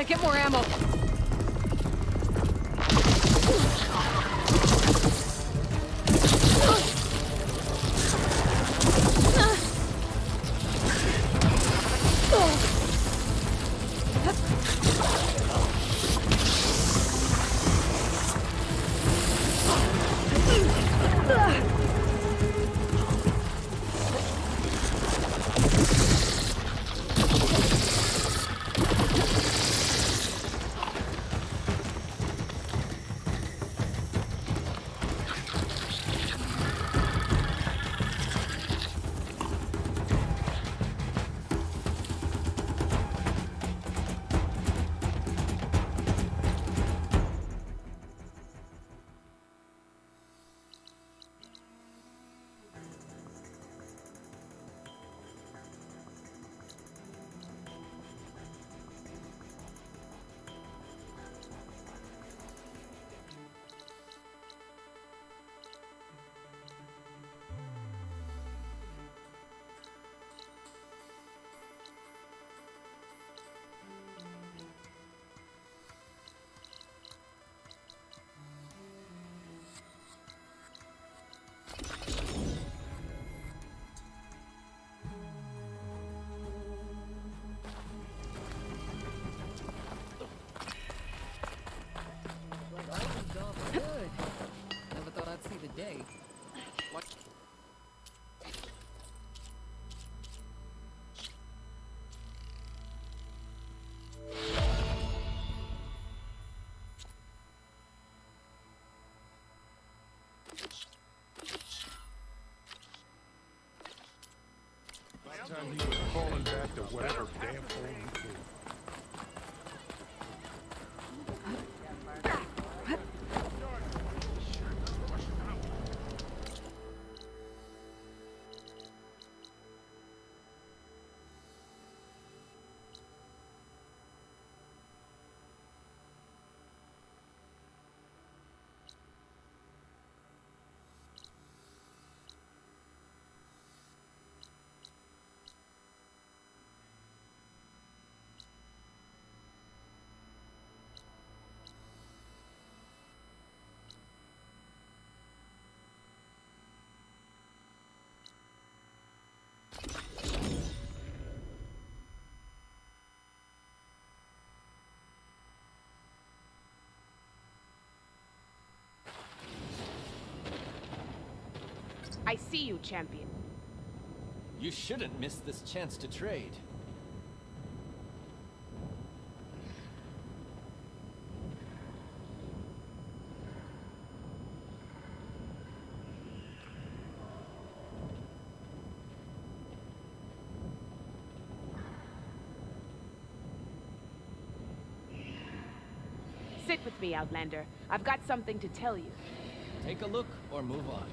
get more ammo. Time he was falling back to whatever damn hole he could. I see you, champion. You shouldn't miss this chance to trade. Sit with me, Outlander. I've got something to tell you. Take a look or move on.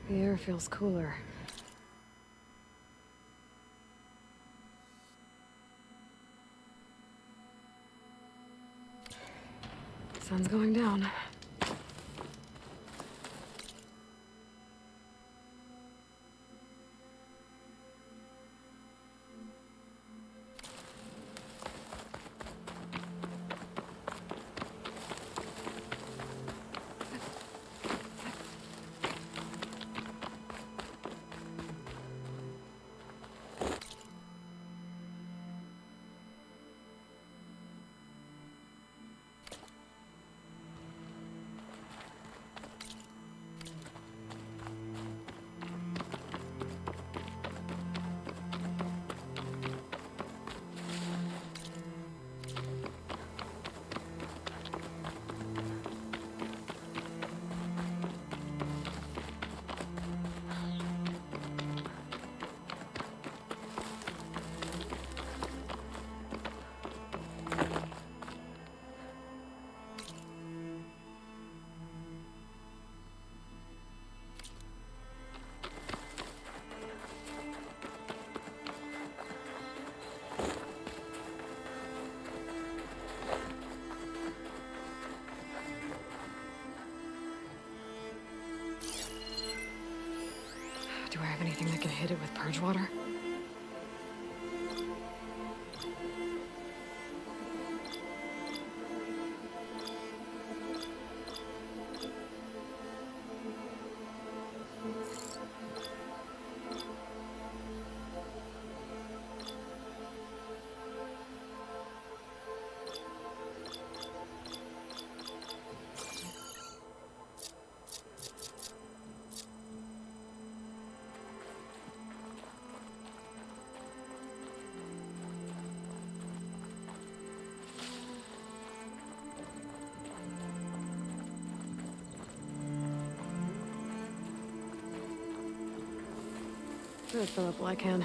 The air feels cooler. Sun's going down. Do I have anything that can hit it with purge water? I'll fill up while I can.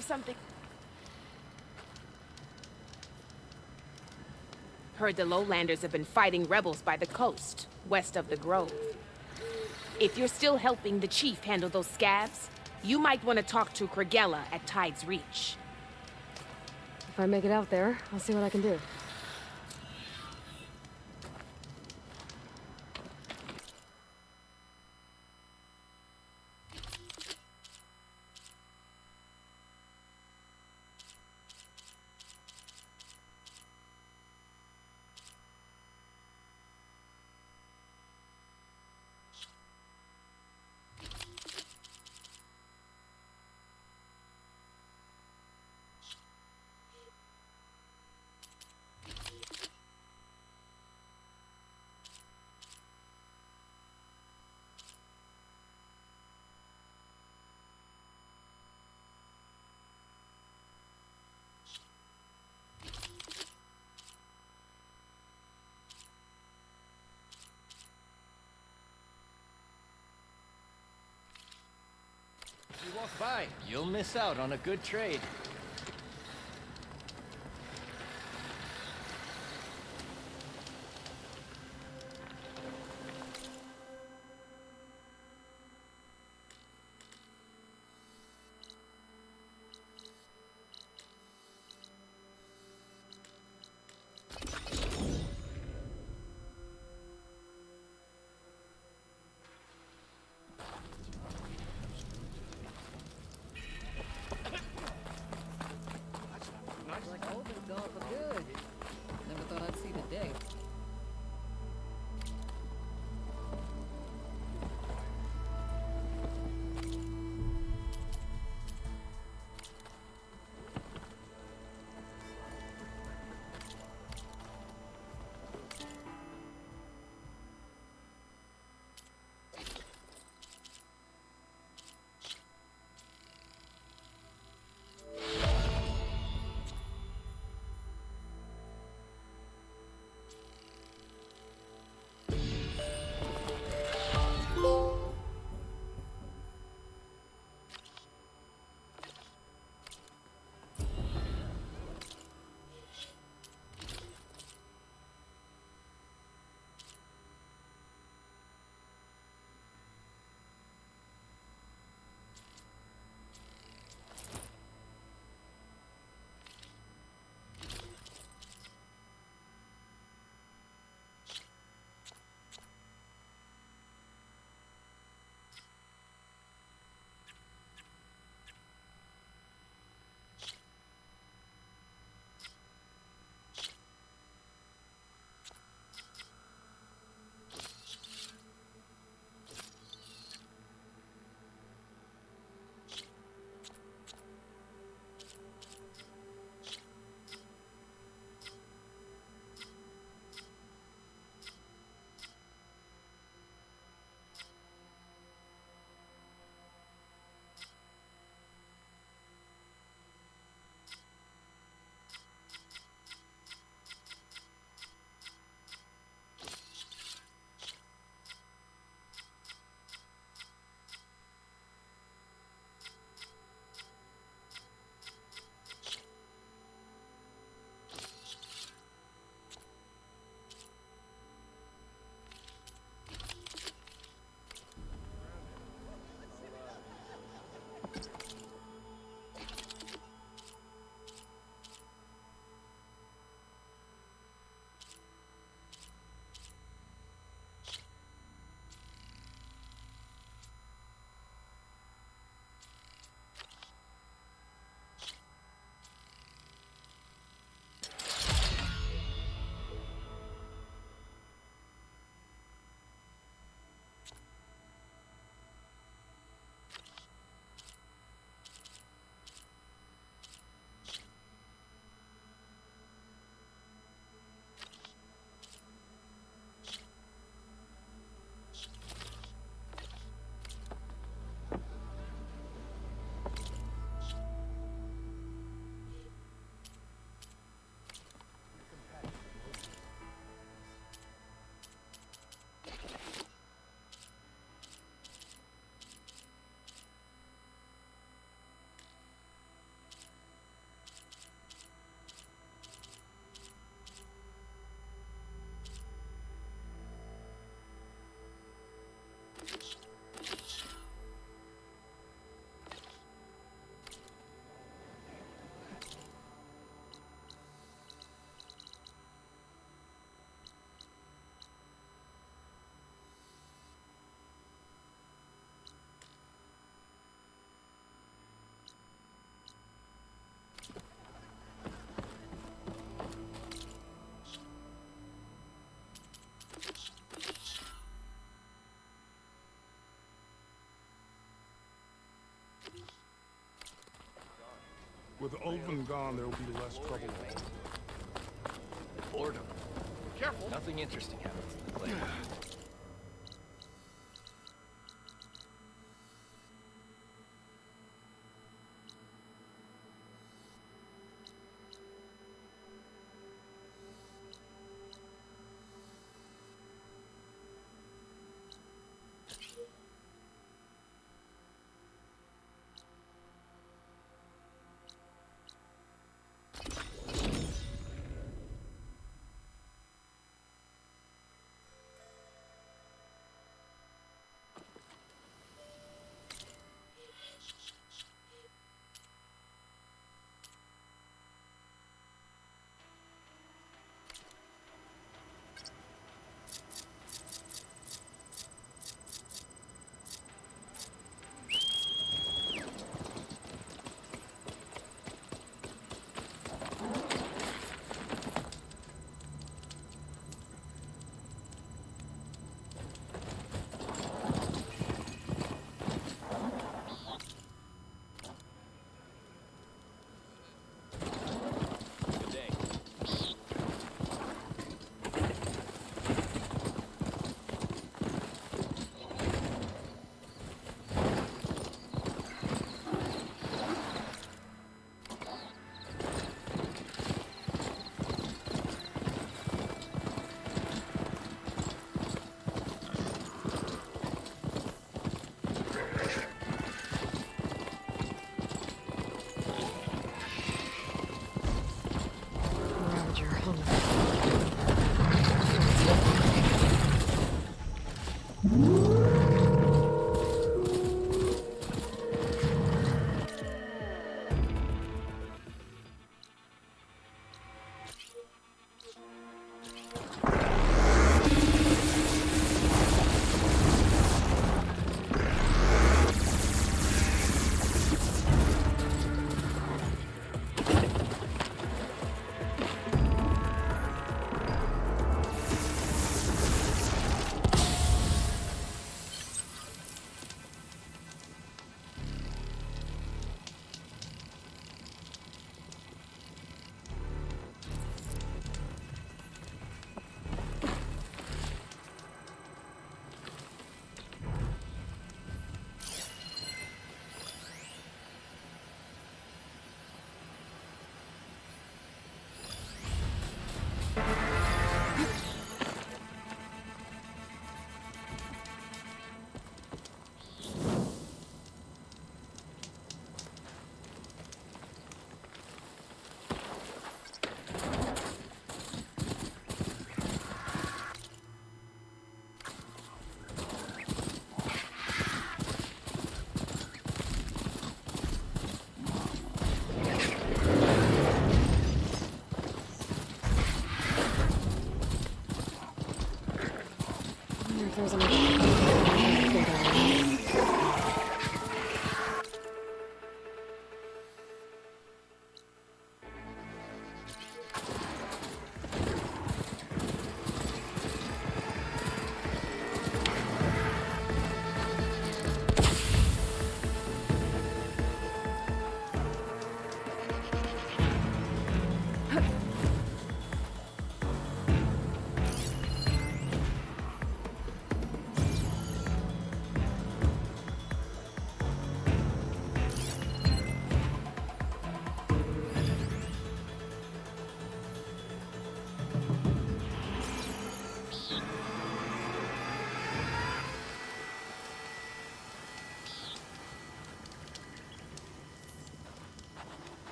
have something... Heard the Lowlanders have been fighting rebels by the coast, west of the Grove. If you're still helping the chief handle those scabs, you might want to talk to Kragella at Tide's Reach. If I make it out there, I'll see what I can do. If you walk by, you'll miss out on a good trade. Odin gone, there will be less trouble. Boredom. Careful. Nothing interesting happens in the clay.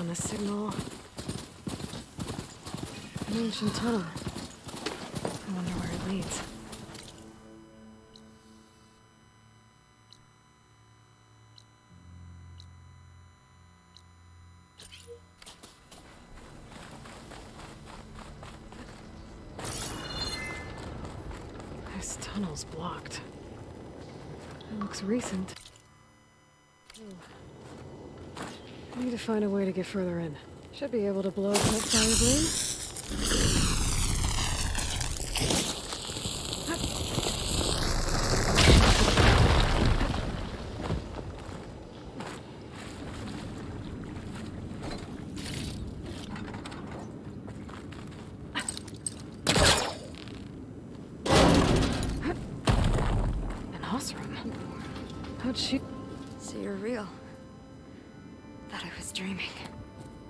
on the signal. An ancient tunnel. I wonder where it leads. This tunnel's blocked. It looks recent. I need to find a way to get further in. Should be able to blow up that fire blade. An Osram? How'd she... So you're real. Thought I was dreaming.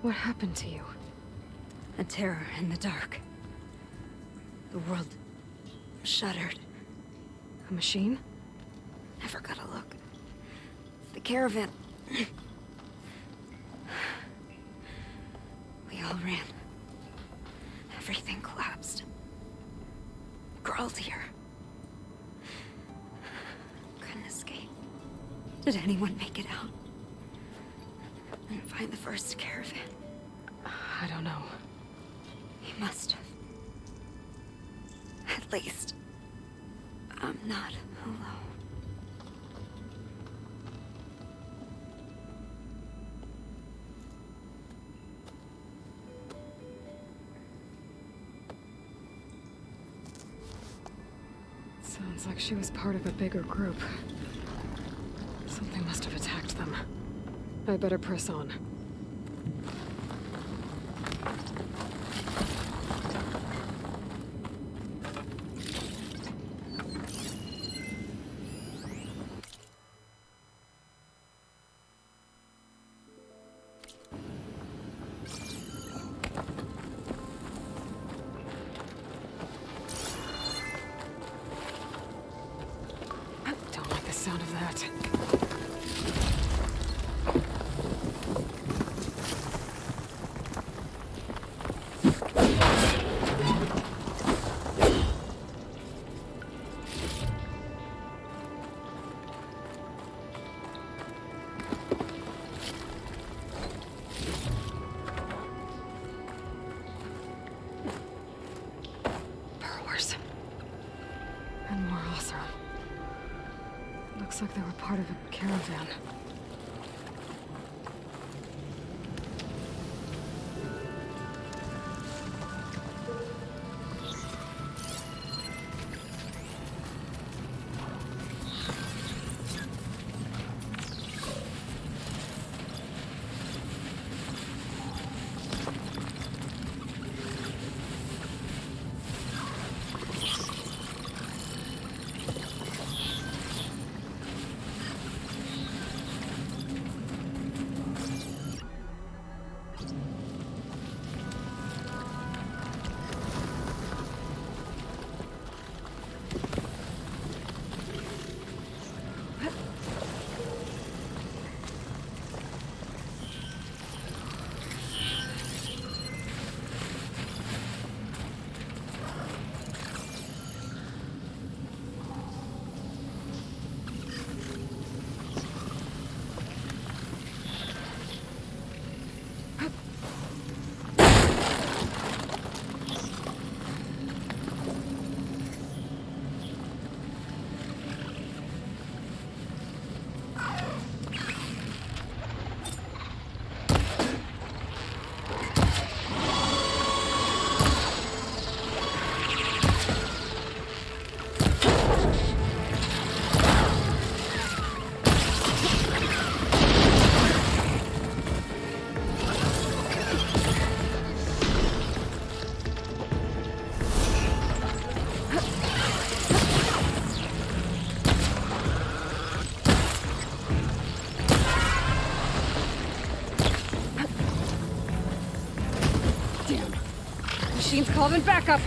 What happened to you? A terror in the dark. The world shuddered. A machine? Never got a look. The caravan. We all ran. Everything collapsed. Crawled here. Couldn't escape. Did anyone make it out? And find the first caravan? I don't know. He must have. At least, I'm not alone. Sounds like she was part of a bigger group. Something must have attacked them. I better press on. Don't like the sound of that. Burrowers. And more Osram. Looks like they were part of a caravan. Machine's calling backup.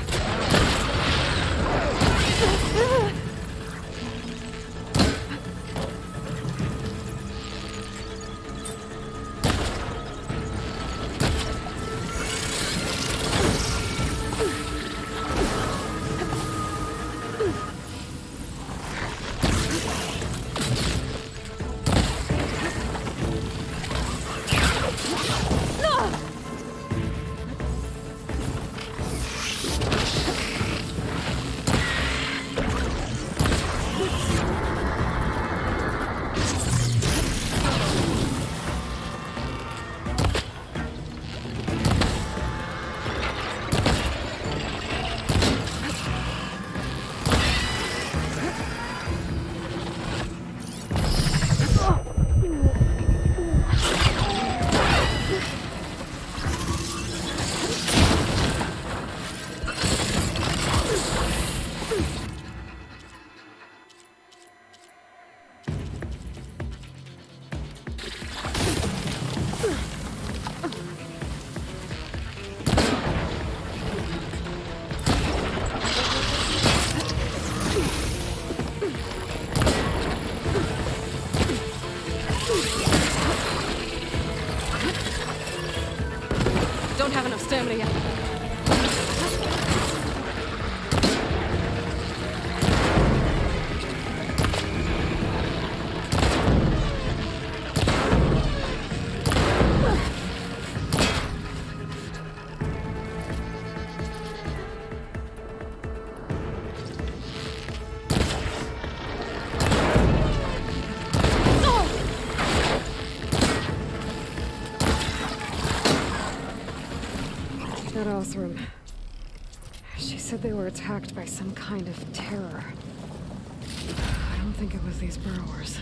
that Othram. She said they were attacked by some kind of terror. I don't think it was these burrowers.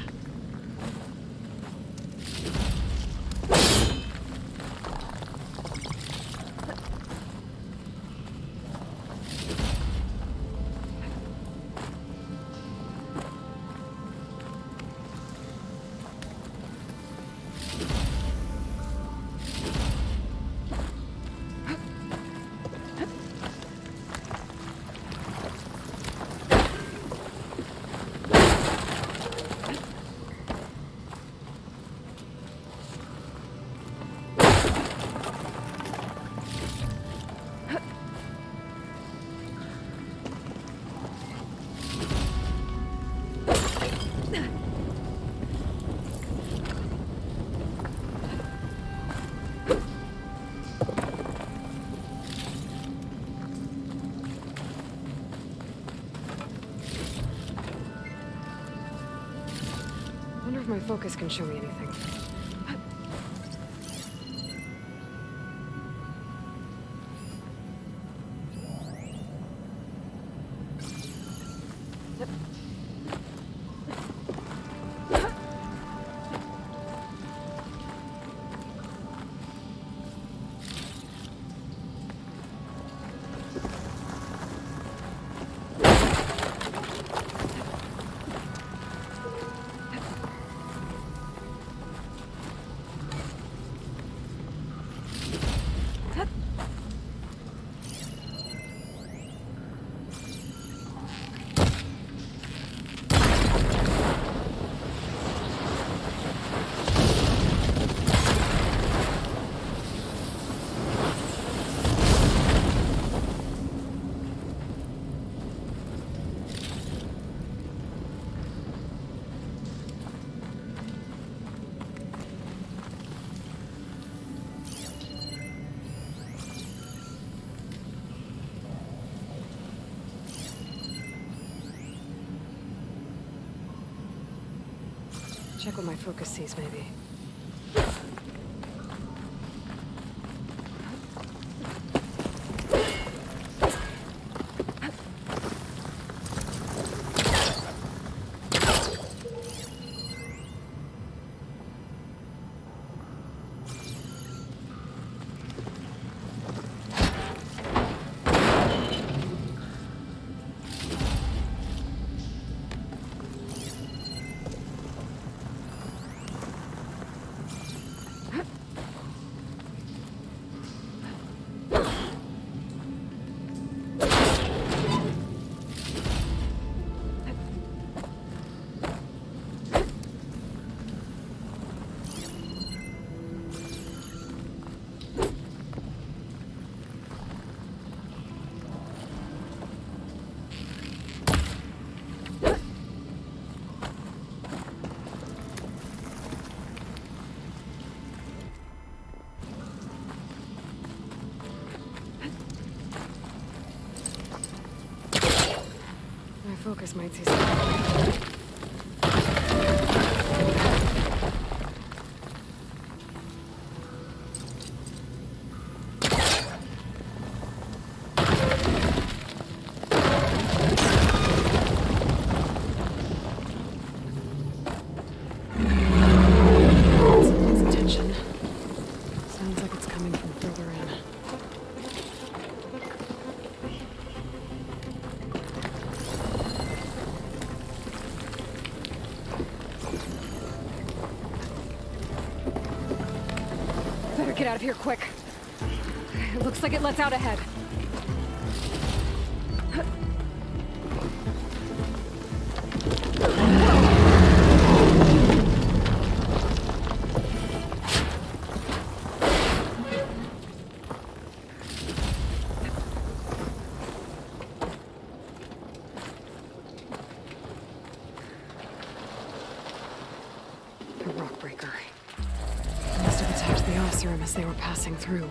My focus can show me anything. Check what my focus sees, maybe. Focus might see something. Someone's attention. Sounds like it's coming from further in. Get out of here quick. It looks like it lets out ahead. A rock breaker. Must have attacked the Oseram as they were passing through.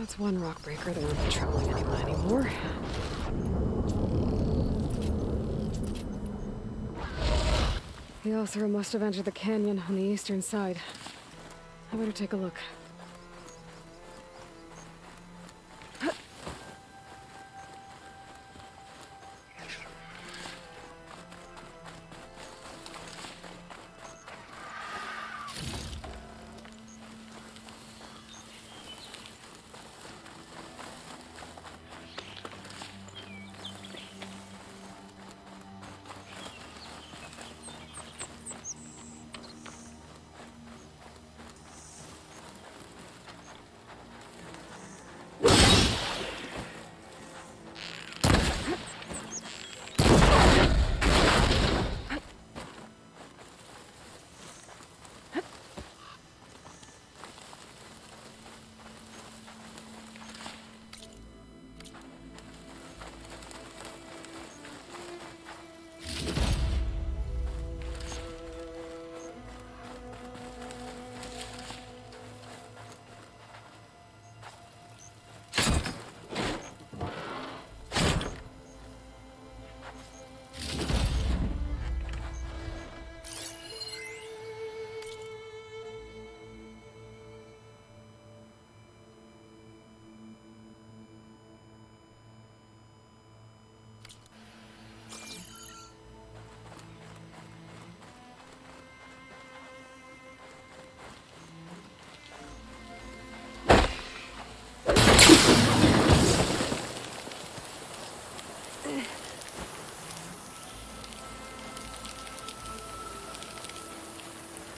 That's one rock breaker that won't be troubling anyone anymore. The Othra must have entered the canyon on the eastern side. I better take a look.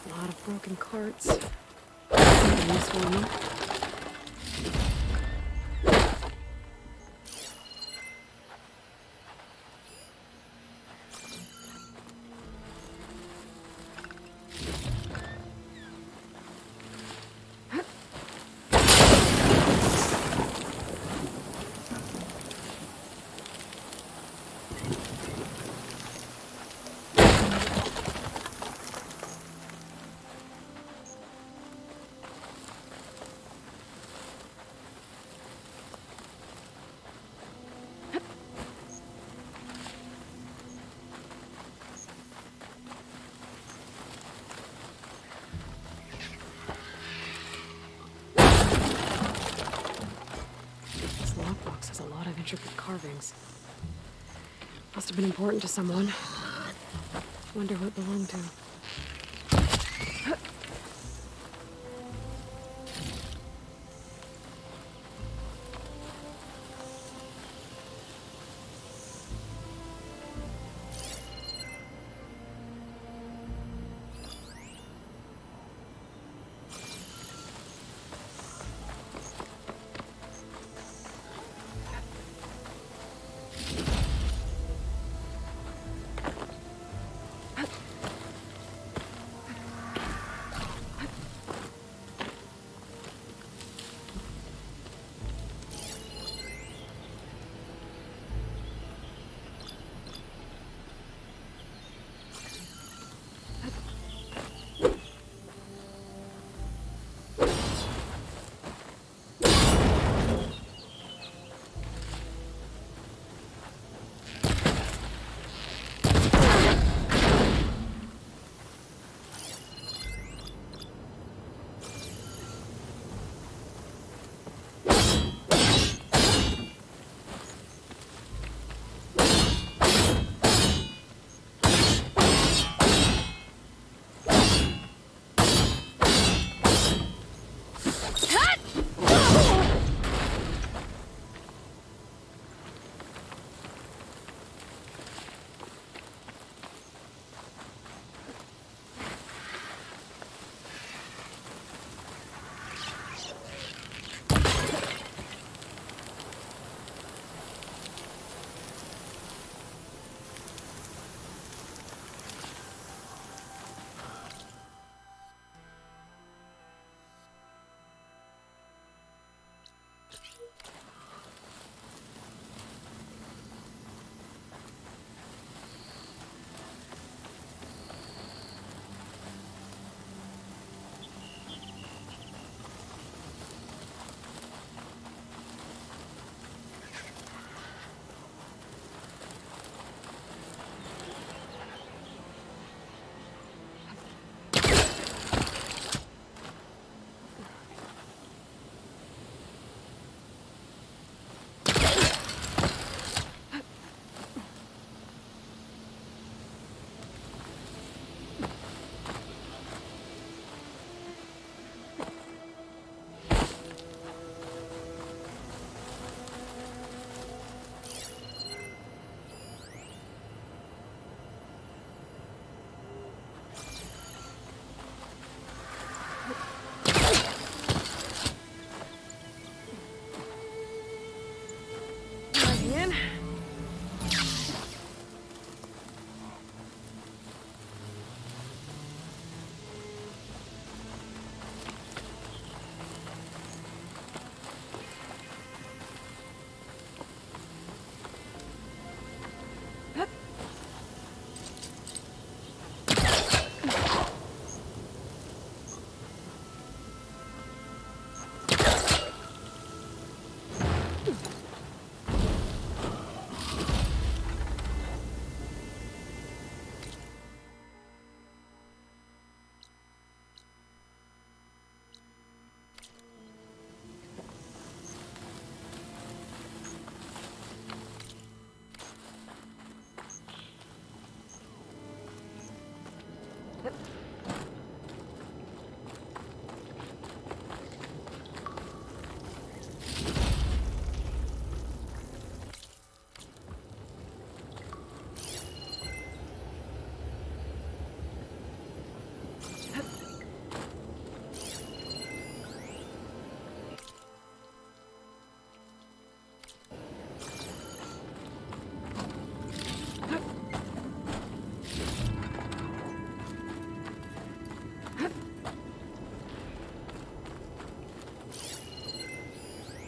A lot of broken carts. This one. Has a lot of intricate carvings. Must have been important to someone. Wonder who it belonged to.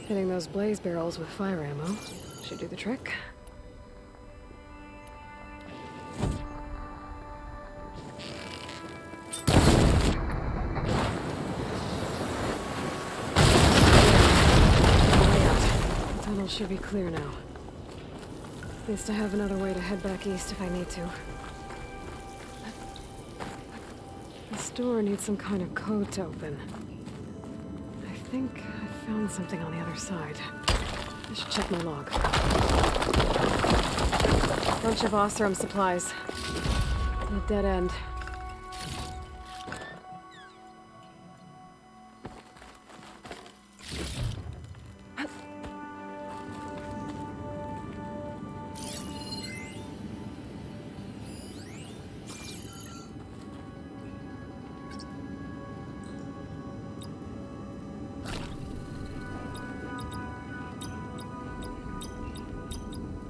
Hitting those blaze barrels with fire ammo should do the trick. The tunnel should be clear now. At least I have another way to head back east if I need to. This door needs some kind of code to open. I think I found something on the other side. I should check my log. Bunch of Oseram supplies. A dead end.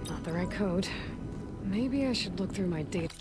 Not the right code. Maybe I should look through my data.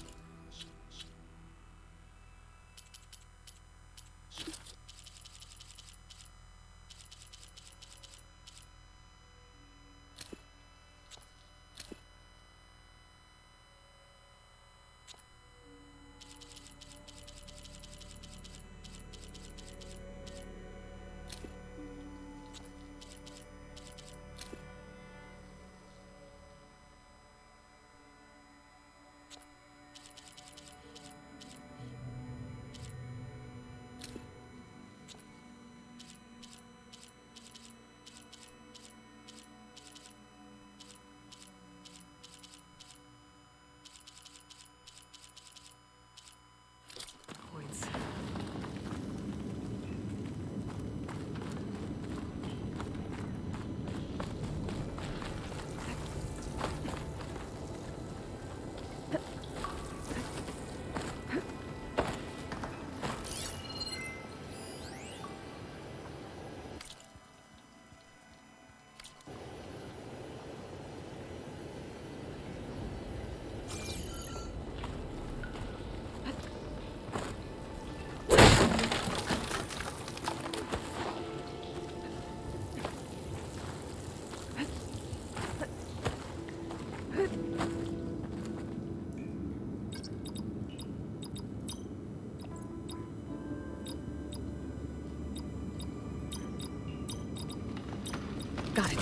Got it.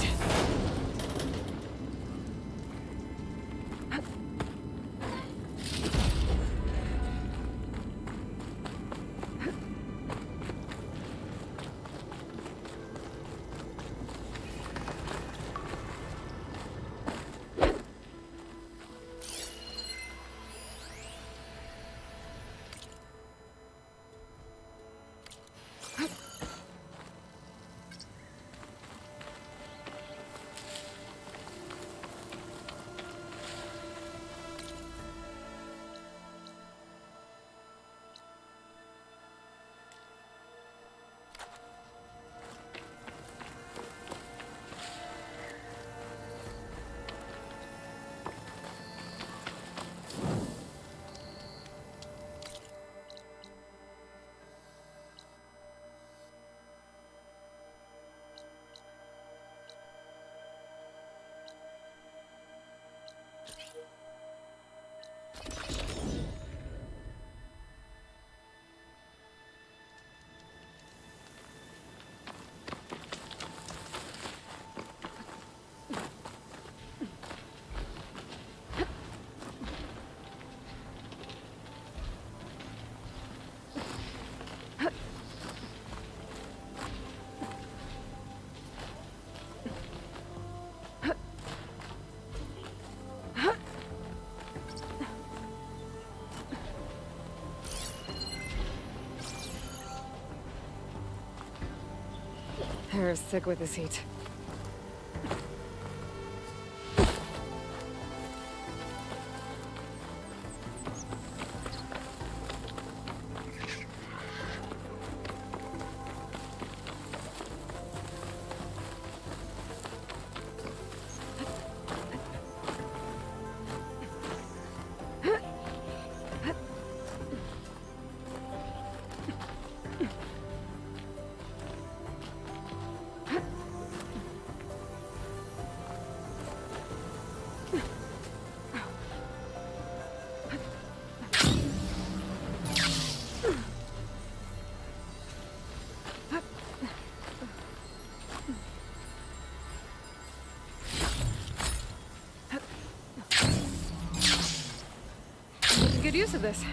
Hair is sick with this heat. good use of this.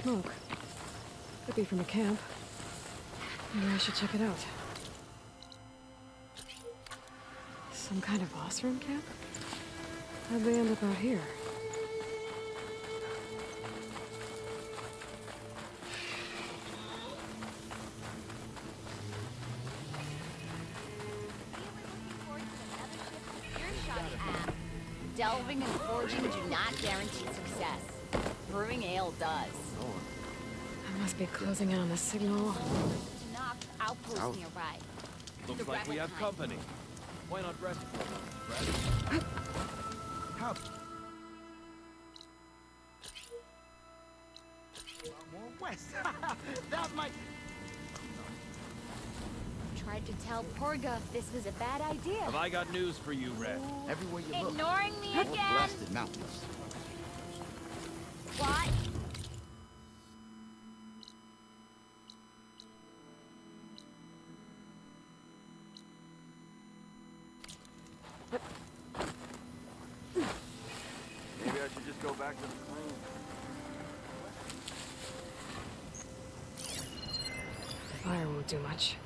Smoke. Could be from a camp. Maybe I should check it out. Some kind of Oseram camp? How'd they end up out here? Delving and forging do not guarantee success. Brewing ale does. I must be closing in on the signal. Knock outpost nearby. Looks like we have company. Why not rest for a moment, Brad? How? More west. That might... Tried to tell Porga this was a bad idea. Have I got news for you, Red? Everywhere you look. Ignoring me More again? blasted mountains. What? Maybe I should just go back to the plane. Fire won't do much.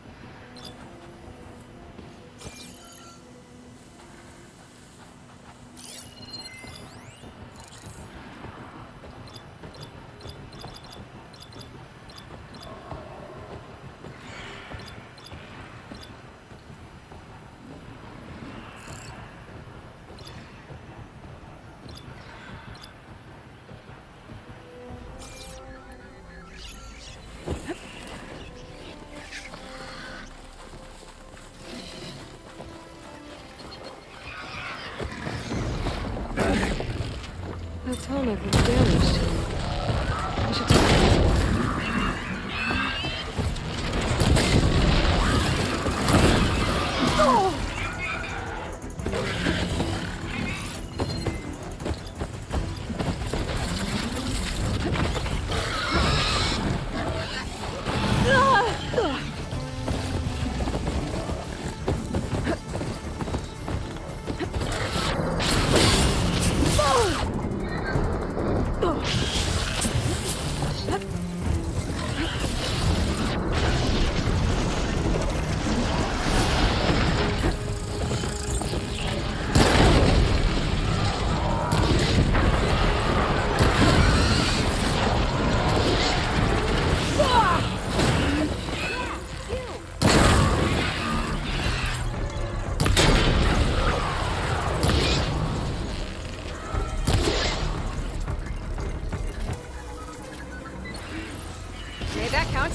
That helmet was damaged. I should take it. Oh! Made that count.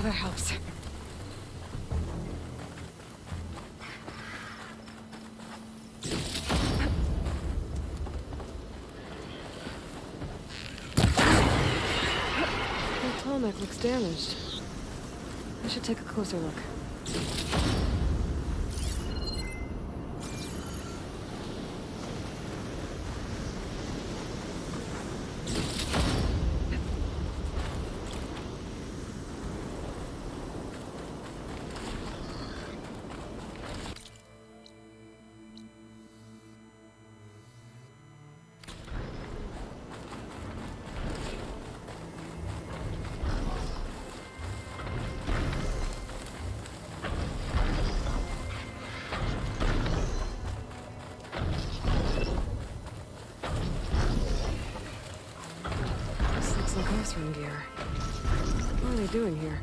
Oh, that helps. The Tallneck looks damaged. I should take a closer look. Classroom gear. What are they doing here?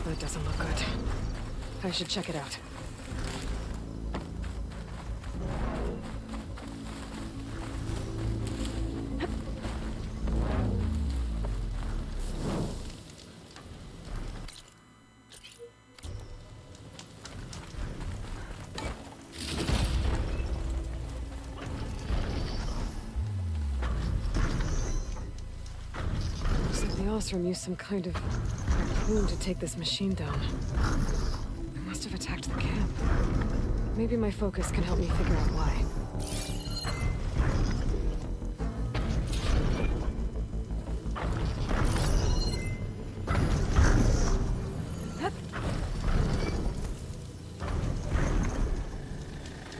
That doesn't look good. I should check it out. Looks like the Osram used some kind of harpoon to take this machine down. They must have attacked the camp. Maybe my focus can help me figure out why.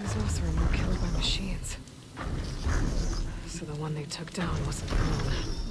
These Osram were killed by machines. So the one they took down wasn't alone.